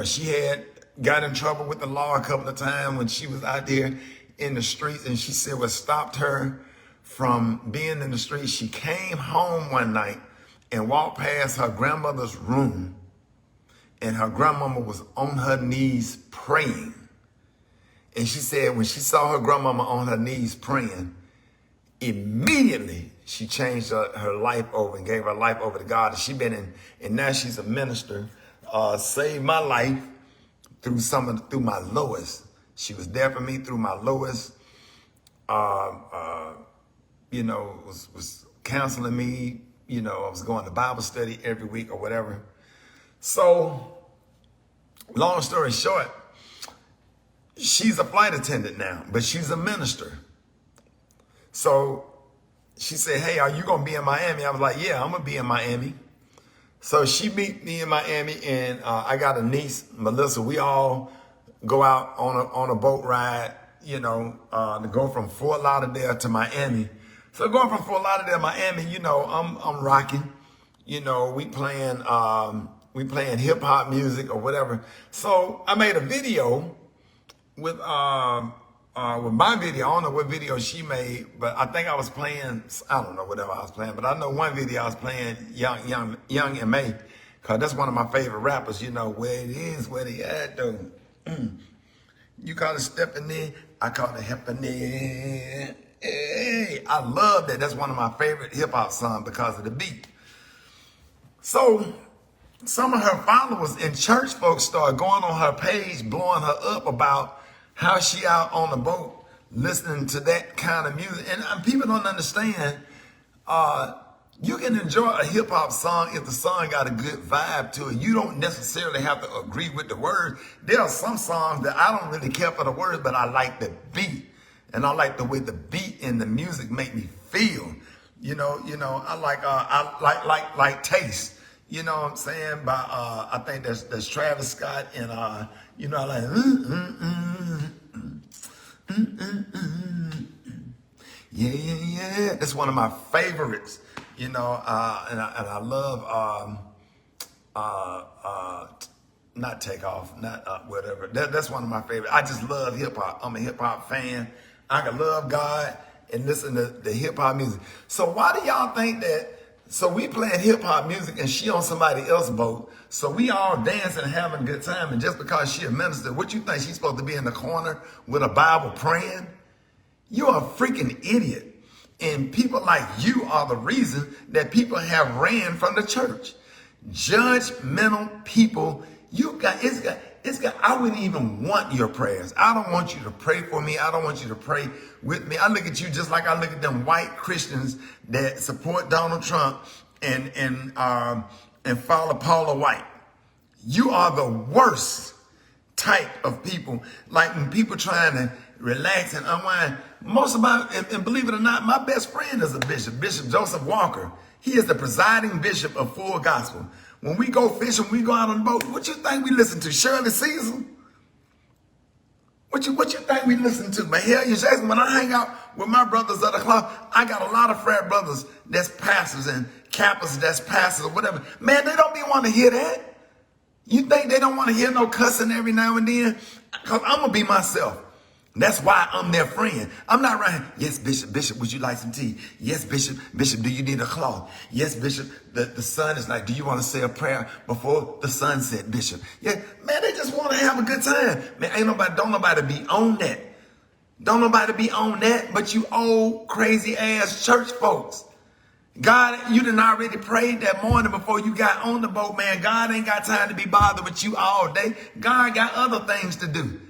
she had got in trouble with the law a couple of times when she was out there in the streets. And she said what stopped her from being in the streets, she came home one night and walked past her grandmother's room. And her grandmama was on her knees praying. And she said when she saw her grandmama on her knees praying, immediately she changed her life over and gave her life over to God. And she been in, and now she's a minister. Saved my life through through my lowest. She was there for me through my lowest. Was counseling me. I was going to Bible study every week or whatever. So, long story short, she's a flight attendant now, but she's a minister. So she said, "Hey, are you going to be in Miami?" I was like, "Yeah, I'm going to be in Miami." So she meet me in Miami, and I got a niece, Melissa. We all go out on a boat ride, to go from Fort Lauderdale to Miami. So going from Fort Lauderdale to Miami, I'm rocking. We playing hip hop music or whatever. So I made a video with my video. I don't know what video she made, but I think I was playing, I don't know whatever I was playing, but I know one video I was playing Young M.A., because that's one of my favorite rappers. Where it is, where they at though. You call it stepping in, I call it happening. Hey, I love that. That's one of my favorite hip hop songs because of the beat. So some of her followers and church folks started going on her page, blowing her up about how she out on the boat listening to that kind of music. And people don't understand, you can enjoy a hip hop song if the song got a good vibe to it. You don't necessarily have to agree with the words. There are some songs that I don't really care for the words, but I like the beat. And I like the way the beat and the music make me feel. I like Taste. You know what I'm saying? By I think that's Travis Scott, and I like yeah. That's one of my favorites. And I love not Takeoff, not whatever. That's one of my favorites. I just love hip hop. I'm a hip hop fan. I can love God and listen to the hip hop music. So why do y'all think that? So we playing hip hop music and she on somebody else's boat. So we all dancing and having a good time. And just because she a minister, what you think she's supposed to be in the corner with a Bible praying? You're a freaking idiot. And people like you are the reason that people have ran from the church. Judgmental people. I wouldn't even want your prayers. I don't want you to pray for me. I don't want you to pray with me. I look at you just like I look at them white Christians that support Donald Trump and follow Paula White. You are the worst type of people. Like when people trying to relax and unwind. And believe it or not, my best friend is a bishop, Bishop Joseph Walker. He is the presiding bishop of Full Gospel. When we go fishing, we go out on the boat, what you think we listen to? Shirley Caesar? What you think we listen to? Mahalia Jackson? When I hang out with my brothers at the club, I got a lot of frat brothers that's pastors and Kappas that's pastors or whatever. Man, they don't be want to hear that. You think they don't want to hear no cussing every now and then? Because I'm going to be myself. That's why I'm their friend. I'm not right. Yes, Bishop. Bishop, would you like some tea? Yes, Bishop. Bishop, do you need a cloth? Yes, Bishop. The son is like, do you want to say a prayer before the sunset, Bishop? Yeah, man, they just want to have a good time. Man, don't nobody be on that. Don't nobody be on that, but you old crazy ass church folks. God, you done already prayed that morning before you got on the boat, man. God ain't got time to be bothered with you all day. God got other things to do.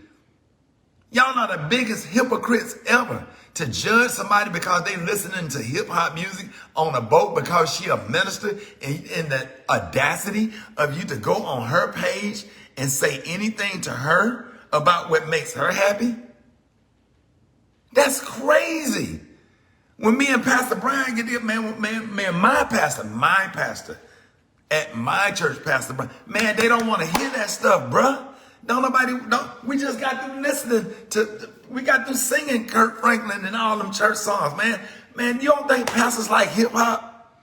Y'all are the biggest hypocrites ever to judge somebody because they listening to hip hop music on a boat because she a minister, and the audacity of you to go on her page and say anything to her about what makes her happy. That's crazy. When me and Pastor Brian get there, man, my pastor at my church, Pastor Brian, man, they don't want to hear that stuff, bruh. We just got through we got through singing Kirk Franklin and all them church songs, man. Man, you don't think pastors like hip hop?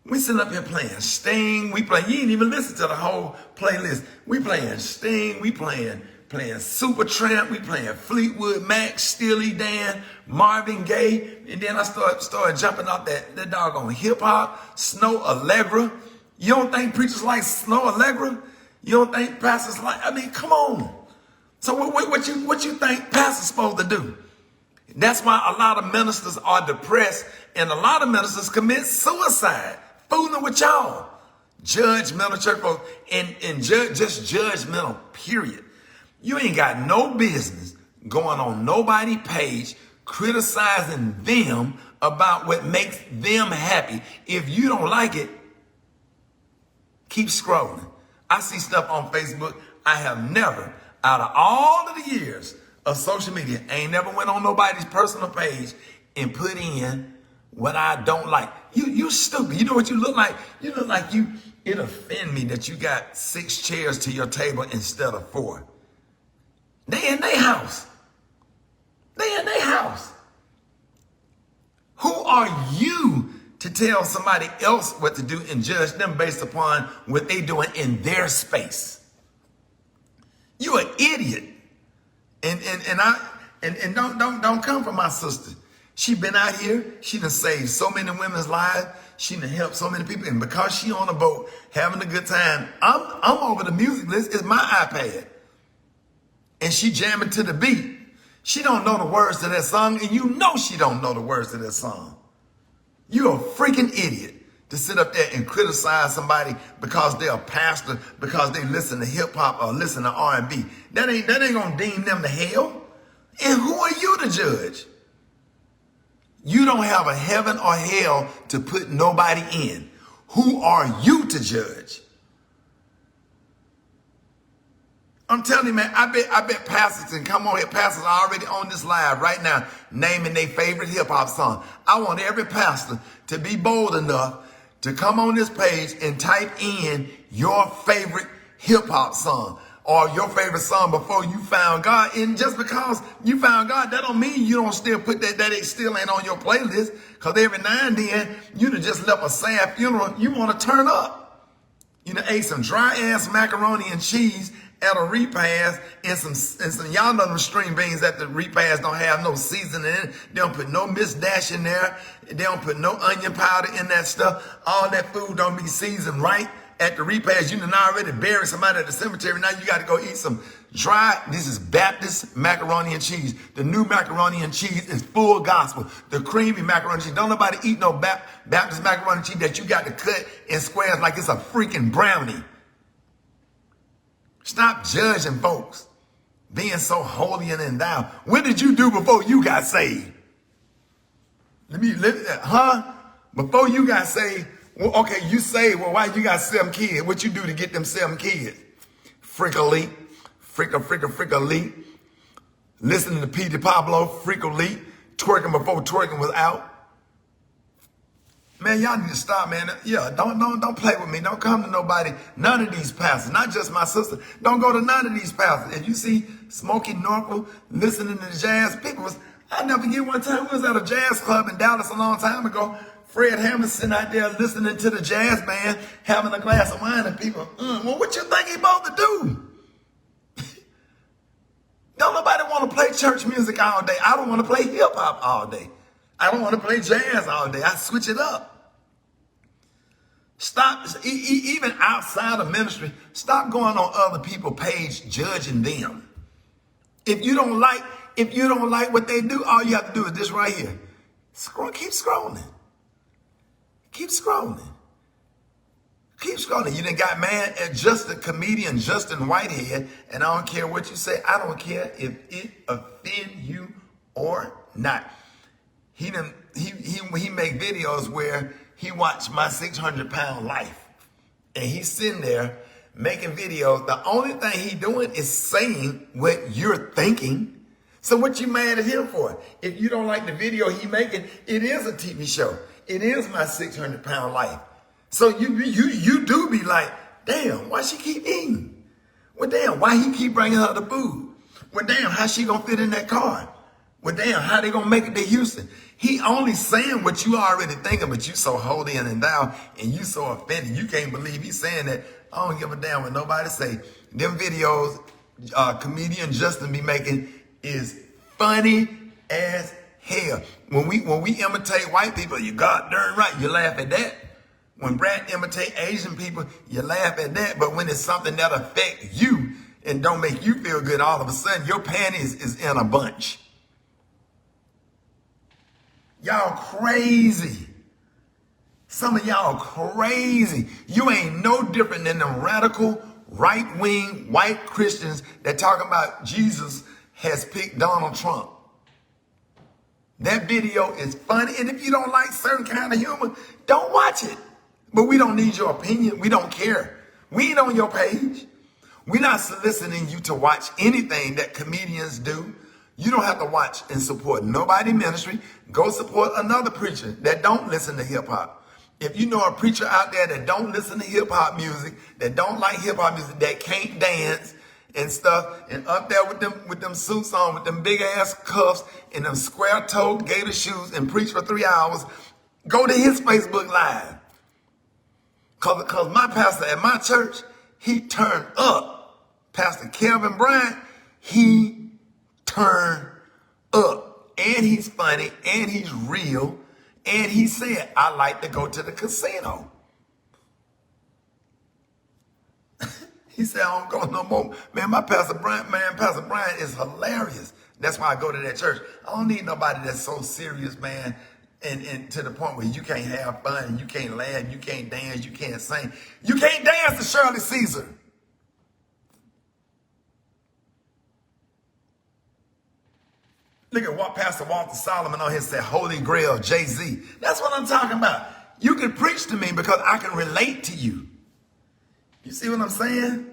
We sitting up here playing Sting. You ain't even listen to the whole playlist. We playing Sting. We playing Supertramp. We playing Fleetwood Mac, Steely Dan, Marvin Gaye. And then I started jumping off that doggone hip hop, Snow Allegra. You don't think preachers like Snow Allegra? You don't think pastors like, come on. So what you think pastors supposed to do? That's why a lot of ministers are depressed, and a lot of ministers commit suicide, fooling with y'all. Judgmental church folks, and just judgmental, period. You ain't got no business going on nobody's page criticizing them about what makes them happy. If you don't like it, keep scrolling. I see stuff on Facebook. I have never, out of all of the years of social media, I ain't never went on nobody's personal page and put in what I don't like. You stupid. You know what you look like? You look like it offend me that you got 6 chairs to your table instead of 4. They in their house. Who are you to tell somebody else what to do and judge them based upon what they doing in their space? You an idiot. And don't come for my sister. She been out here. She done saved so many women's lives. She done helped so many people. And because she on a boat having a good time, I'm over the music list. It's my iPad. And she jamming to the beat. She don't know the words to that song, and you know she don't know the words to that song. You're a freaking idiot to sit up there and criticize somebody because they're a pastor, because they listen to hip hop or listen to R&B. That ain't gonna deem them to hell. And who are you to judge? You don't have a heaven or hell to put nobody in. Who are you to judge? I'm telling you, man, I bet pastors can come on here. Pastors are already on this live right now, naming their favorite hip hop song. I want every pastor to be bold enough to come on this page and type in your favorite hip hop song or your favorite song before you found God. And just because you found God, that don't mean you don't still put that it still ain't on your playlist. Because every now and then, you done just left a sad funeral. You want to turn up. You done ate some dry ass macaroni and cheese at a repast, and some y'all know them string beans at the repast don't have no seasoning in it. They don't put no Miss Dash in there. They don't put no onion powder in that stuff. All that food don't be seasoned right at the repast. You done already buried somebody at the cemetery. Now you got to go eat some dry. This is Baptist macaroni and cheese. The new macaroni and cheese is full gospel. The creamy macaroni and cheese. Don't nobody eat no Baptist macaroni and cheese that you got to cut in squares like it's a freaking brownie. Stop judging folks, being so holy and endowed. What did you do before you got saved? Before you got saved, well, okay, you saved. Well, why you got 7 kids? What you do to get them 7 kids? Frickle-lee, frickle-lee. Listening to P.D. Pablo, frickle-lee, twerking before twerking was out. Man, y'all need to stop, man. Yeah, don't play with me. Don't come to nobody, none of these pastors, not just my sister. Don't go to none of these pastors. If you see Smokey Norfolk listening to jazz, I never get one time. We was at a jazz club in Dallas a long time ago. Fred Hammond sitting out there listening to the jazz band, having a glass of wine, and people, well, what you think he supposed to do? Don't nobody I want to play church music all day. I don't want to play hip hop all day. I don't want to play jazz all day. I switch it up. Stop, even outside of ministry, stop going on other people's page judging them. If you don't like what they do, all you have to do is this right here. Keep scrolling. Keep scrolling. Keep scrolling. You done got mad at just the comedian Justin Whitehead, and I don't care what you say. I don't care if it offend you or not. He make videos where he watched My 600-Pound Life, and he's sitting there making videos. The only thing he doing is saying what you're thinking. So what you mad at him for? If you don't like the video he making, it is a TV show. It is My 600-Pound Life. So you do be like, damn, why she keep eating? Well, damn, why he keep bringing her the food? Well, damn, how she gonna fit in that car? Well, damn, how they gonna make it to Houston? He only saying what you already thinking, but you so holy and endowed, and you so offended. You can't believe he's saying that. I don't give a damn what nobody say. Them videos comedian Justin be making is funny as hell. When we imitate white people, you god darn right, you laugh at that. When Brad imitate Asian people, you laugh at that. But when it's something that affect you and don't make you feel good, all of a sudden your panties is in a bunch. Y'all crazy. Some of y'all crazy. You ain't no different than them radical right-wing white Christians that talk about Jesus has picked Donald Trump. That video is funny, and if you don't like certain kind of humor, don't watch it. But we don't need your opinion. We don't care. We ain't on your page. We're not soliciting you to watch anything that comedians do. You don't have to watch and support nobody ministry. Go support another preacher that don't listen to hip hop. If you know a preacher out there that don't listen to hip hop music, that don't like hip hop music, that can't dance and stuff, and up there with them suits on, with them big ass cuffs and them square-toed gator shoes and preach for 3 hours, go to his Facebook Live. Cause my pastor at my church, he turned up. Pastor Kelvin Bryant, he turned up. And he's funny, and he's real, and he said, I like to go to the casino. He said, I don't go no more. Man, Pastor Bryant is hilarious. That's why I go to that church. I don't need nobody that's so serious, man, and to the point where you can't have fun, you can't laugh, you can't dance, you can't sing. You can't dance to Shirley Caesar. Look at what Pastor Walter Solomon on here said, Holy Grail, Jay-Z. That's what I'm talking about. You can preach to me because I can relate to you. You see what I'm saying?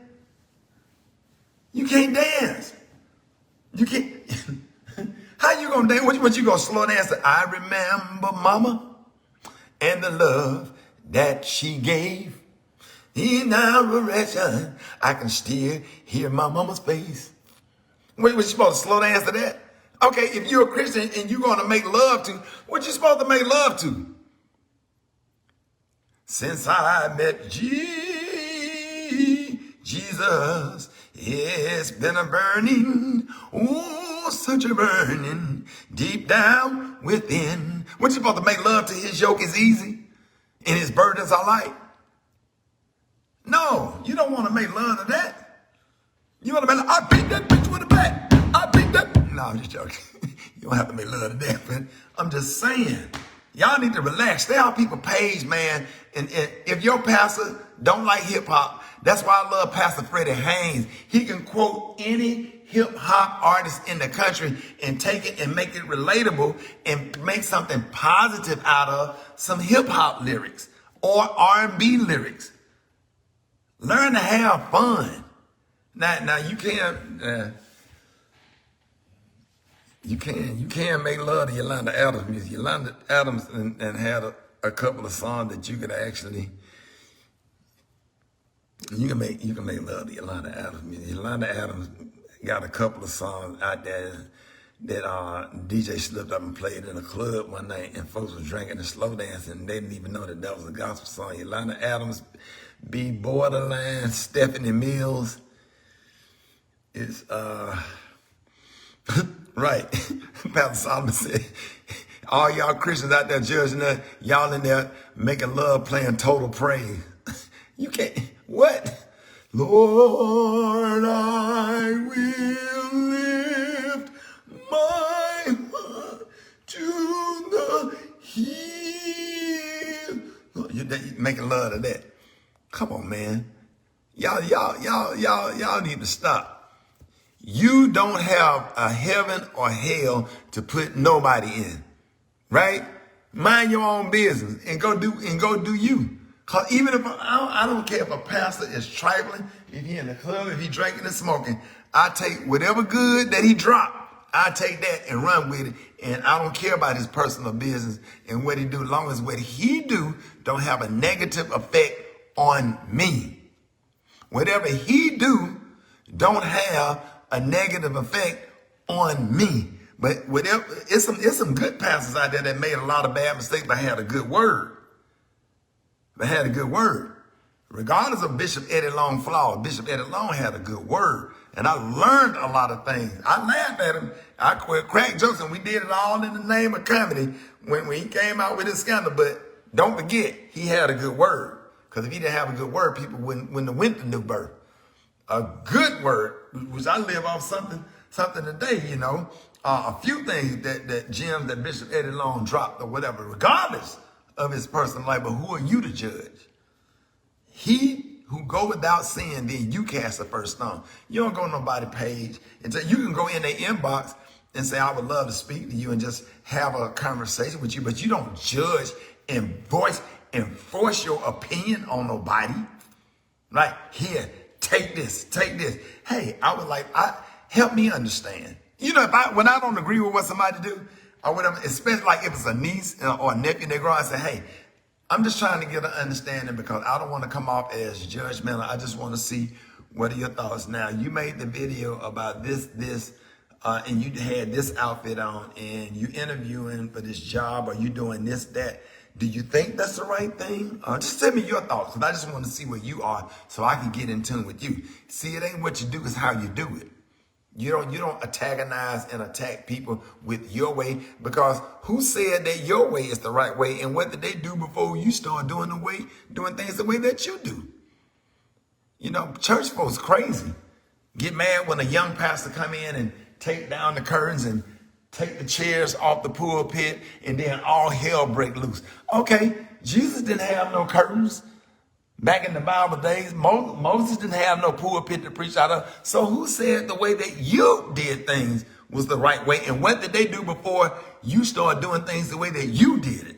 You can't dance. You can't. How you gonna dance? What you gonna slow dance to? I remember mama and the love that she gave. In our direction, I can still hear my mama's face. What you supposed to slow dance to that? Okay, if you're a Christian and you're gonna make love to, what you supposed to make love to? Since I met Jesus, it's been a burning, oh, such a burning, deep down within. What you supposed to make love to? His yoke is easy and his burdens are light. No, you don't want to make love to that. You want to make love, I beat that bitch with a bat. I beat that. No, I'm just joking. You don't have to make love to that, but I'm just saying. Y'all need to relax. Stay on people's page, man. And if your pastor don't like hip hop, that's why I love Pastor Freddie Haynes. He can quote any hip hop artist in the country and take it and make it relatable and make something positive out of some hip hop lyrics or R&B lyrics. Learn to have fun. Now you can't. You can make love to Yolanda Adams music. Yolanda Adams and had a couple of songs that you could actually you can make love to Yolanda Adams music. Yolanda Adams got a couple of songs out there that DJ slipped up and played in a club one night, and folks was drinking and slow dancing, and they didn't even know that was a gospel song. Yolanda Adams, B. Borderline, Stephanie Mills is Right. Pastor Solomon said, all y'all Christians out there judging us, y'all in there making love, playing total praise. You can't, what? Lord, I will lift my heart to the hill. You're making love to that. Come on, man. Y'all need to stop. You don't have a heaven or hell to put nobody in, right? Mind your own business and go do you. Cause even if I don't care if a pastor is trifling, if he in the club, if he drinking and smoking, I take whatever good that he dropped. I take that and run with it, and I don't care about his personal business and what he do, as long as what he do don't have a negative effect on me. Whatever he do don't have a negative effect on me. But whatever, it's some good pastors out there that made a lot of bad mistakes, but had a good word. Regardless of Bishop Eddie Long flaws, Bishop Eddie Long had a good word. And I learned a lot of things. I laughed at him. I cracked jokes, and we did it all in the name of comedy when he came out with his scandal. But don't forget, he had a good word. Because if he didn't have a good word, people wouldn't have went to New Birth. A good word, which I live off something today, you know. A few things that gems that Bishop Eddie Long dropped or whatever, regardless of his personal life. But who are you to judge? He who go without sin, then you cast the first stone. You don't go on nobody's page. And so you can go in their inbox and say, I would love to speak to you and just have a conversation with you. But you don't judge and force your opinion on nobody. Like, here, take this. Hey, I would like, help me understand. You know, when I don't agree with what somebody do, or whatever, especially like if it's a niece or a nephew, they grow and say, hey, I'm just trying to get an understanding because I don't want to come off as judgmental. I just want to see what are your thoughts. Now, you made the video about this, and you had this outfit on, and you interviewing for this job, or you doing this, that. Do you think that's the right thing? Just tell me your thoughts, because I just want to see where you are so I can get in tune with you. See, it ain't what you do, it's how you do it. You don't antagonize and attack people with your way, because who said that your way is the right way, and what did they do before you start doing things the way that you do? You know, church folks crazy. Get mad when a young pastor come in and take down the curtains and take the chairs off the pulpit, and then all hell break loose. Okay, Jesus didn't have no curtains. Back in the Bible days, Moses didn't have no pulpit to preach out of. So who said the way that you did things was the right way? And what did they do before you started doing things the way that you did it?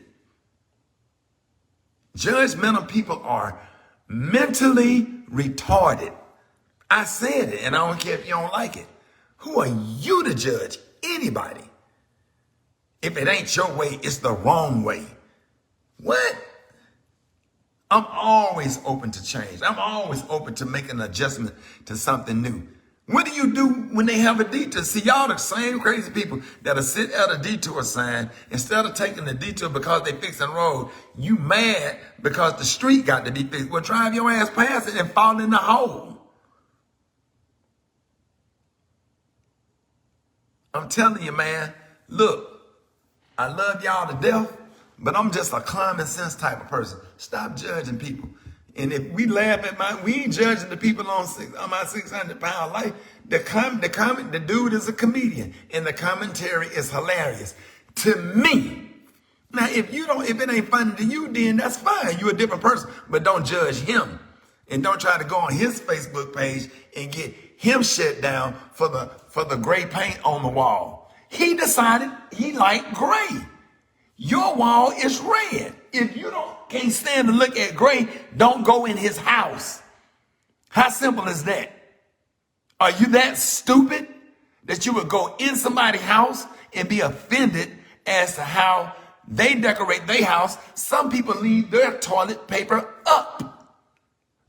Judgmental people are mentally retarded. I said it, and I don't care if you don't like it. Who are you to judge anybody? If it ain't your way, it's the wrong way. What? I'm always open to change. I'm always open to make an adjustment to something new. What do you do when they have a detour? See, y'all the same crazy people that'll sit at a detour sign. Instead of taking the detour because they fixing the road, you mad because the street got to be fixed. Well, drive your ass past it and fall in the hole. I'm telling you, man, look, I love y'all to death, but I'm just a common sense type of person. Stop judging people. And if we laugh at we ain't judging the people on my 600-pound life. The dude is a comedian, and the commentary is hilarious to me. Now, if it ain't funny to you, then that's fine. You're a different person, but don't judge him, and don't try to go on his Facebook page and get him shut down for the gray paint on the wall. He decided he liked gray. Your wall is red. If you can't stand to look at gray, don't go in his house. How simple is that? Are you that stupid that you would go in somebody's house and be offended as to how they decorate their house? Some people leave their toilet paper up.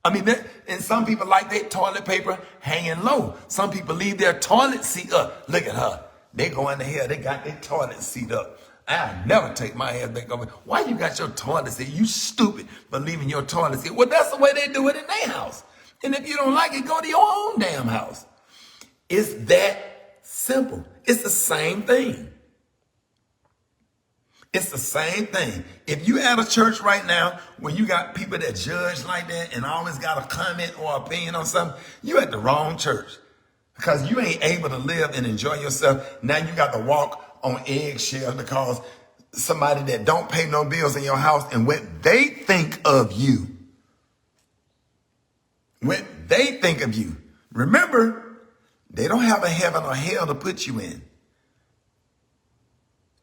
And some people like their toilet paper hanging low. Some people leave their toilet seat up. Look at her. They go in here, they got their toilet seat up. I'll never take my ass back over. Why you got your toilet seat? You stupid for leaving your toilet seat. Well, that's the way they do it in their house. And if you don't like it, go to your own damn house. It's that simple. Simple. It's the same thing. It's the same thing. If you at a church right now where you got people that judge like that and always got a comment or opinion on something, you at the wrong church. Because you ain't able to live and enjoy yourself. Now you got to walk on eggshells because somebody that don't pay no bills in your house and what they think of you. What they think of you. Remember, they don't have a heaven or hell to put you in.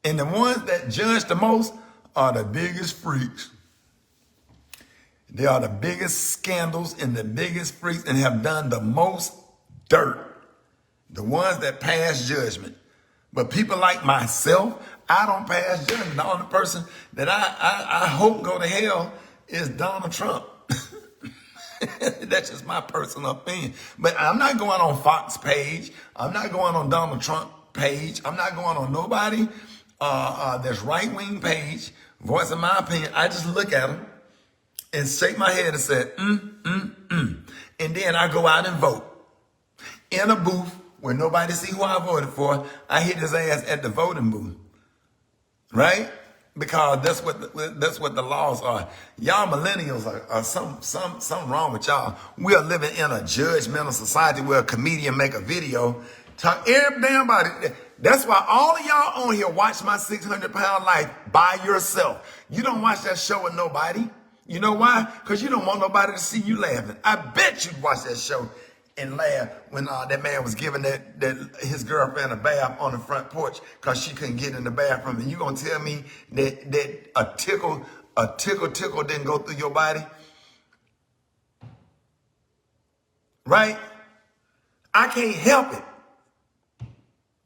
And the ones that judge the most are the biggest freaks. They are the biggest scandals and the biggest freaks and have done the most dirt. The ones that pass judgment. But people like myself, I don't pass judgment. The only person that I hope go to hell is Donald Trump. That's just my personal opinion. But I'm not going on Fox page. I'm not going on Donald Trump page. I'm not going on nobody that's right-wing page, voicing my opinion. I just look at them and shake my head and say, And then I go out and vote. In a booth where nobody see who I voted for, I hit his ass at the voting booth. Right? Because that's what the laws are. Y'all millennials are something wrong with y'all. We are living in a judgmental society where a comedian make a video, talk every damn body. That's why all of y'all on here watch my 600-pound life by yourself. You don't watch that show with nobody. You know why? Because you don't want nobody to see you laughing. I bet you'd watch that show and laugh when that man was giving his girlfriend a bath on the front porch because she couldn't get in the bathroom. And you gonna tell me that a tickle didn't go through your body? Right? I can't help it.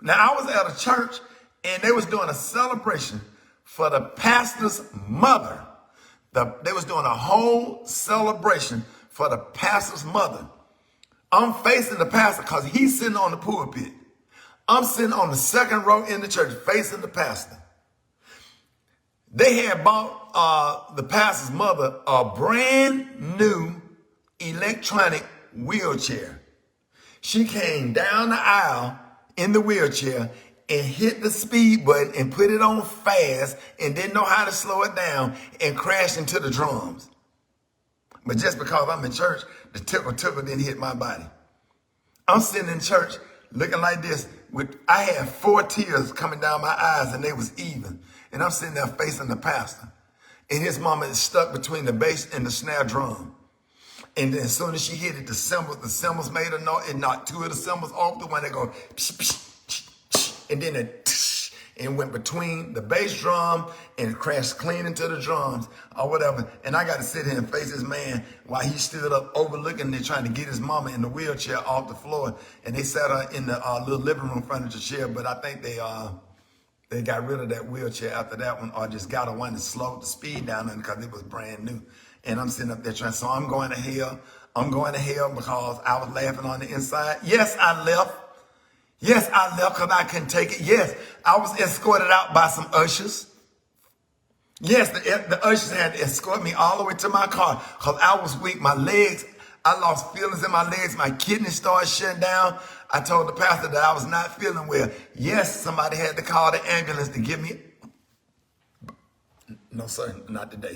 Now, I was at a church and they was doing a celebration for the pastor's mother. They was doing a whole celebration for the pastor's mother. I'm facing the pastor because he's sitting on the pulpit. I'm sitting on the second row in the church facing the pastor. They had bought the pastor's mother a brand new electronic wheelchair. She came down the aisle in the wheelchair and hit the speed button and put it on fast and didn't know how to slow it down and crashed into the drums. But just because I'm in church, the tickle didn't hit my body. I'm sitting in church looking like this. I had 4 tears coming down my eyes and they was even. And I'm sitting there facing the pastor. And his mama is stuck between the bass and the snare drum. And then as soon as she hit it, the cymbals made a noise. It knocked 2 of the cymbals off the one that go, psh, psh, psh, psh, and then it tsh, and went between the bass drum and crashed clean into the drums or whatever. And I got to sit here and face this man while he stood up overlooking it, trying to get his mama in the wheelchair off the floor. And they sat her in the little living room furniture chair, but I think they got rid of that wheelchair after that one, or just got her one to slow the speed down because it was brand new. And I'm sitting up there trying, so I'm going to hell. I'm going to hell because I was laughing on the inside. Yes, I left. Yes, I left because I couldn't take it. Yes, I was escorted out by some ushers. Yes, the ushers had to escort me all the way to my car because I was weak. My legs, I lost feelings in my legs. My kidneys started shutting down. I told the pastor that I was not feeling well. Yes, somebody had to call the ambulance to get me. No, sir, not today.